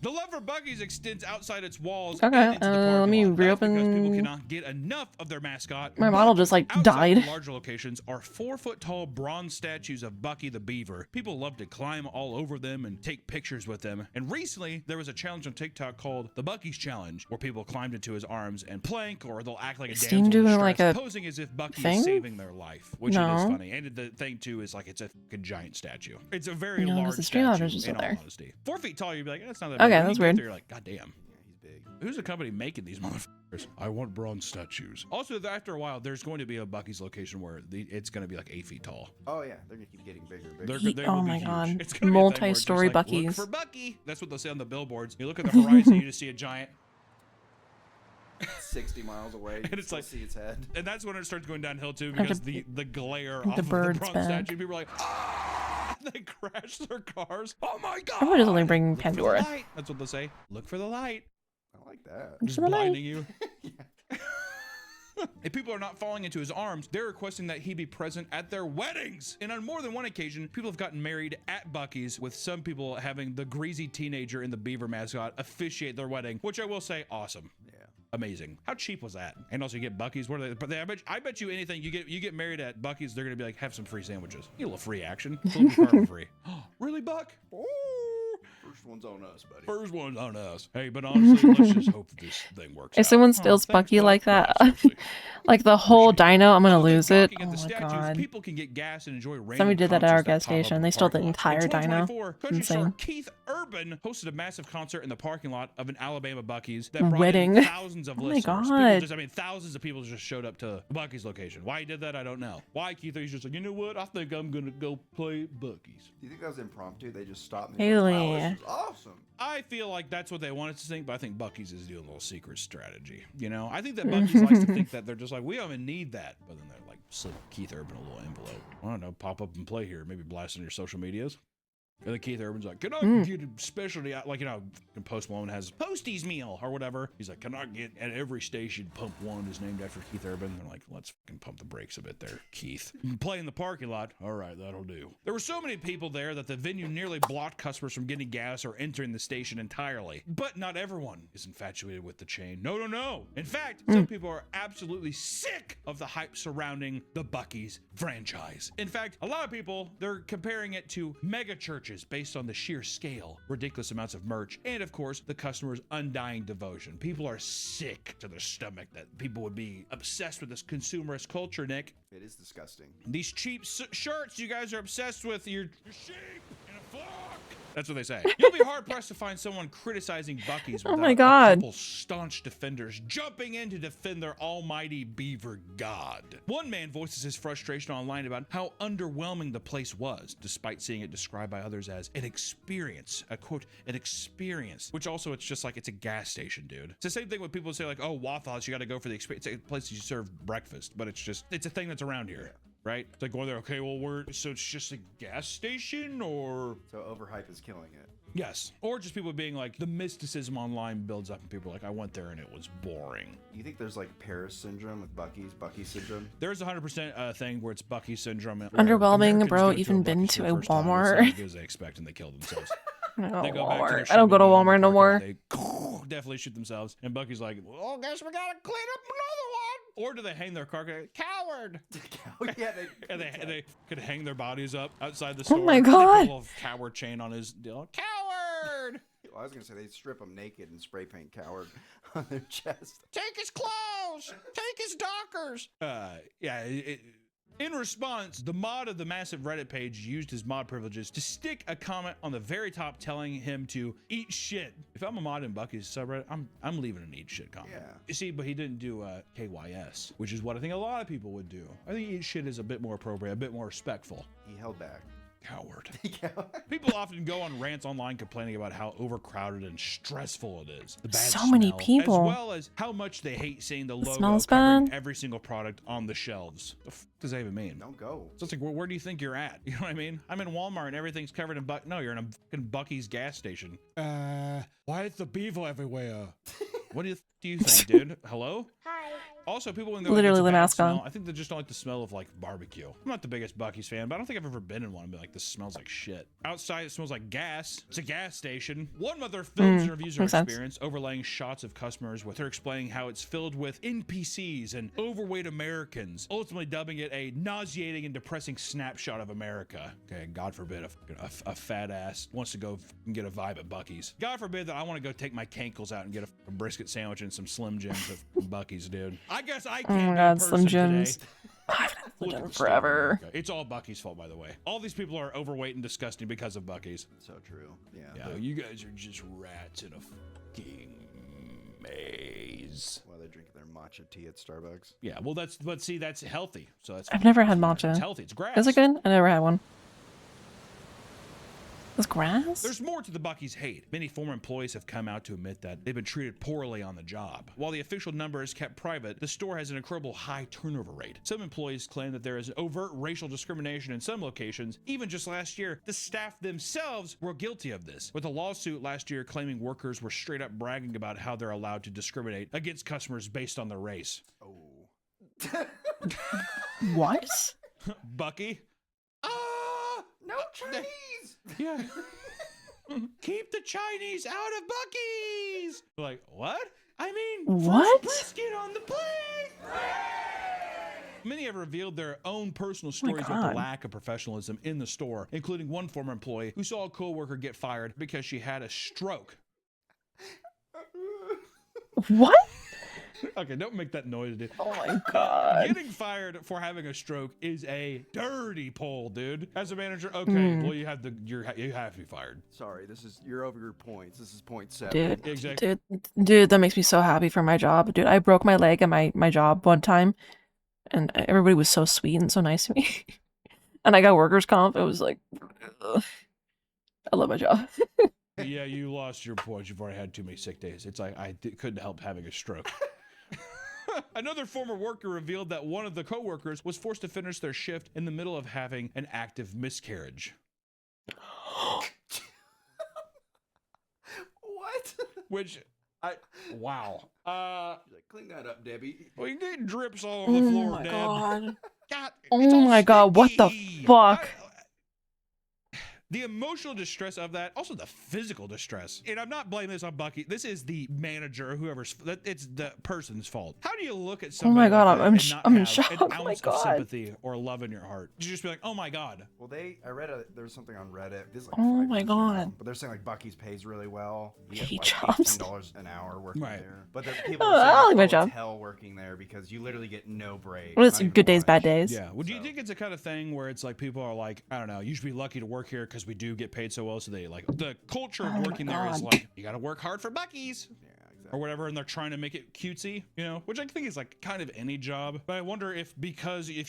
Speaker 2: The love for Buc-ee's extends outside its walls.
Speaker 1: Okay,
Speaker 2: and into the
Speaker 1: let
Speaker 2: parking
Speaker 1: me
Speaker 2: lot. That's because people
Speaker 1: reopen.
Speaker 2: cannot get enough of their mascot.
Speaker 1: My model just like
Speaker 2: Outside
Speaker 1: died.
Speaker 2: the larger locations are 4-foot-tall bronze statues of Bucky the Beaver. People love to climb all over them and take pictures with them. And recently, there was a challenge on TikTok called the Buc-ee's Challenge, where people climbed into his arms and plank, or they'll act like a
Speaker 1: Steam
Speaker 2: damsel in
Speaker 1: doing
Speaker 2: distress,
Speaker 1: like a
Speaker 2: posing as if Bucky
Speaker 1: thing?
Speaker 2: is saving their life, which
Speaker 1: No.
Speaker 2: it is funny. And the thing too is like it's a fucking giant statue. It's a very
Speaker 1: No, 'cause
Speaker 2: large
Speaker 1: the stream
Speaker 2: statue.
Speaker 1: others are still
Speaker 2: In all
Speaker 1: there.
Speaker 2: honesty, 4 feet tall, you'd be like, that's not that
Speaker 1: Okay,
Speaker 2: big. When
Speaker 1: that's
Speaker 2: you get
Speaker 1: weird.
Speaker 2: there, you're like, God damn. Who's the company making these motherfuckers? I want bronze statues. Also, after a while, there's going to be a Buc-ee's location where it's going to be like 8 feet tall.
Speaker 6: Oh yeah, they're gonna keep getting bigger and bigger.
Speaker 2: They
Speaker 1: Oh
Speaker 2: will be
Speaker 1: my
Speaker 2: huge.
Speaker 1: god.
Speaker 2: It's gonna be a thing where it's just
Speaker 1: Multi-story
Speaker 2: like, look
Speaker 1: Buc-ee's.
Speaker 2: for Bucky. That's what they'll say on the billboards. You look at the horizon, you just see a giant.
Speaker 6: 60 miles away, you
Speaker 2: And
Speaker 6: can
Speaker 2: it's
Speaker 6: still
Speaker 2: like,
Speaker 6: see its head.
Speaker 2: and that's when it starts going downhill too,
Speaker 1: And
Speaker 2: because
Speaker 1: the-
Speaker 2: the glare
Speaker 1: the
Speaker 2: off of the
Speaker 1: bird's
Speaker 2: bronze
Speaker 1: back.
Speaker 2: statue. People are like, ah! They crash their cars. Oh my god!
Speaker 1: Everyone is only bringing
Speaker 2: Look for the
Speaker 1: Pandora.
Speaker 2: light. That's what they'll say. Look for the light.
Speaker 6: I like that.
Speaker 1: Look
Speaker 2: Just
Speaker 1: for the light.
Speaker 2: blinding you. If people are not falling into his arms, they're requesting that he be present at their weddings. And on more than one occasion, people have gotten married at Buc-ee's, with some people having the greasy teenager in the beaver mascot officiate their wedding, which I will say, awesome.
Speaker 6: Yeah.
Speaker 2: Amazing. How cheap was that? And also you get Buc-ee's. What are they? But I bet you anything you get married at Buc-ee's, they're gonna be like, have some free sandwiches. You get a little free action. It's a little bit for free. Really, Buck?
Speaker 6: First one's on us, buddy.
Speaker 2: First one's on us. Hey, but honestly, let's just hope that this thing works
Speaker 1: If
Speaker 2: out.
Speaker 1: someone steals
Speaker 2: Thanks,
Speaker 1: Bucky
Speaker 2: Buck.
Speaker 1: like that,
Speaker 2: Absolutely.
Speaker 1: like the whole dino, I'm gonna
Speaker 2: Other than
Speaker 1: lose it.
Speaker 2: gawking at
Speaker 1: Oh
Speaker 2: the
Speaker 1: my
Speaker 2: statues,
Speaker 1: god.
Speaker 2: people can get gas and enjoy random
Speaker 1: Somebody did that at our
Speaker 2: concerts
Speaker 1: gas
Speaker 2: pop up
Speaker 1: station.
Speaker 2: in
Speaker 1: They stole the
Speaker 2: parking lot.
Speaker 1: entire
Speaker 2: In
Speaker 1: dino.
Speaker 2: 2024, country
Speaker 1: Insane.
Speaker 2: star Keith Urban hosted a massive concert in the parking lot of an Alabama Buc-ee's that brought
Speaker 1: Wedding.
Speaker 2: in thousands of
Speaker 1: Oh my
Speaker 2: listeners.
Speaker 1: God.
Speaker 2: Thousands of people just showed up to Buc-ee's location. Why he did that, I don't know. Why Keith? He's just like, you know what? I think I'm gonna go play Buc-ee's.
Speaker 6: Do you think that was impromptu? They just stopped me. Like, wow,
Speaker 1: Haley.
Speaker 6: this is awesome.
Speaker 2: I feel like that's what they wanted to think, but I think Buc-ee's is doing a little secret strategy. You know, I think that Buc-ee's likes to think that they're just like, we don't even need that, but then they're like, slip Keith Urban a little envelope. I don't know, pop up and play here, maybe blast on your social medias. And then Keith Urban's like, can I get a specialty, like, you know, Post Malone has Posties meal or whatever. He's like, can I get at every station Pump One is named after Keith Urban? They're like, let's fucking pump the brakes a bit there, Keith. Play in the parking lot. All right, that'll do. There were so many people there that the venue nearly blocked customers from getting gas or entering the station entirely. But not everyone is infatuated with the chain. No, no, no. In fact, some people are absolutely sick of the hype surrounding the Buc-ee's franchise. In fact, a lot of people, they're comparing it to mega churches based on the sheer scale, ridiculous amounts of merch, and of course, the customer's undying devotion. People are sick to their stomach that people would be obsessed with this consumerist culture, Nick.
Speaker 6: It is disgusting.
Speaker 2: These cheap shirts you guys are obsessed with, you're sheep in a flock. That's what they say. You'll be hard pressed to find someone criticizing Buc-ee's
Speaker 1: Oh
Speaker 2: without
Speaker 1: my
Speaker 2: a
Speaker 1: God.
Speaker 2: couple staunch defenders jumping in to defend their almighty beaver god. One man voices his frustration online about how underwhelming the place was, despite seeing it described by others as an experience, a quote, an experience, which also it's just like it's a gas station, dude. It's the same thing when people say like, oh, Waffle House, you got to go for the experience. It's a place you serve breakfast, but it's a thing that's around here. Right? It's like going there, okay, well, so it's just a gas station, or?
Speaker 6: So overhype is killing it.
Speaker 2: Yes. Or just people being like, the mysticism online builds up and people are like, I went there and it was boring.
Speaker 6: You think there's like Paris syndrome with Buc-ee's, Bucky syndrome?
Speaker 2: There's 100% thing where it's Bucky syndrome.
Speaker 1: Underwhelming,
Speaker 2: Americans
Speaker 1: bro.
Speaker 2: go to
Speaker 1: Even
Speaker 2: a
Speaker 1: been
Speaker 2: Buc-ee's
Speaker 1: to
Speaker 2: for
Speaker 1: a
Speaker 2: the first time, it's not
Speaker 1: Walmart.
Speaker 2: as good as they expect and they kill themselves.
Speaker 1: I don't
Speaker 2: They
Speaker 1: go
Speaker 2: go back to their
Speaker 1: I don't go to
Speaker 2: Chevy
Speaker 1: Walmart no more.
Speaker 2: They definitely shoot themselves. And Bucky's like, well, guess we gotta clean up another one. Or do they hang their car? Coward.
Speaker 6: Yeah,
Speaker 2: and they could hang their bodies up outside the store.
Speaker 1: Oh my
Speaker 2: They put
Speaker 1: God.
Speaker 2: a little coward chain on his deal. Coward.
Speaker 6: Well, I was gonna say they strip him naked and spray paint coward on their chest.
Speaker 2: Take his clothes. Take his dockers. In response, the mod of the massive Reddit page used his mod privileges to stick a comment on the very top telling him to eat shit. If I'm a mod in Bucky's subreddit, I'm leaving an eat shit comment.
Speaker 6: Yeah.
Speaker 2: You see, but he didn't do KYS, which is what I think a lot of people would do. I think eat shit is a bit more appropriate, a bit more respectful.
Speaker 6: He held back.
Speaker 2: Coward. People often go on rants online complaining about how overcrowded and stressful it is. The bad
Speaker 1: So many
Speaker 2: smell,
Speaker 1: people.
Speaker 2: As well as how much they hate seeing the logo
Speaker 1: smells
Speaker 2: covering
Speaker 1: bad.
Speaker 2: every single product on the shelves. The f does that even mean?
Speaker 6: Don't go.
Speaker 2: So it's like, where do you think you're at? You know what I mean? I'm in Walmart and everything's covered in No, you're in a fucking Bucky's gas station. Why is the beaver everywhere? What do you think, dude? Hello?
Speaker 10: Hi.
Speaker 2: Also, people when they're
Speaker 1: Literally
Speaker 2: like,
Speaker 1: the
Speaker 2: it's a bad
Speaker 1: mask on.
Speaker 2: smell, I think they just don't like the smell of like barbecue. I'm not the biggest Bucky's fan, but I don't think I've ever been in one and been like, this smells like shit. Outside, it smells like gas. It's a gas station. One mother films and reviews her
Speaker 1: makes sense.
Speaker 2: experience, overlaying shots of customers with her explaining how it's filled with NPCs and overweight Americans, ultimately dubbing it a nauseating and depressing snapshot of America. Okay, God forbid a fat ass wants to go and get a vibe at Bucky's. God forbid that I want to go take my cankles out and get a brisket sandwich and some Slim Jims at Bucky's, dude. I guess I
Speaker 1: Oh
Speaker 2: can't
Speaker 1: my
Speaker 2: be a
Speaker 1: God, Slim
Speaker 2: person
Speaker 1: Jims.
Speaker 2: today.
Speaker 1: I haven't had Slim
Speaker 2: Look at
Speaker 1: Jim
Speaker 2: the state of
Speaker 1: forever.
Speaker 2: America. It's all Bucky's fault, by the way. All these people are overweight and disgusting because of Bucky's.
Speaker 6: So true. Yeah.
Speaker 2: Yeah, you guys are just rats in a fucking maze.
Speaker 6: While they're drinking their matcha tea at Starbucks.
Speaker 2: Yeah, well, but see, that's healthy. So that's.
Speaker 1: I've never had matcha.
Speaker 2: It's healthy. It's grass.
Speaker 1: Is it good? I never had one. It's grass?
Speaker 2: There's more to the Bucky's hate. Many former employees have come out to admit that they've been treated poorly on the job. While the official number is kept private, the store has an incredible high turnover rate. Some employees claim that there is overt racial discrimination in some locations. Even just last year, the staff themselves were guilty of this, with a lawsuit last year claiming workers were straight up bragging about how they're allowed to discriminate against customers based on their race.
Speaker 6: Oh.
Speaker 1: What?
Speaker 2: Bucky?
Speaker 6: No Chinese!
Speaker 2: Yeah. Keep the Chinese out of Bucky's! Like, what? I mean,
Speaker 1: What?
Speaker 2: brisket on the plate! Many have revealed their own personal
Speaker 1: Oh my
Speaker 2: stories about
Speaker 1: God.
Speaker 2: the lack of professionalism in the store, including one former employee who saw a coworker get fired because she had a stroke.
Speaker 1: What?
Speaker 2: Okay, don't make that noise, dude.
Speaker 1: Oh my God.
Speaker 2: Getting fired for having a stroke is a dirty pull, dude. As a manager, okay, well you have to be fired.
Speaker 6: Sorry, you're over your points. This is point 7.
Speaker 1: Dude,
Speaker 2: Exactly.
Speaker 1: dude, that makes me so happy for my job. Dude, I broke my leg at my job one time, and everybody was so sweet and so nice to me. And I got workers' comp. It was like, ugh. I love my job.
Speaker 2: Yeah, you lost your points. You've already had too many sick days. It's like couldn't help having a stroke. Another former worker revealed that one of the coworkers was forced to finish their shift in the middle of having an active miscarriage.
Speaker 6: What?
Speaker 2: Which, wow.
Speaker 6: Clean that up, Debbie.
Speaker 2: Well, you're getting drips all over the floor,
Speaker 1: my
Speaker 2: Deb.
Speaker 1: God.
Speaker 2: God, it's
Speaker 1: Oh
Speaker 2: all
Speaker 1: my God, what the
Speaker 2: sticky.
Speaker 1: fuck?
Speaker 2: The emotional distress of that, also the physical distress. And I'm not blaming this on Bucky. This is the manager, it's the person's fault. How do you look at somebody
Speaker 1: God,
Speaker 2: like that
Speaker 1: I'm
Speaker 2: and
Speaker 1: sh-
Speaker 2: not
Speaker 1: I'm in
Speaker 2: have
Speaker 1: shock.
Speaker 2: an
Speaker 1: Oh my
Speaker 2: ounce of
Speaker 1: God.
Speaker 2: sympathy or love in your heart? You just be like, oh my God.
Speaker 6: Well, I read there's something on Reddit. This is like
Speaker 1: Oh
Speaker 6: 5
Speaker 1: my
Speaker 6: years ago,
Speaker 1: God.
Speaker 6: but they're saying like Bucky's pays really well. You
Speaker 1: Hate
Speaker 6: get like
Speaker 1: jobs.
Speaker 6: $18 an hour working
Speaker 2: Right.
Speaker 6: there. But the people
Speaker 1: Oh,
Speaker 6: are saying
Speaker 1: I like my
Speaker 6: it's
Speaker 1: job.
Speaker 6: hell working there because you literally get no break.
Speaker 1: Well, it's
Speaker 6: not even
Speaker 1: good days,
Speaker 6: lunch.
Speaker 1: bad days.
Speaker 2: Yeah. Well, do you think it's the kind of thing where it's like people are like, I don't know, you should be lucky to work here because we do get paid so well. So they like the culture of
Speaker 1: Oh my
Speaker 2: working there is
Speaker 1: God.
Speaker 2: like, you got to work hard for Bucky's.
Speaker 6: Yeah, exactly.
Speaker 2: Or whatever, and they're trying to make it cutesy, you know, which I think is like kind of any job. But I wonder if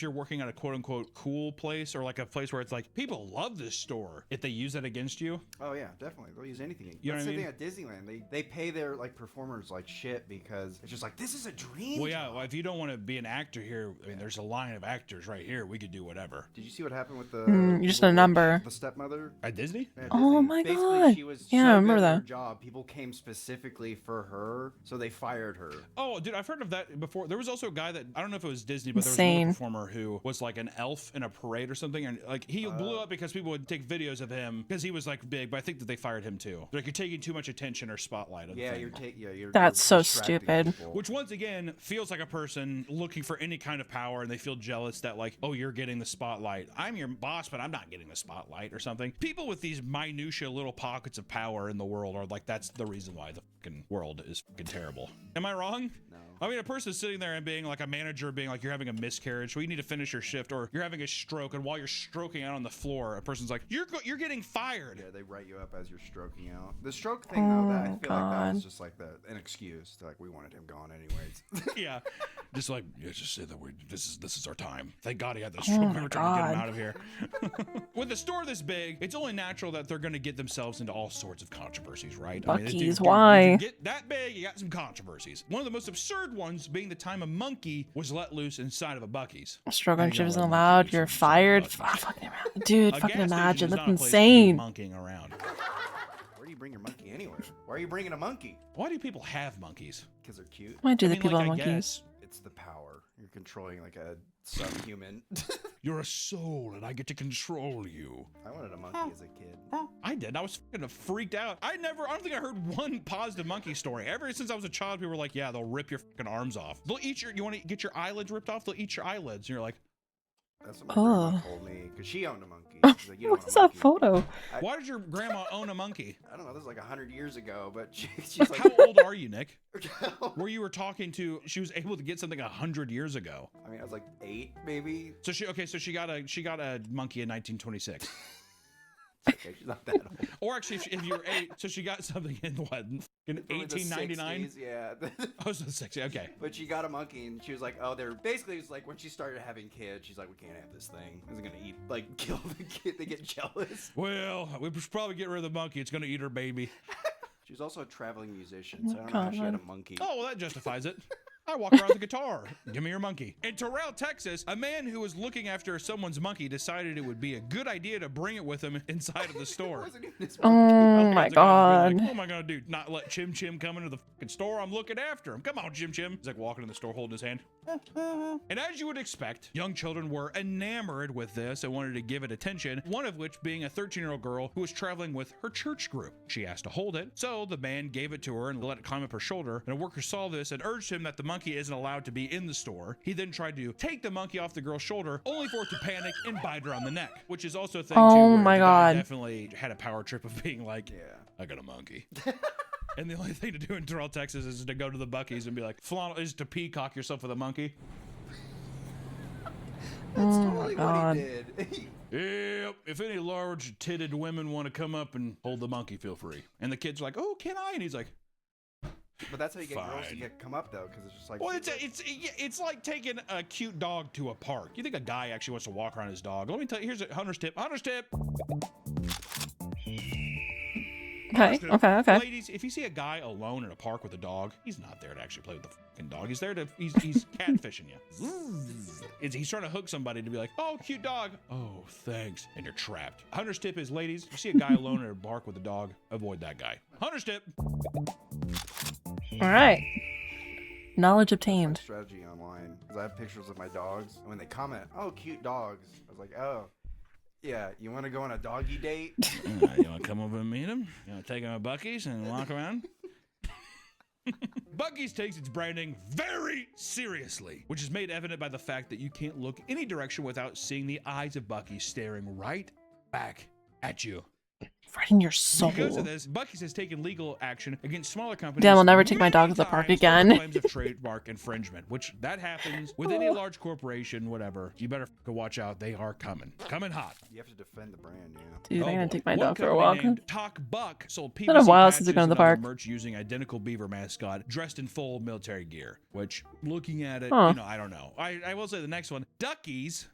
Speaker 2: you're working at a quote unquote cool place or like a place where it's like people love this store, if they use that against you.
Speaker 6: Oh yeah, definitely. They'll use anything.
Speaker 2: You know
Speaker 6: That's
Speaker 2: what I
Speaker 6: the
Speaker 2: mean?
Speaker 6: thing at Disneyland. They pay their like performers like shit because it's just like this is a dream.
Speaker 2: Well, yeah,
Speaker 6: job.
Speaker 2: well, if you don't want to be an actor here, I mean, there's a line of actors right here. We could do whatever.
Speaker 6: Did you see what happened with the?
Speaker 1: You're just
Speaker 6: little
Speaker 1: a number.
Speaker 6: witch, the stepmother.
Speaker 2: At Disney?
Speaker 6: Yeah,
Speaker 1: Oh
Speaker 6: Disney.
Speaker 1: my
Speaker 6: Basically,
Speaker 1: God.
Speaker 6: She was
Speaker 1: Yeah,
Speaker 6: so
Speaker 1: I remember
Speaker 6: good at her
Speaker 1: that.
Speaker 6: job. People came specifically for her, so they fired her.
Speaker 2: Oh, dude, I've heard of that before. There was also a guy that, I don't know if it was Disney, but there was
Speaker 1: Insane.
Speaker 2: another performer who was like an elf in a parade or something. And like he blew up because people would take videos of him because he was like big, but I think that they fired him too. Like you're taking too much attention or spotlight on the
Speaker 6: Yeah,
Speaker 2: thing.
Speaker 6: you're
Speaker 1: That's so
Speaker 6: distracting
Speaker 1: stupid.
Speaker 6: people.
Speaker 2: Which once again feels like a person looking for any kind of power and they feel jealous that like, oh, you're getting the spotlight. I'm your boss, but I'm not getting the spotlight or something. People with these minutia little pockets of power in the world are like, that's the reason why the fucking world is fucking terrible. Am I wrong?
Speaker 6: No.
Speaker 2: I mean, a person sitting there and being like a manager, being like, you're having a miscarriage, so you need to finish your shift, or you're having a stroke, and while you're stroking out on the floor, a person's like, you're getting fired.
Speaker 6: Yeah, they write you up as you're stroking out. The stroke thing, though, that I feel like that was just like an excuse. Like, we wanted him gone anyways.
Speaker 2: Yeah, just like, yeah, just say that this is our time. Thank God he had the stroke. We were trying to get him out of here. With a store this big, it's only natural that they're going to get themselves into all sorts of controversies, right?
Speaker 1: Buc-ee's, why?
Speaker 2: Get that big, you got some controversies. One of the most absurd ones being the time a monkey was let loose inside of a Buc-ee's.
Speaker 1: Stroke on shift isn't allowed. You're fired. Dude, fucking imagine. That's insane.
Speaker 2: Monkeying around.
Speaker 6: Where do you bring your monkey anywhere? Why are you bringing a monkey?
Speaker 2: Why do people have monkeys?
Speaker 6: Because they're cute.
Speaker 1: Why do
Speaker 2: I
Speaker 1: the
Speaker 2: mean,
Speaker 1: people
Speaker 2: like,
Speaker 1: have
Speaker 2: I
Speaker 1: monkeys?
Speaker 2: guess
Speaker 6: It's the power. You're controlling like a subhuman.
Speaker 2: you're a soul, and I get to control you.
Speaker 6: I wanted a monkey as a kid.
Speaker 2: I did. I was fucking freaked out. I don't think I heard one positive monkey story. Ever since I was a child, people were like, yeah, they'll rip your fucking arms off. They'll eat you want to get your eyelids ripped off? They'll eat your eyelids. And you're like,
Speaker 6: that's what my grandma told me, because she owned a monkey. She's like, you don't
Speaker 1: What
Speaker 6: want
Speaker 1: is
Speaker 6: a
Speaker 1: that
Speaker 6: monkey.
Speaker 1: photo?
Speaker 2: why did your grandma own a monkey?
Speaker 6: I don't know. This was like 100 years ago, but she's like,
Speaker 2: How old are you, Nick? Where you were talking to, she was able to get something 100 years ago.
Speaker 6: I mean, I was like 8, maybe.
Speaker 2: So she got a monkey in 1926.
Speaker 6: Okay, she's not that old.
Speaker 2: Or actually, if you were 8, so she got something in what? In
Speaker 6: Probably the
Speaker 2: 1899?
Speaker 6: 60s, yeah.
Speaker 2: Oh, so 60, okay.
Speaker 6: But she got a monkey, and she was like, oh, they're basically, it's like when she started having kids, she's like, we can't have this thing. It's gonna eat, like, kill the kid. They get jealous.
Speaker 2: Well, we should probably get rid of the monkey. It's gonna eat her baby.
Speaker 6: She was also a traveling musician, so I don't know how she had a monkey.
Speaker 2: Oh, well, that justifies it. I walk around with a guitar. Give me your monkey. In Terrell, Texas, a man who was looking after someone's monkey decided it would be a good idea to bring it with him inside of the store.
Speaker 1: Oh my god.
Speaker 2: Like, what am I gonna do? Not let Chim Chim come into the fucking store? I'm looking after him. Come on, Chim Chim. He's like walking in the store holding his hand. And as you would expect, young children were enamored with this and wanted to give it attention, one of which being a 13-year-old girl who was traveling with her church group. She asked to hold it, so the man gave it to her and let it climb up her shoulder, and a worker saw this and urged him that the monkey isn't allowed to be in the store. He then tried to take the monkey off the girl's shoulder, only for it to panic and bite her on the neck, which is also a thing too.
Speaker 1: Oh
Speaker 2: where
Speaker 1: my
Speaker 2: the guy
Speaker 1: god.
Speaker 2: definitely had a power trip of being like, yeah, I got a monkey. And the only thing to do in Terrell, Texas is to go to the Buc-ee's and be like, is to peacock yourself with a monkey.
Speaker 6: That's
Speaker 1: Oh
Speaker 6: totally what he did.
Speaker 2: Yep. If any large-titted women want to come up and hold the monkey, feel free. And the kid's like, oh, can I? And he's like,
Speaker 6: But that's how you get girls to
Speaker 2: fine.
Speaker 6: come up, though, because it's just like...
Speaker 2: Well, it's like taking a cute dog to a park. You think a guy actually wants to walk around his dog? Let me tell you, here's a Hunter's tip. Hunter's tip.
Speaker 1: Okay.
Speaker 2: Ladies, if you see a guy alone in a park with a dog, he's not there to actually play with the fucking dog. He's there to, he's catfishing you. He's trying to hook somebody to be like, oh, cute dog. Oh, thanks. And you're trapped. Hunter's tip is, ladies, if you see a guy alone in a park with a dog, avoid that guy. Hunter's tip.
Speaker 1: All right. Knowledge obtained.
Speaker 6: Strategy online, because I have pictures of my dogs, and when they comment, oh, cute dogs, I was like, oh, yeah, you want to go on a doggy date?
Speaker 2: You want to come over and meet him? You want to take him to Buc-ee's and walk around? Buc-ee's takes its branding very seriously, which is made evident by the fact that you can't look any direction without seeing the eyes of Buc-ee's staring right back at you.
Speaker 1: Right in your soul.
Speaker 2: Because of this, Buc-ee's has taken legal action against smaller companies.
Speaker 1: Damn, I'll never take my dog to the park again.
Speaker 2: Claims of trademark infringement, which that happens with any large corporation, whatever. You better watch out. They are coming hot.
Speaker 6: You have to defend the brand, yeah.
Speaker 1: Dude, I'm gonna take my
Speaker 2: One
Speaker 1: dog for a
Speaker 2: company
Speaker 1: walk.
Speaker 2: named Talk Buck sold PVC
Speaker 1: Been a while
Speaker 2: patches
Speaker 1: since I've gone to the
Speaker 2: and other
Speaker 1: park.
Speaker 2: merch using identical beaver mascot dressed in full military gear. Which, looking at it,
Speaker 1: Huh.
Speaker 2: I don't know. I will say the next one, Duckies.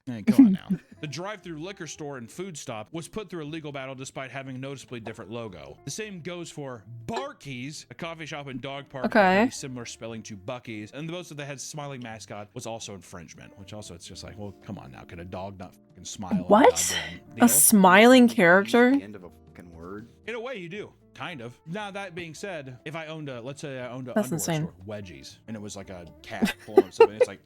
Speaker 2: Hey, come on now. The drive-through liquor store and food stop was put through a legal battle despite having a noticeably different logo. The same goes for Barky's, a coffee shop and dog park with
Speaker 1: Okay.
Speaker 2: a similar spelling to Buc-ee's, and the most of the head smiling mascot was also infringement, which also it's just like, well, come on now. Can a dog not fucking smile?
Speaker 1: What? A smiling character?
Speaker 6: The end of a fucking word.
Speaker 2: In a way, you do. Kind of. Now, that being said, if I owned let's say I owned an
Speaker 1: That's
Speaker 2: underwear
Speaker 1: insane.
Speaker 2: store, Wedgies, and it was like a cat pulling up something, it's like,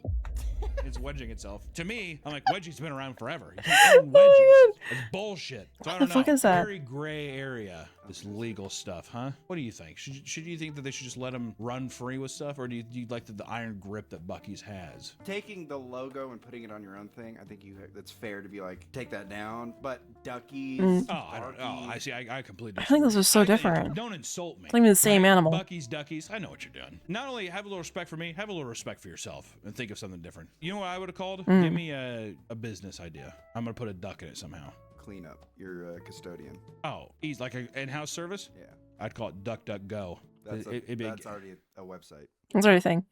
Speaker 2: It's wedging itself. To me, I'm like, wedging's been around forever. You can't own wedgies. It's bullshit. So I don't know.
Speaker 1: the fuck is that?
Speaker 2: Very gray area. This legal stuff, huh? What do you think? Should you think that they should just let them run free with stuff, or do you like the iron grip that Buc-ee's has?
Speaker 6: Taking the logo and putting it on your own thing, I think that's fair to be like, take that down. But Duckies,
Speaker 2: Oh, I don't know. I see. I completely.
Speaker 1: I think those are so different.
Speaker 2: Don't insult me.
Speaker 1: It's not even the same animal.
Speaker 2: Buc-ee's, Duckies. I know what you're doing. Not only have a little respect for me, have a little respect for yourself, and think of something different. You know what I would have called? Give me a business idea. I'm gonna put a duck in it somehow.
Speaker 6: Clean up. You're a custodian.
Speaker 2: Oh, he's like an in-house service?
Speaker 6: Yeah.
Speaker 2: I'd call it Duck Duck Go.
Speaker 6: That's already a website.
Speaker 1: That's what you think.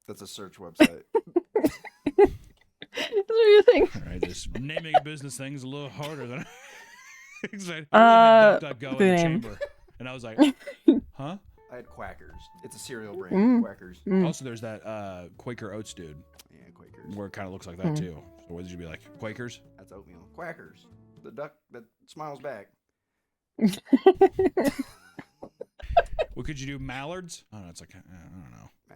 Speaker 6: That's a search website.
Speaker 1: That's what you think.
Speaker 2: All right, this naming a business thing is a little harder than I expected. Duck Duck Go in the chamber, and I was like, huh?
Speaker 6: I had Quackers. It's a cereal brand. Quackers.
Speaker 2: Also, there's that Quaker Oats dude.
Speaker 6: Yeah, Quakers.
Speaker 2: Where it kind of looks like that too. So what did you be like? Quakers?
Speaker 6: That's oatmeal. Quackers. The duck that smiles back.
Speaker 2: What could you do? Mallards? Oh, no, it's like I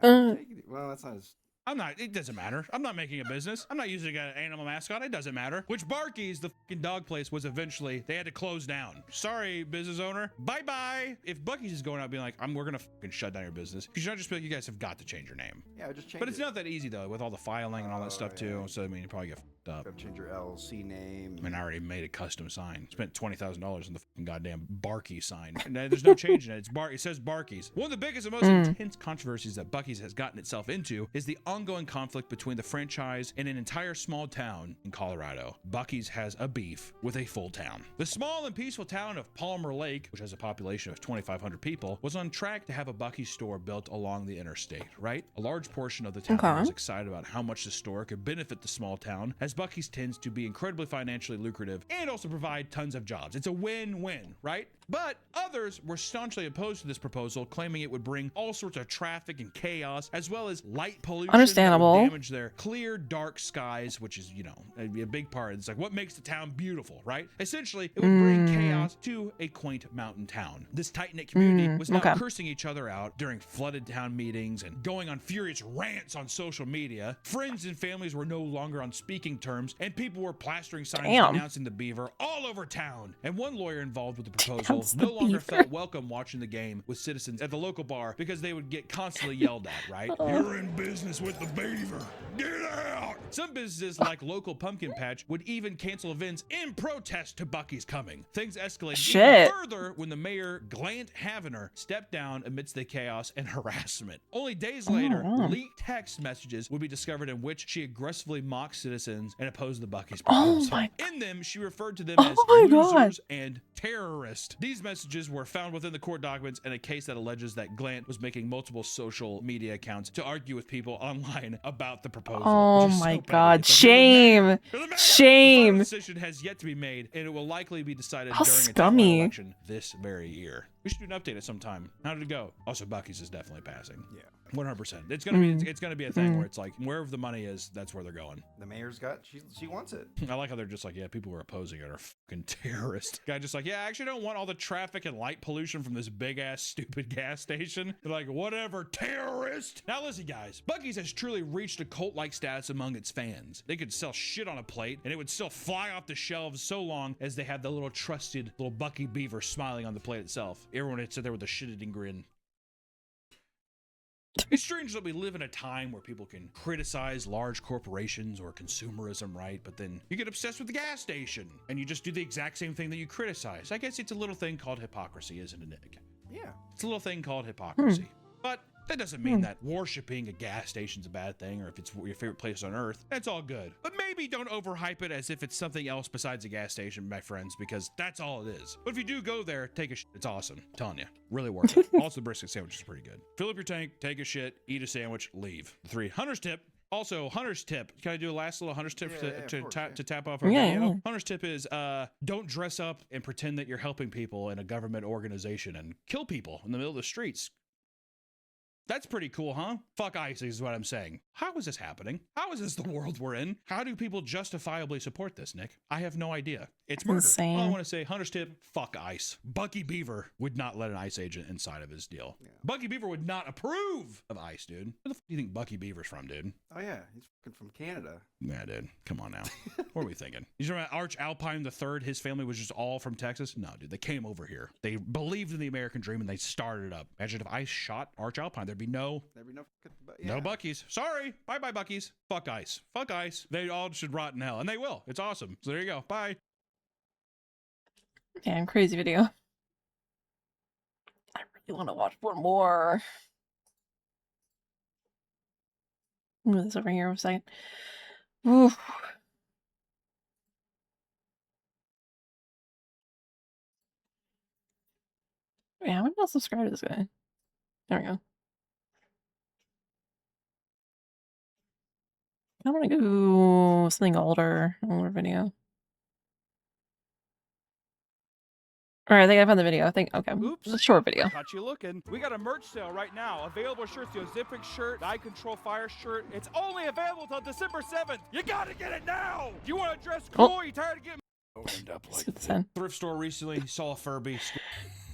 Speaker 2: don't know.
Speaker 6: Well, that's not as.
Speaker 2: I'm not. It doesn't matter. I'm not making a business. I'm not using an animal mascot. It doesn't matter. Which Barky's, the fucking dog place, was eventually they had to close down. Sorry, business owner. Bye bye. If Buc-ee's is going out being like, we're gonna fucking shut down your business, you should not just be like, you guys have got to change your name.
Speaker 6: Yeah, just change.
Speaker 2: But it's not that easy though, with all the filing and all that stuff too. So I mean, you probably get fucked up.
Speaker 6: Gotta change your LLC name.
Speaker 2: I mean, I already made a custom sign. Spent $20,000 on the fucking goddamn Barky sign. And there's no change in it. It says Barky's. One of the biggest and most intense controversies that Buc-ee's has gotten itself into is the ongoing conflict between the franchise and an entire small town in Colorado. Buc-ee's has a beef with a full town. The small and peaceful town of Palmer Lake, which has a population of 2,500 people, was on track to have a Buc-ee's store built along the interstate, right? A large portion of the town was excited about how much the store could benefit the small town, as Buc-ee's tends to be incredibly financially lucrative and also provide tons of jobs. It's a win-win, right? But others were staunchly opposed to this proposal, claiming it would bring all sorts of traffic and chaos, as well as light pollution.
Speaker 1: Understandable.
Speaker 2: That would damage their clear, dark skies, which is, a big part. It's like what makes the town beautiful, right? Essentially, it would bring chaos to a quaint mountain town. This tight-knit community was now cursing each other out during flooded town meetings and going on furious rants on social media. Friends and families were no longer on speaking terms, and people were plastering signs denouncing the beaver all over town. And one lawyer involved with the proposal no longer felt welcome watching the game with citizens at the local bar because they would get constantly yelled at, right? You're in business with the beaver. Get out! Some businesses like local pumpkin patch would even cancel events in protest to Buc-ee's coming. Things escalated even further when the mayor, Glant Havener, stepped down amidst the chaos and harassment. Only days later, leaked text messages would be discovered in which she aggressively mocked citizens and opposed the Buc-ee's proposal. In them, she referred to them as losers and terrorists. These messages were found within the court documents in a case that alleges that Glant was making multiple social media accounts to argue with people online about the proposal.
Speaker 1: Oh my God. Shame. Shame.
Speaker 2: The decision has yet to be made, and it will likely be decided
Speaker 1: How
Speaker 2: during
Speaker 1: scummy.
Speaker 2: a election this very year. We should do an update at some time. How did it go? Also, Buc-ee's is definitely passing. Yeah. 100%. It's gonna be a thing where it's like wherever the money is, that's where they're going.
Speaker 6: The mayor's got she wants it.
Speaker 2: I like how they're just like, yeah, people who are opposing it are fucking terrorists. Guy just like, yeah, I actually don't want all the traffic and light pollution from this big ass stupid gas station. They're like, whatever, terrorist. Now listen, guys, Buc-ee's has truly reached a cult-like status among its fans. They could sell shit on a plate and it would still fly off the shelves so long as they had the little trusted little Buc-ee beaver smiling on the plate itself. Everyone would sit there with a shit-eating grin. It's strange that we live in a time where people can criticize large corporations or consumerism, right? But then you get obsessed with the gas station and you just do the exact same thing that you criticize. I guess it's a little thing called hypocrisy, isn't it, Nick?
Speaker 6: Yeah.
Speaker 2: It's a little thing called hypocrisy. But that doesn't mean that worshiping a gas station's a bad thing, or if it's your favorite place on earth, that's all good. But maybe don't overhype it as if it's something else besides a gas station, my friends, because that's all it is. But if you do go there, take a shit. It's awesome. I'm telling you, really worth it. Also, the brisket sandwich is pretty good. Fill up your tank, take a shit, eat a sandwich, leave. 3. Hunter's tip. Also, Hunter's tip. Can I do a last little Hunter's tip to tap off our video? Hunter's tip is don't dress up and pretend that you're helping people in a government organization and kill people in the middle of the streets. That's pretty cool, huh? Fuck ICE is what I'm saying. How is this happening? How is this the world we're in? How do people justifiably support this, Nick? I have no idea. It's murder.
Speaker 1: Insane.
Speaker 2: All I want to say, Hunter's tip, fuck ICE. Bucky Beaver would not let an ICE agent inside of his deal. Yeah. Bucky Beaver would not approve of ICE, dude. Where the fuck do you think Bucky Beaver's from, dude?
Speaker 6: Oh yeah, he's fucking from Canada.
Speaker 2: Yeah, dude. Come on now. What are we thinking? You remember Arch Alpine III? His family was just all from Texas? No, dude. They came over here. They believed in the American dream and they started it up. Imagine if ICE shot Arch Alpine. There'd be no Buckies. Sorry. Bye-bye, Buckies. Fuck ICE. Fuck ICE. They all should rot in hell. And they will. It's awesome. So there you go. Bye.
Speaker 1: Damn, crazy video. I really want to watch one more. Move this over here for a second. Oof. Yeah, I'm not subscribed to this guy. There we go. I want to go something older video. All right, I think I found the video. I think, okay, it's a short video.
Speaker 5: Caught you looking. We got a merch sale right now. Available shirts, the Ozipik shirt, the I Control Fire shirt. It's only available till December 7th. You gotta get it now. You want to dress cool? You tired of getting
Speaker 2: End up like that. Thrift store recently saw a Furby.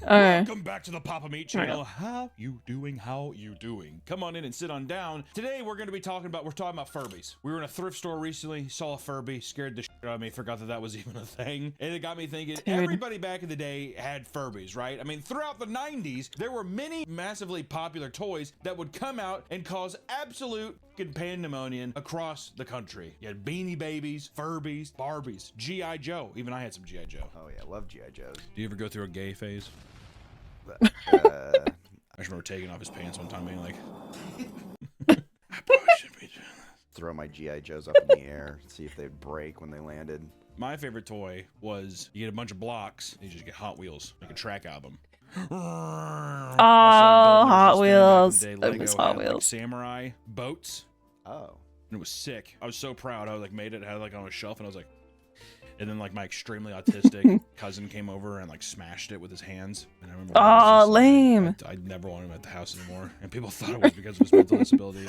Speaker 1: Okay.
Speaker 2: Welcome back to the Papa Meat channel. How you doing? How you doing? Come on in and sit on down. Today we're going to be talking about Furbies. We were in a thrift store recently, saw a Furby, scared the shit out of me, forgot that was even a thing, and it got me thinking. Everybody back in the day had Furbies, right? I mean, throughout the 90s, there were many massively popular toys that would come out and cause absolute pandemonium across the country. You had Beanie Babies, Furbies, Barbies, G.I. Joe. Even I had some G.I. Joe.
Speaker 6: Oh yeah, love G.I. Joes.
Speaker 2: Do you ever go through a gay phase? I just remember taking off his pants one time being like, I probably shouldn't be doing this.
Speaker 6: Throw my G.I. Joes up in the air, see if they'd break when they landed.
Speaker 2: My favorite toy was you get a bunch of blocks, and you just get Hot Wheels, like a track album.
Speaker 1: Oh, Hot Wheels.
Speaker 2: I
Speaker 1: miss Hot Wheels.
Speaker 2: Like samurai boats.
Speaker 6: Oh.
Speaker 2: And it was sick. I was so proud. I like made it, had it like on a shelf, and I was like, and then like my extremely autistic cousin came over and like smashed it with his hands. And I remember,
Speaker 1: oh, lame.
Speaker 2: I never wanted him at the house anymore. And people thought it was because of his mental disability.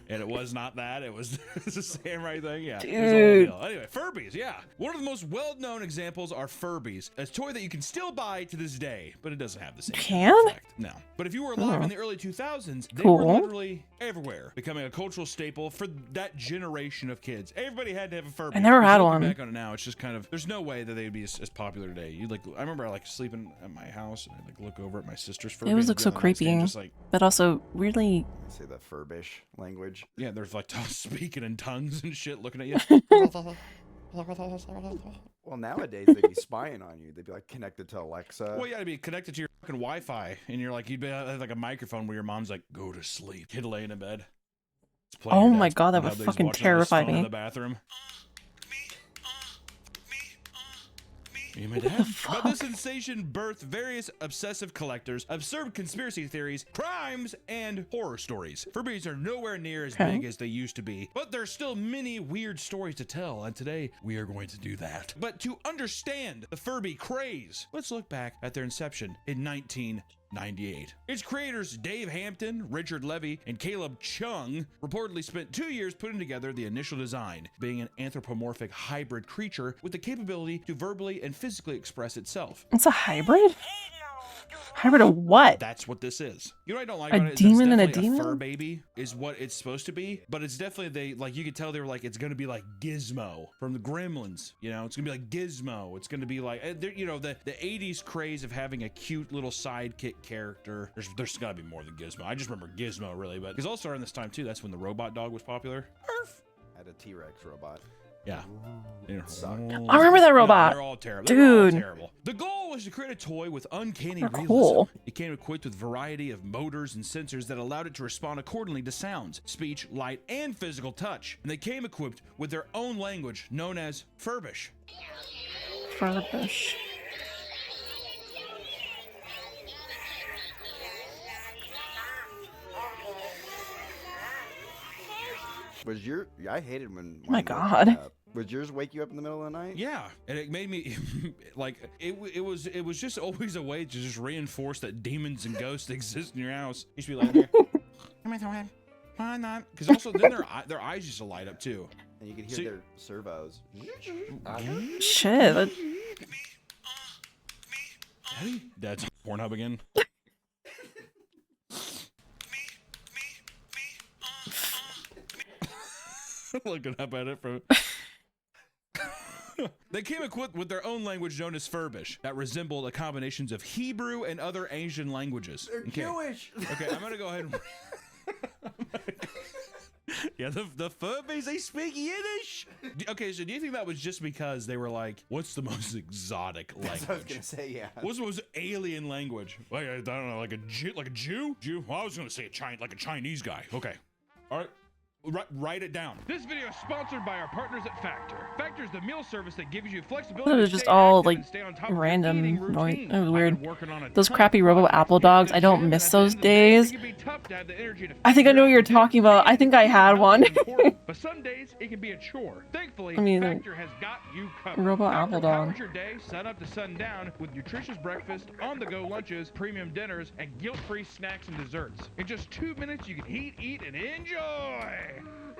Speaker 2: And it was not that. It was the samurai thing. Yeah.
Speaker 1: Dude.
Speaker 2: It was a whole deal. Anyway, Furbies. Yeah. One of the most well-known examples are Furbies, a toy that you can still buy to this day, but it doesn't have the same effect. No. But if you were alive in the early 2000s, they were literally everywhere, becoming a cultural staple for that generation of kids. Everybody had to have a Furby.
Speaker 1: I never had one.
Speaker 2: Back on it now, it's just kind of, there's no way that they'd be as popular today. You like, I remember I like sleeping at my house and I like look over at my sister's Furby.
Speaker 1: It always looks so creepy,
Speaker 2: just like,
Speaker 1: but also really.
Speaker 6: I say the Furbish language.
Speaker 2: Yeah, there's like speaking in tongues and shit, looking at you.
Speaker 6: Well, nowadays they'd be spying on you. They'd be like connected to Alexa.
Speaker 2: Well, you gotta be connected to your fucking Wi-Fi, and you're like, you'd be have like a microphone where your mom's like, "Go to sleep." Kid laying in bed.
Speaker 1: Oh my god, that would fucking terrify me.
Speaker 2: In the bathroom. Me and my dad. But this sensation birthed various obsessive collectors, absurd conspiracy theories, crimes, and horror stories. Furbies are nowhere near as big as they used to be, but there's still many weird stories to tell, and today we are going to do that. But to understand the Furby craze, let's look back at their inception in 1998. Its creators Dave Hampton, Richard Levy, and Caleb Chung reportedly spent 2 years putting together the initial design, being an anthropomorphic hybrid creature with the capability to verbally and physically express itself.
Speaker 1: It's a hybrid? Hybrid of what?
Speaker 2: That's what this is. You know what I don't like
Speaker 1: a
Speaker 2: about it?
Speaker 1: Demon and a
Speaker 2: demon?
Speaker 1: demon?
Speaker 2: Fur baby is what it's supposed to be, but it's definitely, you could tell they were like, it's going to be like Gizmo from the Gremlins. You know, it's going to be like Gizmo. It's going to be like, you know, the 80s craze of having a cute little sidekick character. There's got to be more than Gizmo. I just remember Gizmo really, but because also around this time too, that's when the robot dog was popular.
Speaker 6: Had a T-Rex robot.
Speaker 2: Yeah.
Speaker 1: I remember that robot.
Speaker 2: No, they're all terrible.
Speaker 1: Dude.
Speaker 2: They're all terrible. The goal was to create a toy with uncanny realism.
Speaker 1: Cool.
Speaker 2: It came equipped with a variety of motors and sensors that allowed it to respond accordingly to sounds, speech, light, and physical touch. And they came equipped with their own language known as Furbish.
Speaker 1: Furbish.
Speaker 6: Was your? I hated when.
Speaker 1: Oh my god.
Speaker 6: Would yours wake you up in the middle of the night?
Speaker 2: Yeah, and it made me like it was just always a way to just reinforce that demons and ghosts exist in your house. You should be like, Because also then their eyes used to light up too.
Speaker 6: And you can hear their servos.
Speaker 1: Shit.
Speaker 2: Dad's on Pornhub again. Looking up at it from. They came equipped with their own language known as Furbish that resembled a combinations of Hebrew and other Asian languages.
Speaker 6: They're Jewish.
Speaker 2: Okay, I'm gonna go ahead and. Yeah, the Furbies, they speak Yiddish. Okay, so do you think that was just because they were like, what's the most exotic language?
Speaker 6: That's what I was gonna say, yeah.
Speaker 2: What's the most alien language? Like, I don't know, like a Jew? Jew? Well, I was gonna say like a Chinese guy. Okay, all right. Write it down.
Speaker 7: This video is sponsored by our partners at Factor. Factor is the meal service that gives you flexibility.
Speaker 1: It was just all like random noise. It was weird. Those crappy Robo Apple dogs. I don't miss those days. I think I know what you're talking about. I think I had one.
Speaker 7: But some days it can be a chore. Thankfully,
Speaker 1: I mean,
Speaker 7: Factor has got you covered.
Speaker 1: Robo Apple dog.
Speaker 7: Powers your day, sun up to sundown, with nutritious breakfast, on-the-go lunches, premium dinners, and guilt-free snacks and desserts. In just 2 minutes, you can heat, eat, and enjoy.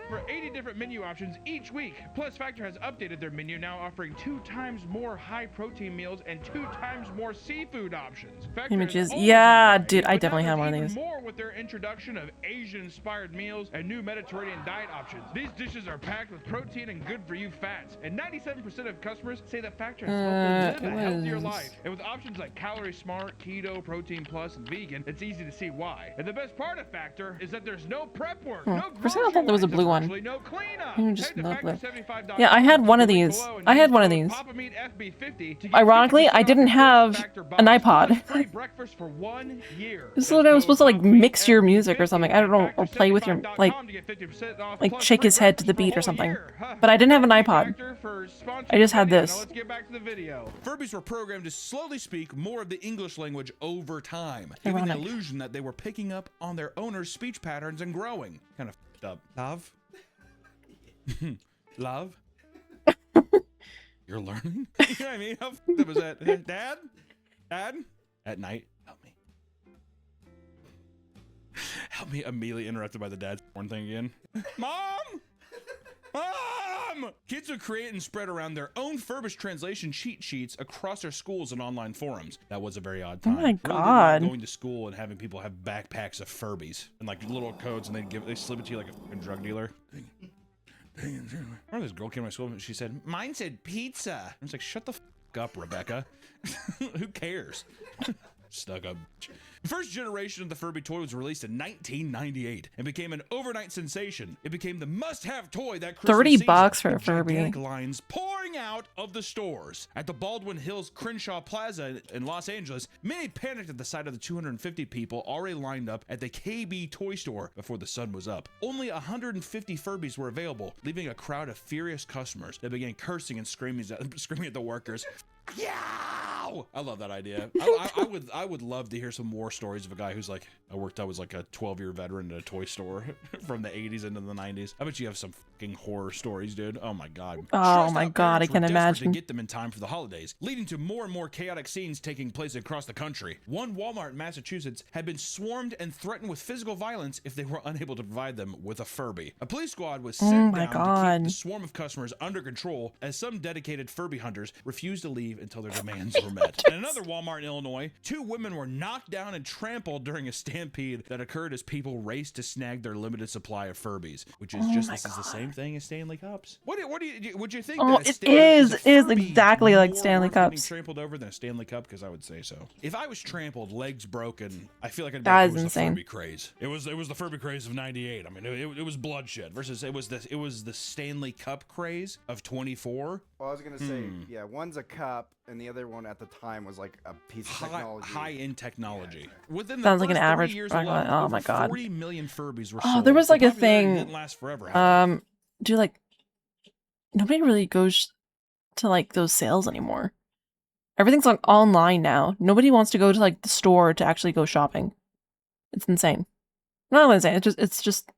Speaker 7: For 80 different menu options each week. Plus, Factor has updated their menu, now offering 2 times more high-protein meals and 2 times more seafood options. Factor
Speaker 1: Images. Yeah, dude, I definitely have one of
Speaker 7: even
Speaker 1: these.
Speaker 7: more with their introduction of Asian-inspired meals and new Mediterranean diet options. These dishes are packed with protein and good-for-you fats, and 97% of customers say that Factor has helped them live a healthier life. And with options like Calorie Smart, Keto, Protein Plus, and Vegan, it's easy to see why. And the best part of Factor is that there's no prep work, no
Speaker 1: For a second, I thought there was a blue one.
Speaker 7: no cleanup.
Speaker 1: Yeah, I had one of these. I had one of these. Ironically, I didn't have an iPod. This little guy was supposed to like mix your music or something. I don't know, or play with your like shake his head to the beat or something. But I didn't have an iPod. I just had this.
Speaker 2: Furbies were programmed to slowly speak more of the English language over time, giving the illusion that they were picking up on their owner's speech patterns and growing. Kind of up. Love? Love? You're learning? You know what I mean? How f***ed was that? Dad? Dad? At night? Help me. Help me. Immediately interrupted by the dad's porn thing again. Mom! Mom! Kids would create and spread around their own Furbish translation cheat sheets across their schools and online forums. That was a very odd time.
Speaker 1: Oh my god.
Speaker 2: Really going to school and having people have backpacks of Furbies and like little codes, and they slip it to you like a fucking drug dealer. I remember this girl came to my school and she said, "Mine said pizza." I was like, "Shut the f up, Rebecca." Who cares? Stuck up. The first generation of the Furby toy was released in 1998 and became an overnight sensation. It became the must-have toy that Christmas
Speaker 1: $30
Speaker 2: season,
Speaker 1: for a Furby.
Speaker 2: gigantic lines pouring out of the stores. At the Baldwin Hills Crenshaw Plaza in Los Angeles, many panicked at the sight of the 250 people already lined up at the KB toy store before the sun was up. Only 150 Furbies were available, leaving a crowd of furious customers that began cursing and screaming at the workers. Yow! I love that idea. I would love to hear some war stories of a guy who's like, I was like a 12-year veteran at a toy store from the 80s into the 90s. I bet you have some fucking horror stories, dude. Oh my god.
Speaker 1: Oh my god, I can imagine.
Speaker 2: To get them in time for the holidays, leading to more and more chaotic scenes taking place across the country. One Walmart in Massachusetts had been swarmed and threatened with physical violence if they were unable to provide them with a Furby. A police squad was sent down to keep the swarm of customers under control, as some dedicated Furby hunters refused to leave until their demands were met. In another Walmart in Illinois, 2 women were knocked down and trampled during a stampede that occurred as people raced to snag their limited supply of Furbies, which is is the same thing as Stanley Cups. Would you think?
Speaker 1: Oh,
Speaker 2: that
Speaker 1: it is exactly like Stanley Cups.
Speaker 2: Trampled over than a Stanley Cup, because I would say so. If I was trampled, legs broken, I feel like
Speaker 1: that is
Speaker 2: was
Speaker 1: insane.
Speaker 2: The Furby craze. It was the Furby craze of '98. I mean, it was bloodshed versus it was the Stanley Cup craze of 24.
Speaker 6: Well, I was gonna say, yeah, one's a cup, and the other one at the time was like a piece of technology.
Speaker 2: High-end technology. Within the
Speaker 1: Sounds like an
Speaker 2: first 3
Speaker 1: average.
Speaker 2: years
Speaker 1: Oh
Speaker 2: alone,
Speaker 1: my god.
Speaker 2: 40 million Furbies were
Speaker 1: Oh,
Speaker 2: sold.
Speaker 1: there was like
Speaker 2: The
Speaker 1: a
Speaker 2: popularity
Speaker 1: thing.
Speaker 2: didn't last forever.
Speaker 1: Dude, like nobody really goes to like those sales anymore. Everything's like online now. Nobody wants to go to like the store to actually go shopping. It's insane. Not insane. It's just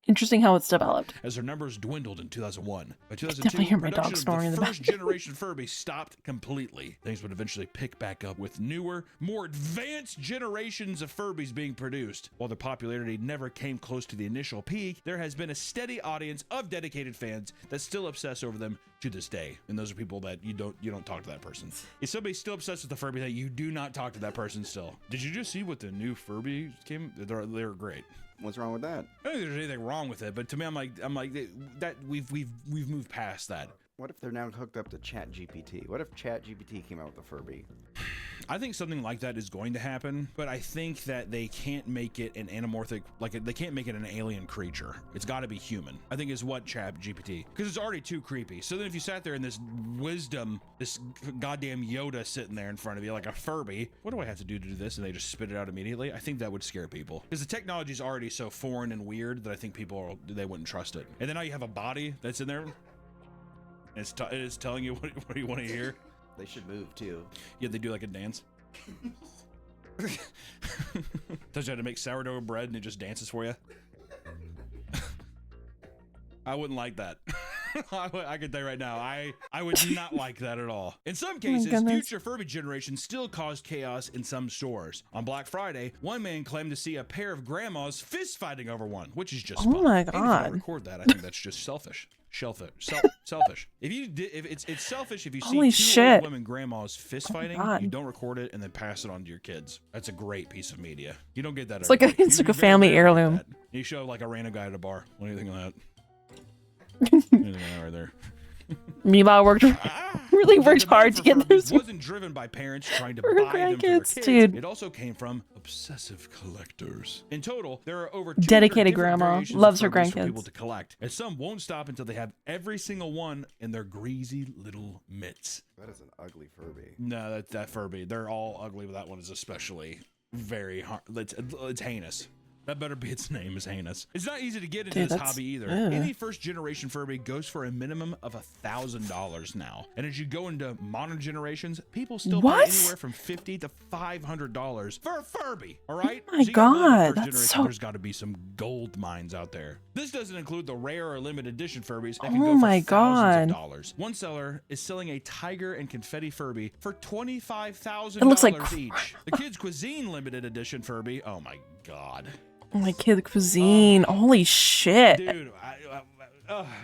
Speaker 1: Interesting how it's developed.
Speaker 2: as their numbers dwindled in 2001. By
Speaker 1: Definitely
Speaker 2: 2002,
Speaker 1: hear my dog
Speaker 2: production
Speaker 1: snoring in
Speaker 2: of
Speaker 1: the
Speaker 2: the first
Speaker 1: back.
Speaker 2: generation Furby stopped completely. Things would eventually pick back up with newer, more advanced generations of Furbies being produced. While their popularity never came close to the initial peak, there has been a steady audience of dedicated fans that still obsess over them to this day. And those are people that you don't talk to that person. If somebody's still obsessed with the Furby, that you do not talk to that person still. Did you just see what the new Furby came? They're great.
Speaker 6: What's wrong with that?
Speaker 2: I don't think there's anything wrong with it, but to me, I'm like that we've moved past that.
Speaker 6: What if they're now hooked up to ChatGPT? What if ChatGPT came out with a Furby?
Speaker 2: I think something like that is going to happen, but I think that they can't make it an anamorphic, they can't make it an alien creature. It's got to be human, I think, is what ChatGPT, because it's already too creepy. So then if you sat there in this wisdom, this goddamn Yoda sitting there in front of you like a Furby, what do I have to do this? And they just spit it out immediately. I think that would scare people, because the technology is already so foreign and weird that I think they wouldn't trust it. And then now you have a body that's in there. And it's telling you what you want to hear.
Speaker 6: They should move too.
Speaker 2: Yeah, they do like a dance. Tells you how to make sourdough bread and it just dances for you. I wouldn't like that. I can tell you right now, I would not like that at all. In some cases, future Furby generations still caused chaos in some stores. On Black Friday, one man claimed to see a pair of grandmas fist fighting over one, which is just
Speaker 1: Oh my
Speaker 2: fun. And if you
Speaker 1: God.
Speaker 2: don't record that, I think that's just selfish. Selfish. If it's selfish if you see
Speaker 1: Holy
Speaker 2: two
Speaker 1: shit.
Speaker 2: old women grandmas fist
Speaker 1: Oh my
Speaker 2: fighting,
Speaker 1: God.
Speaker 2: you don't record it and then pass it on to your kids. That's a great piece of media. You don't get that.
Speaker 1: It's like a family heirloom.
Speaker 2: You show like a random guy at a bar. What do you think of that? Anything right there.
Speaker 1: Meanwhile, really worked hard to get this.
Speaker 2: Wasn't driven by parents trying to
Speaker 1: For
Speaker 2: buy them for their
Speaker 1: grandkids,
Speaker 2: kids.
Speaker 1: dude.
Speaker 2: It also came from obsessive collectors. In total, there are over
Speaker 1: Dedicated
Speaker 2: 200 different
Speaker 1: grandma,
Speaker 2: variations of
Speaker 1: loves her
Speaker 2: Furbies for
Speaker 1: grandkids.
Speaker 2: people to collect, and some won't stop until they have every single one in their greasy little mitts.
Speaker 6: That is an ugly Furby.
Speaker 2: No, that Furby. They're all ugly, but that one is especially very hard. It's heinous. That better be its name, is heinous. It's not easy to get into
Speaker 1: Dude,
Speaker 2: this
Speaker 1: that's-
Speaker 2: hobby either.
Speaker 1: ugh.
Speaker 2: Any first generation Furby goes for a minimum of $1,000 now. And as you go into modern generations, people still
Speaker 1: What?
Speaker 2: pay anywhere from $50 to $500 for a Furby. All right?
Speaker 1: Oh my
Speaker 2: you gotta believe
Speaker 1: God,
Speaker 2: first
Speaker 1: that's
Speaker 2: generation,
Speaker 1: so-
Speaker 2: There's got to be some gold mines out there. This doesn't include the rare or limited edition Furbies that can
Speaker 1: Oh
Speaker 2: go for
Speaker 1: my
Speaker 2: thousands of
Speaker 1: God.
Speaker 2: dollars. One seller is selling a tiger and confetti Furby for $25,000
Speaker 1: It looks like
Speaker 2: each. The Kids Cuisine limited edition Furby. Oh my God.
Speaker 1: Oh my kid cuisine. Holy shit.
Speaker 2: Dude,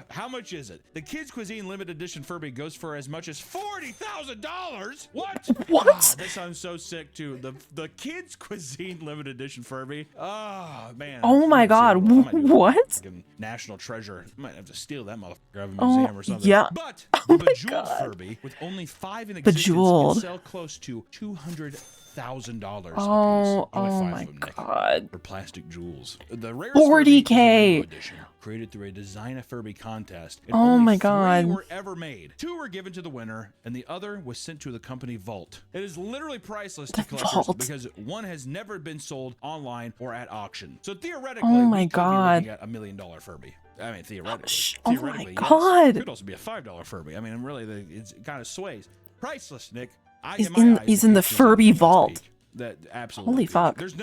Speaker 2: how much is it? The Kids Cuisine limited edition Furby goes for as much as $40,000. What?
Speaker 1: What?
Speaker 2: Ah, that sounds so sick too. The Kids Cuisine limited edition Furby. Oh man.
Speaker 1: Oh my God. What?
Speaker 2: Fucking national treasure. Might have to steal that motherfucker out of a
Speaker 1: Oh,
Speaker 2: museum or something.
Speaker 1: yeah.
Speaker 2: But
Speaker 1: Oh
Speaker 2: the
Speaker 1: my
Speaker 2: Bejeweled
Speaker 1: God.
Speaker 2: Furby, with only 5 in existence,
Speaker 1: Bejeweled.
Speaker 2: can sell close to $200,000
Speaker 1: Oh,
Speaker 2: a piece. Only
Speaker 1: oh
Speaker 2: 5
Speaker 1: my
Speaker 2: of them, Nick,
Speaker 1: God.
Speaker 2: for plastic jewels. The rarest Furby is the
Speaker 1: 40K.
Speaker 2: Rainbow Edition, created through a Design a Furby contest. And
Speaker 1: Oh
Speaker 2: only
Speaker 1: my
Speaker 2: 3
Speaker 1: God.
Speaker 2: were ever made. 2 were given to the winner, and the other was sent to the company Vault. It is literally priceless to collectors
Speaker 1: Vault.
Speaker 2: because one has never been sold online or at auction. So theoretically,
Speaker 1: Oh my
Speaker 2: we could
Speaker 1: God.
Speaker 2: be looking at $1 million Furby. I mean, theoretically.
Speaker 1: Oh my
Speaker 2: Theoretically,
Speaker 1: God.
Speaker 2: Yes. Could also be a $5 Furby. I mean, really, it kind of sways. Priceless, Nick.
Speaker 1: He's
Speaker 2: my
Speaker 1: in-
Speaker 2: eyes,
Speaker 1: he's in the
Speaker 2: Kids Cuisine
Speaker 1: Furby
Speaker 2: is at its
Speaker 1: vault.
Speaker 2: peak. That absolutely.
Speaker 1: Holy fuck.
Speaker 2: There's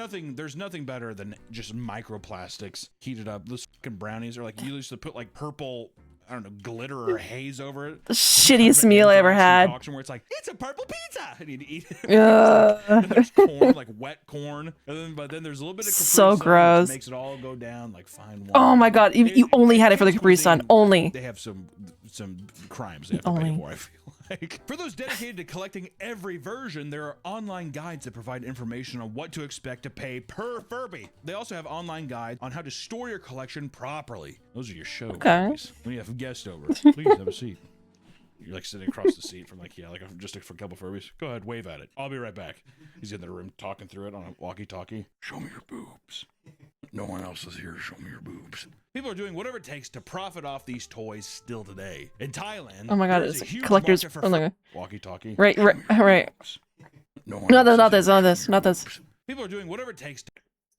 Speaker 2: nothing better than just microplastics heated up. Those fucking brownies are like, you used to put like purple, I don't know, glitter or haze over it.
Speaker 1: The shittiest meal I ever had.
Speaker 2: Auction where it's like, it's a purple pizza, and you eat it.
Speaker 1: Ugh.
Speaker 2: And there's corn, like wet corn, but then there's a little bit of Capri
Speaker 1: So
Speaker 2: Sun, which
Speaker 1: gross.
Speaker 2: makes it all go down like fine wine.
Speaker 1: Oh my God. You only had it for the Capri Sun. Only.
Speaker 2: They have some crimes they have to pay
Speaker 1: Only.
Speaker 2: for, I feel like. For those dedicated to collecting every version, there are online guides that provide information on what to expect to pay per Furby. They also have online guides on how to store your collection properly. Those are your show Furbies. When you have guests over, please have a seat. You're like sitting across the seat from like just a couple Furbies. Go ahead, wave at it. I'll be right back. He's in the room talking through it on a walkie-talkie. Show me your boobs. No one else is here. Show me your boobs. People are doing whatever it takes to profit off these toys still today. In Thailand,
Speaker 1: Oh my God,
Speaker 2: there's
Speaker 1: it's
Speaker 2: a huge
Speaker 1: collectors-
Speaker 2: market for
Speaker 1: oh my God.
Speaker 2: walkie-talkie.
Speaker 1: Right.
Speaker 2: No one
Speaker 1: Not
Speaker 2: else
Speaker 1: this, not
Speaker 2: is
Speaker 1: this,
Speaker 2: here.
Speaker 1: not this, not this.
Speaker 2: People are doing whatever it takes to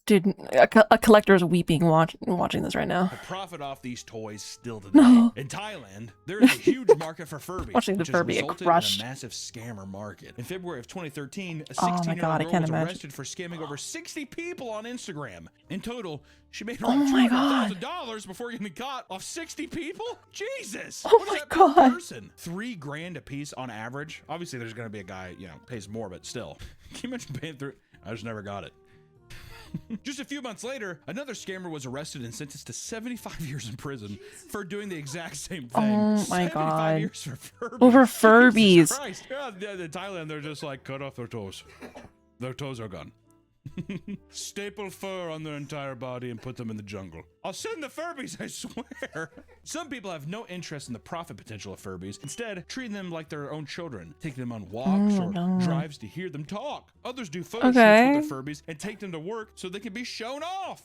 Speaker 1: Dude, a collector is weeping watching this right now.
Speaker 2: To profit off these toys still today.
Speaker 1: No.
Speaker 2: In Thailand, there is a huge market for Furbies,
Speaker 1: Watching the
Speaker 2: which has
Speaker 1: Furby get
Speaker 2: resulted in
Speaker 1: crushed.
Speaker 2: a massive scammer market. In February of 2013, a
Speaker 1: Oh my
Speaker 2: 16-year-old
Speaker 1: God, I
Speaker 2: girl
Speaker 1: can't
Speaker 2: was
Speaker 1: imagine.
Speaker 2: arrested for scamming over 60 people on Instagram. In total, she made
Speaker 1: Oh
Speaker 2: around
Speaker 1: my God.
Speaker 2: $200,000 before getting caught off 60 people? Jesus!
Speaker 1: Oh
Speaker 2: What is
Speaker 1: my
Speaker 2: that per
Speaker 1: God.
Speaker 2: person? $3,000 a piece on average. Obviously, there's going to be a guy, you know, pays more, but still. Can you imagine paying through? I just never got it. Just a few months later, another scammer was arrested and sentenced to 75 years in prison for doing the exact same thing.
Speaker 1: Oh my
Speaker 2: 75
Speaker 1: God.
Speaker 2: years for Furbies.
Speaker 1: Over
Speaker 2: Jesus
Speaker 1: Furbies.
Speaker 2: Christ. Yeah, in Thailand, they're just like, cut off their toes. Their toes are gone. Staple fur on their entire body and put them in the jungle. I'll send the Furbies, I swear. Some people have no interest in the profit potential of Furbies, instead treating them like their own children, taking them on walks or drives to hear them talk. Others do photo shoots with their Furbies and take them to work so they can be shown off.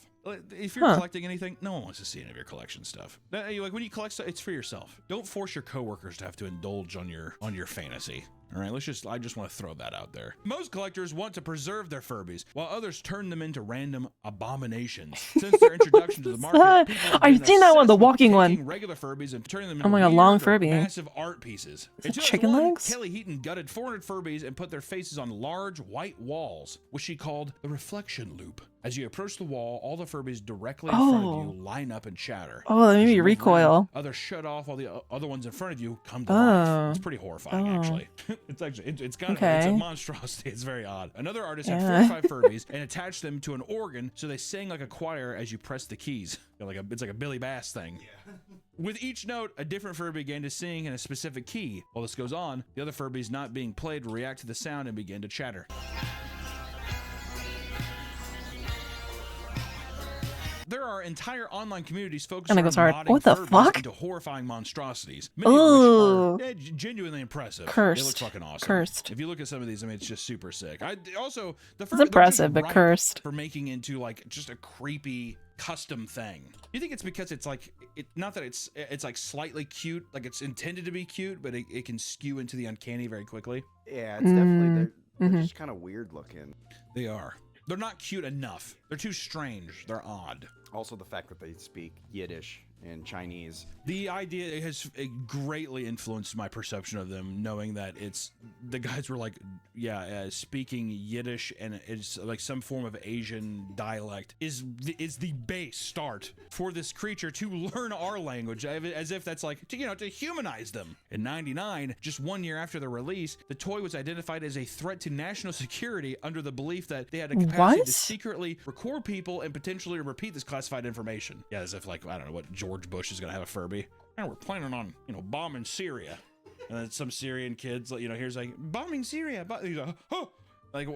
Speaker 2: If you're collecting anything, no one wants to see any of your collection stuff. Like when you collect stuff, it's for yourself. Don't force your coworkers to have to indulge on your fantasy. All right, I just want to throw that out there. Most collectors want to preserve their Furbies, while others turn them into random abominations. Since their introduction to the market, people have
Speaker 1: I've
Speaker 2: been
Speaker 1: seen that one, the
Speaker 2: obsessed with
Speaker 1: walking one.
Speaker 2: taking regular Furbies and turning them into
Speaker 1: Oh my God, long
Speaker 2: weird or
Speaker 1: Furby.
Speaker 2: massive art pieces. In
Speaker 1: Chicken
Speaker 2: 2001,
Speaker 1: legs?
Speaker 2: Kelly Heaton gutted 400 Furbies and put their faces on large white walls, which she called the reflection loop. As you approach the wall, all the Furbies directly in front of you line up and chatter.
Speaker 1: Oh, that made
Speaker 2: As
Speaker 1: me
Speaker 2: you move
Speaker 1: recoil.
Speaker 2: around, others shut off while the other ones in front of you come to life. It's pretty horrifying, actually. It's kind of it's a monstrosity. It's very odd. Another artist had 45 Furbies and attached them to an organ so they sang like a choir as you press the keys. It's like a Billy Bass thing. Yeah. With each note, a different Furby began to sing in a specific key. While this goes on, the other Furbies not being played will react to the sound and begin to chatter. There are entire online communities focused on modding
Speaker 1: what the
Speaker 2: Furbies
Speaker 1: fuck?
Speaker 2: into horrifying monstrosities. Many of which are genuinely impressive.
Speaker 1: Cursed.
Speaker 2: They look fucking awesome.
Speaker 1: Cursed.
Speaker 2: If you look at some of these, I mean, it's just super sick. The
Speaker 1: It's impressive, but cursed.
Speaker 2: For making into like just a creepy custom thing. You think it's because it's like not that it's like slightly cute, like it's intended to be cute, but it can skew into the uncanny very quickly.
Speaker 6: Yeah, it's definitely they're just kind of weird looking.
Speaker 2: They are. They're not cute enough. They're too strange. They're odd.
Speaker 6: Also, the fact that they speak Yiddish and Chinese.
Speaker 2: The idea has greatly influenced my perception of them, knowing that the guys were like, speaking Yiddish and it's like some form of Asian dialect is the base start for this creature to learn our language, as if that's like, to humanize them. In '99, just 1 year after the release, the toy was identified as a threat to national security under the belief that they had a capacity to secretly record people and potentially repeat this classified information. Yeah, as if like, I don't know what George Bush is gonna have a Furby. And we're planning on, bombing Syria. And then some Syrian kids, here's like, bombing Syria. He's like, oh! Like,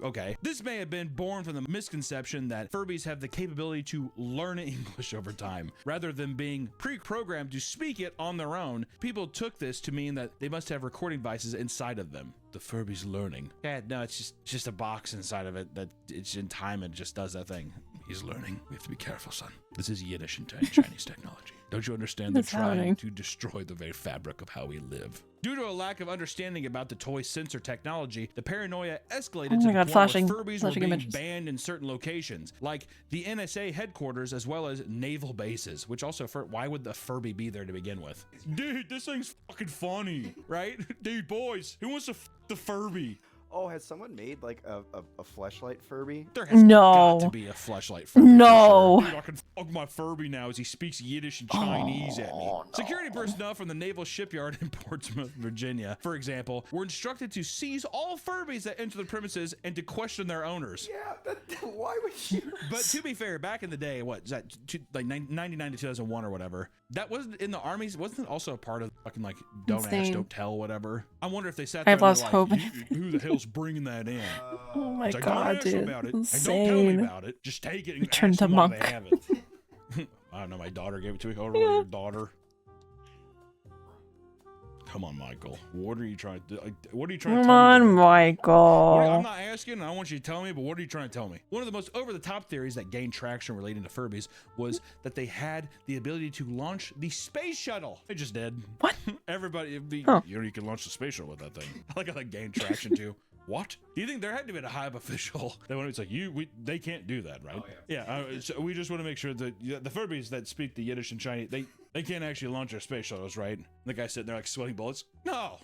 Speaker 2: okay. This may have been born from the misconception that Furbies have the capability to learn English over time. Rather than being pre-programmed to speak it on their own, people took this to mean that they must have recording devices inside of them. The Furby's learning. Yeah, no, it's just a box inside of it that it's in time and just does that thing. He's learning. We have to be careful, son. This is Yiddish and Chinese technology. Don't you understand? They're trying to destroy the very fabric of how we live. Due to a lack of understanding about the toy sensor technology, the paranoia escalated to the point where Furbies were being banned in certain locations, like the NSA headquarters as well as naval bases, which also, why would the Furby be there to begin with? Dude, this thing's fucking funny, right? Dude, boys, who wants to the Furby?
Speaker 6: Oh, has someone made like a fleshlight Furby?
Speaker 2: There has got to be a fleshlight Furby.
Speaker 1: No.
Speaker 2: Dude, I can fuck my Furby now as he speaks Yiddish and Chinese at me. No. Security personnel from the Naval Shipyard in Portsmouth, Virginia, for example, were instructed to seize all Furbies that enter the premises and to question their owners.
Speaker 6: Yeah, why would you?
Speaker 2: But to be fair, back in the day, what is that? Like 99 to 2001 or whatever. That wasn't in the armies. Wasn't it also a part of fucking like don't ask, don't tell, whatever? I wonder if they sat there.
Speaker 1: I've lost hope.
Speaker 2: Who the hell's bringing that in?
Speaker 1: Oh my
Speaker 2: God,
Speaker 1: don't ask
Speaker 2: dude!
Speaker 1: About it.
Speaker 2: And don't tell me about it. Just take it and
Speaker 1: return
Speaker 2: ask
Speaker 1: to
Speaker 2: them why
Speaker 1: monk.
Speaker 2: they have it. I don't know. My daughter gave it to me. Oh, really? Your daughter? Come on, Michael. What are you trying to do? What are you trying to tell me?
Speaker 1: Come on, Michael.
Speaker 2: I'm not asking. I don't want you to tell me, but what are you trying to tell me? One of the most over-the-top theories that gained traction relating to Furbies was that they had the ability to launch the space shuttle. They just did.
Speaker 1: What?
Speaker 2: Everybody, you can launch the space shuttle with that thing. I like how that gained traction too. what? Do you think there had to be a high-up official that when it's like, they can't do that, right?
Speaker 6: Oh, yeah.
Speaker 2: So we just want to make sure that the Furbies that speak the Yiddish and Chinese, they can't actually launch their space shuttles, right? And the guy sitting there like sweating bullets. No.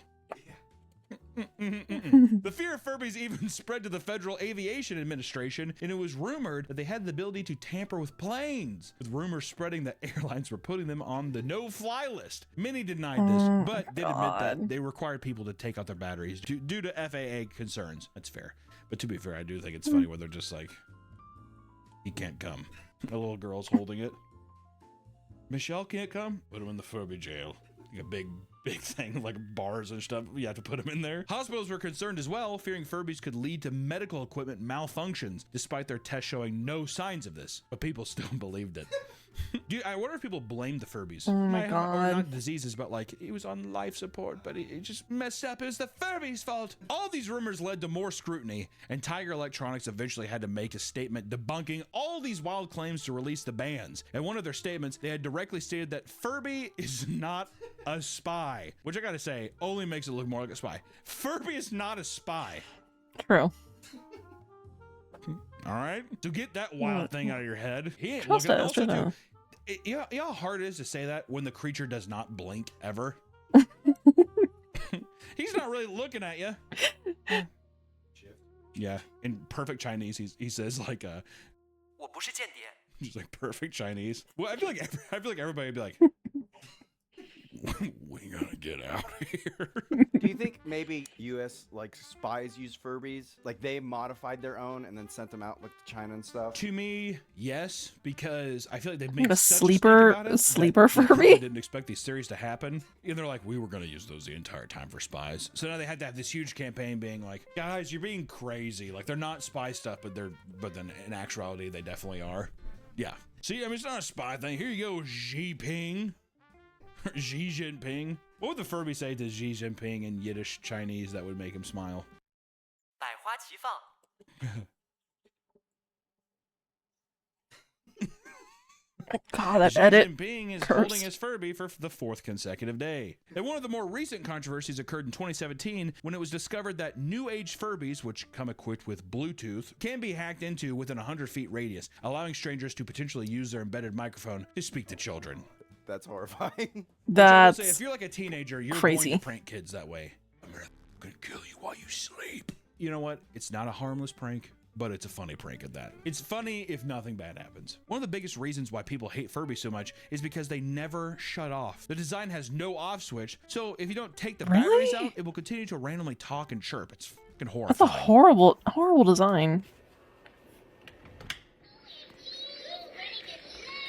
Speaker 2: The fear of Furbies even spread to the Federal Aviation Administration, and it was rumored that they had the ability to tamper with planes, with rumors spreading that airlines were putting them on the no-fly list. Many denied this, but did admit that they required people to take out their batteries due to FAA concerns. That's fair. But to be fair, I do think it's funny when they're just like, he can't come. A little girl's holding it. Michelle can't come? Put him in the Furby jail. Like a big thing, like bars and stuff. You have to put them in there. Hospitals were concerned as well, fearing Furbies could lead to medical equipment malfunctions, despite their tests showing no signs of this. But people still believed it. I wonder if people blame the Furbies.
Speaker 1: Oh my God.
Speaker 2: Or not diseases, but like, he was on life support, but he just messed up. It was the Furbies' fault. All these rumors led to more scrutiny, and Tiger Electronics eventually had to make a statement debunking all these wild claims to release the bands. In one of their statements, they had directly stated that Furby is not a spy, which I gotta say, only makes it look more like a spy. Furby is not a spy.
Speaker 1: True.
Speaker 2: All right, so get that wild thing out of your head. He ain't
Speaker 1: Trust
Speaker 2: looking.
Speaker 1: it,
Speaker 2: Also,
Speaker 1: true.
Speaker 2: too, you know how hard it is to say that when the creature does not blink ever. He's not really looking at you. Yeah, in perfect Chinese, he says like he's like perfect Chinese. Well, I feel like everybody would be like, we gotta get out of here.
Speaker 6: Do you think maybe U.S. like spies use Furbies? Like they modified their own and then sent them out like to China and stuff?
Speaker 2: To me, yes, because I feel like they've made
Speaker 1: a
Speaker 2: such
Speaker 1: sleeper
Speaker 2: a stink about it
Speaker 1: sleeper
Speaker 2: that they
Speaker 1: Furby.
Speaker 2: didn't expect these theories to happen. And they're like, we were gonna use those the entire time for spies. So now they had to have this huge campaign being like, guys, you're being crazy. Like they're not spy stuff, but then in actuality they definitely are. Yeah. See, I mean, it's not a spy thing. Here you go, Xi Jinping. What would the Furby say to Xi Jinping in Yiddish Chinese that would make him smile?
Speaker 1: God, that
Speaker 2: Xi
Speaker 1: edit
Speaker 2: Jinping is
Speaker 1: curse.
Speaker 2: holding his Furby for the 4th consecutive day. And one of the more recent controversies occurred in 2017 when it was discovered that new age Furbies, which come equipped with Bluetooth, can be hacked into within 100 feet radius, allowing strangers to potentially use their embedded microphone to speak to children.
Speaker 6: That's horrifying.
Speaker 1: That's
Speaker 2: Say, if you're like a teenager, you're
Speaker 1: crazy.
Speaker 2: going to prank kids that way. I'm gonna kill you while you sleep. You know what? It's not a harmless prank, but it's a funny prank at that. It's funny if nothing bad happens. One of the biggest reasons why people hate Furby so much is because they never shut off. The design has no off switch, so if you don't take the batteries out, it will continue to randomly talk and chirp. It's fucking horrifying.
Speaker 1: That's a horrible design.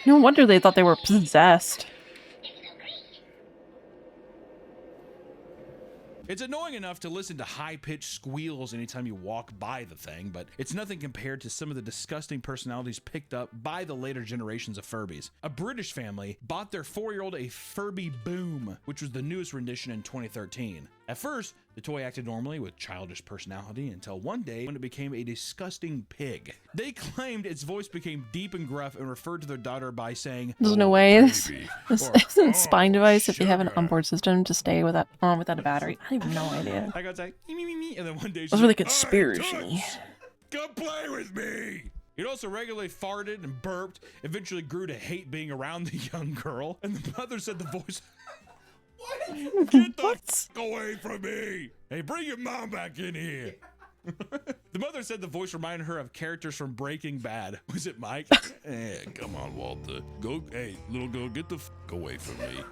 Speaker 1: No wonder they thought they were possessed.
Speaker 2: It's annoying enough to listen to high-pitched squeals anytime you walk by the thing, but it's nothing compared to some of the disgusting personalities picked up by the later generations of Furbies. A British family bought their 4-year-old a Furby Boom, which was the newest rendition in 2013. At first, the toy acted normally with childish personality until one day when it became a disgusting pig. They claimed its voice became deep and gruff and referred to their daughter by saying,
Speaker 1: There's no way this isn't spying device if you have an onboard system to stay without a battery. I have no idea.
Speaker 2: I got like, and then one day she's
Speaker 1: That's really
Speaker 2: like,
Speaker 1: conspiracy.
Speaker 2: come play with me. It also regularly farted and burped, eventually grew to hate being around the young girl, and the mother said the voice, get the f away from me. Hey, bring your mom back in here. The mother said the voice reminded her of characters from Breaking Bad. Was it Mike? Come on, Walter. Hey, little girl, get the f away from me.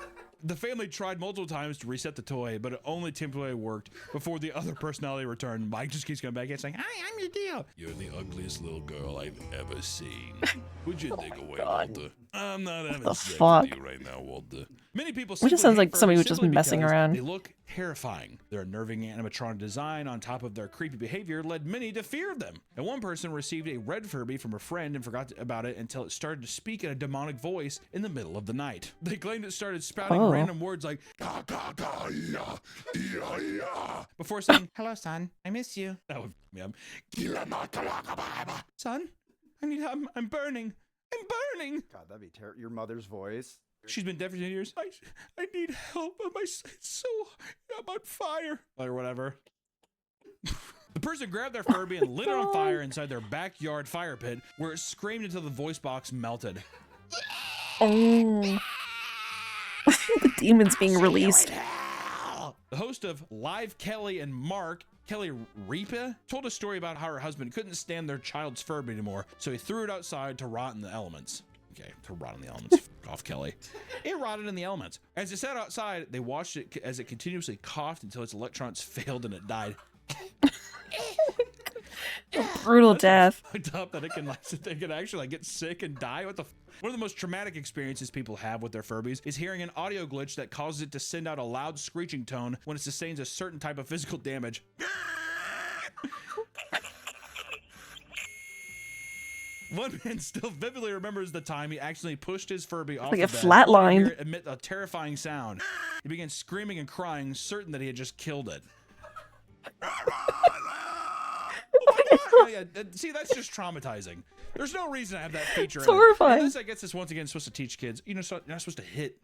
Speaker 2: The family tried multiple times to reset the toy, but it only temporarily worked before the other personality returned. Mike just keeps coming back and saying, hi, I'm your deal. You're the ugliest little girl I've ever seen. Would you dig away, Walter? I'm not having sex with you right now, Walter. Many people
Speaker 1: It just sounds like somebody was just
Speaker 2: simply
Speaker 1: messing
Speaker 2: because
Speaker 1: around.
Speaker 2: They look terrifying. Their unnerving animatronic design on top of their creepy behavior led many to fear them. And one person received a red Furby from a friend and forgot about it until it started to speak in a demonic voice in the middle of the night. They claimed it started spouting random words like ga, ga, ga, ya, ya, ya, before saying, hello, son, I miss you. That would me up. Son, I'm burning. I'm burning.
Speaker 6: God, that'd be terrible. Your mother's voice.
Speaker 2: She's been dead for 10 years. I need help. I'm on fire. Or whatever. The person grabbed their Furby and lit it on fire inside their backyard fire pit, where it screamed until the voice box melted.
Speaker 1: Oh. The demon's being released.
Speaker 2: The host of Live Kelly and Mark, Kelly Ripa, told a story about how her husband couldn't stand their child's Furby anymore, so he threw it outside to rot in the elements. Okay, to rot in the elements. F off, Kelly. It rotted in the elements. As it sat outside, they watched it as it continuously coughed until its electrons failed and it died.
Speaker 1: A brutal death.
Speaker 2: Fucked up that it can, like, they can actually like get sick and die. What the? One of the most traumatic experiences people have with their Furbies is hearing an audio glitch that causes it to send out a loud screeching tone when it sustains a certain type of physical damage. One man still vividly remembers the time he accidentally pushed his Furby off
Speaker 1: like
Speaker 2: the
Speaker 1: a
Speaker 2: bed,
Speaker 1: flatline.
Speaker 2: to emit a terrifying sound. He began screaming and crying, certain that he had just killed it. Yeah, see, that's just traumatizing. There's no reason to have that feature.
Speaker 1: It's horrifying.
Speaker 2: Unless I guess this once again is supposed to teach kids, you're not supposed to hit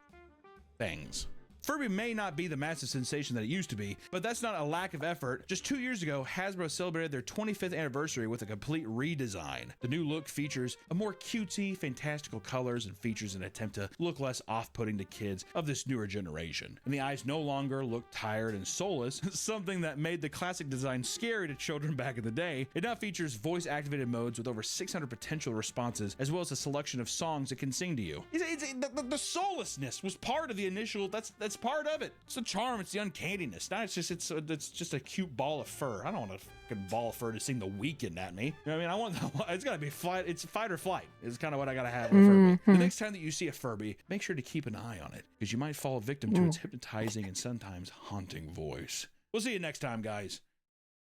Speaker 2: things. Furby may not be the massive sensation that it used to be, but that's not a lack of effort. Just 2 years ago, Hasbro celebrated their 25th anniversary with a complete redesign. The new look features a more cutesy, fantastical colors and features an attempt to look less off-putting to kids of this newer generation. And the eyes no longer look tired and soulless, something that made the classic design scary to children back in the day. It now features voice-activated modes with over 600 potential responses, as well as a selection of songs it can sing to you. The soullessness was part of the initial, that's part of it. It's the charm, it's the uncanniness. Now it's just a cute ball of fur. I don't want a fucking ball of fur to sing The Weeknd at me. You know what I mean? It's gotta be it's fight or flight is kind of what I gotta have with a Furby. The next time that you see a Furby, make sure to keep an eye on it, because you might fall victim to its hypnotizing and sometimes haunting voice. We'll see you next time, guys.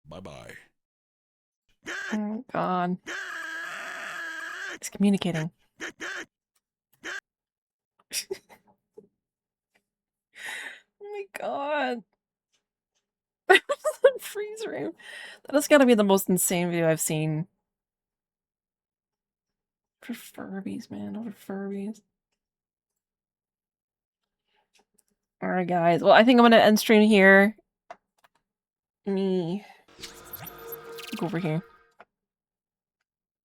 Speaker 2: Bye-bye.
Speaker 1: Oh, God. It's communicating. Oh my God. Freeze room. That has got to be the most insane video I've seen. For Furbies, man. Over Furbies. Alright, guys. Well, I think I'm going to end stream here. Me. Go over here.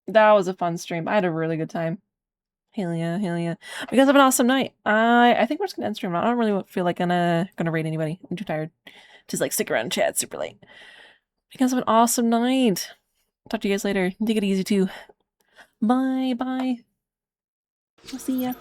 Speaker 1: That was a fun stream. I had a really good time. Hell yeah, hell yeah. You guys have an awesome night. I think we're just gonna end stream. I don't really feel like gonna raid anybody. I'm too tired to like stick around and chat super late. You guys have an awesome night. Talk to you guys later. Take it easy too. Bye bye. We'll see ya.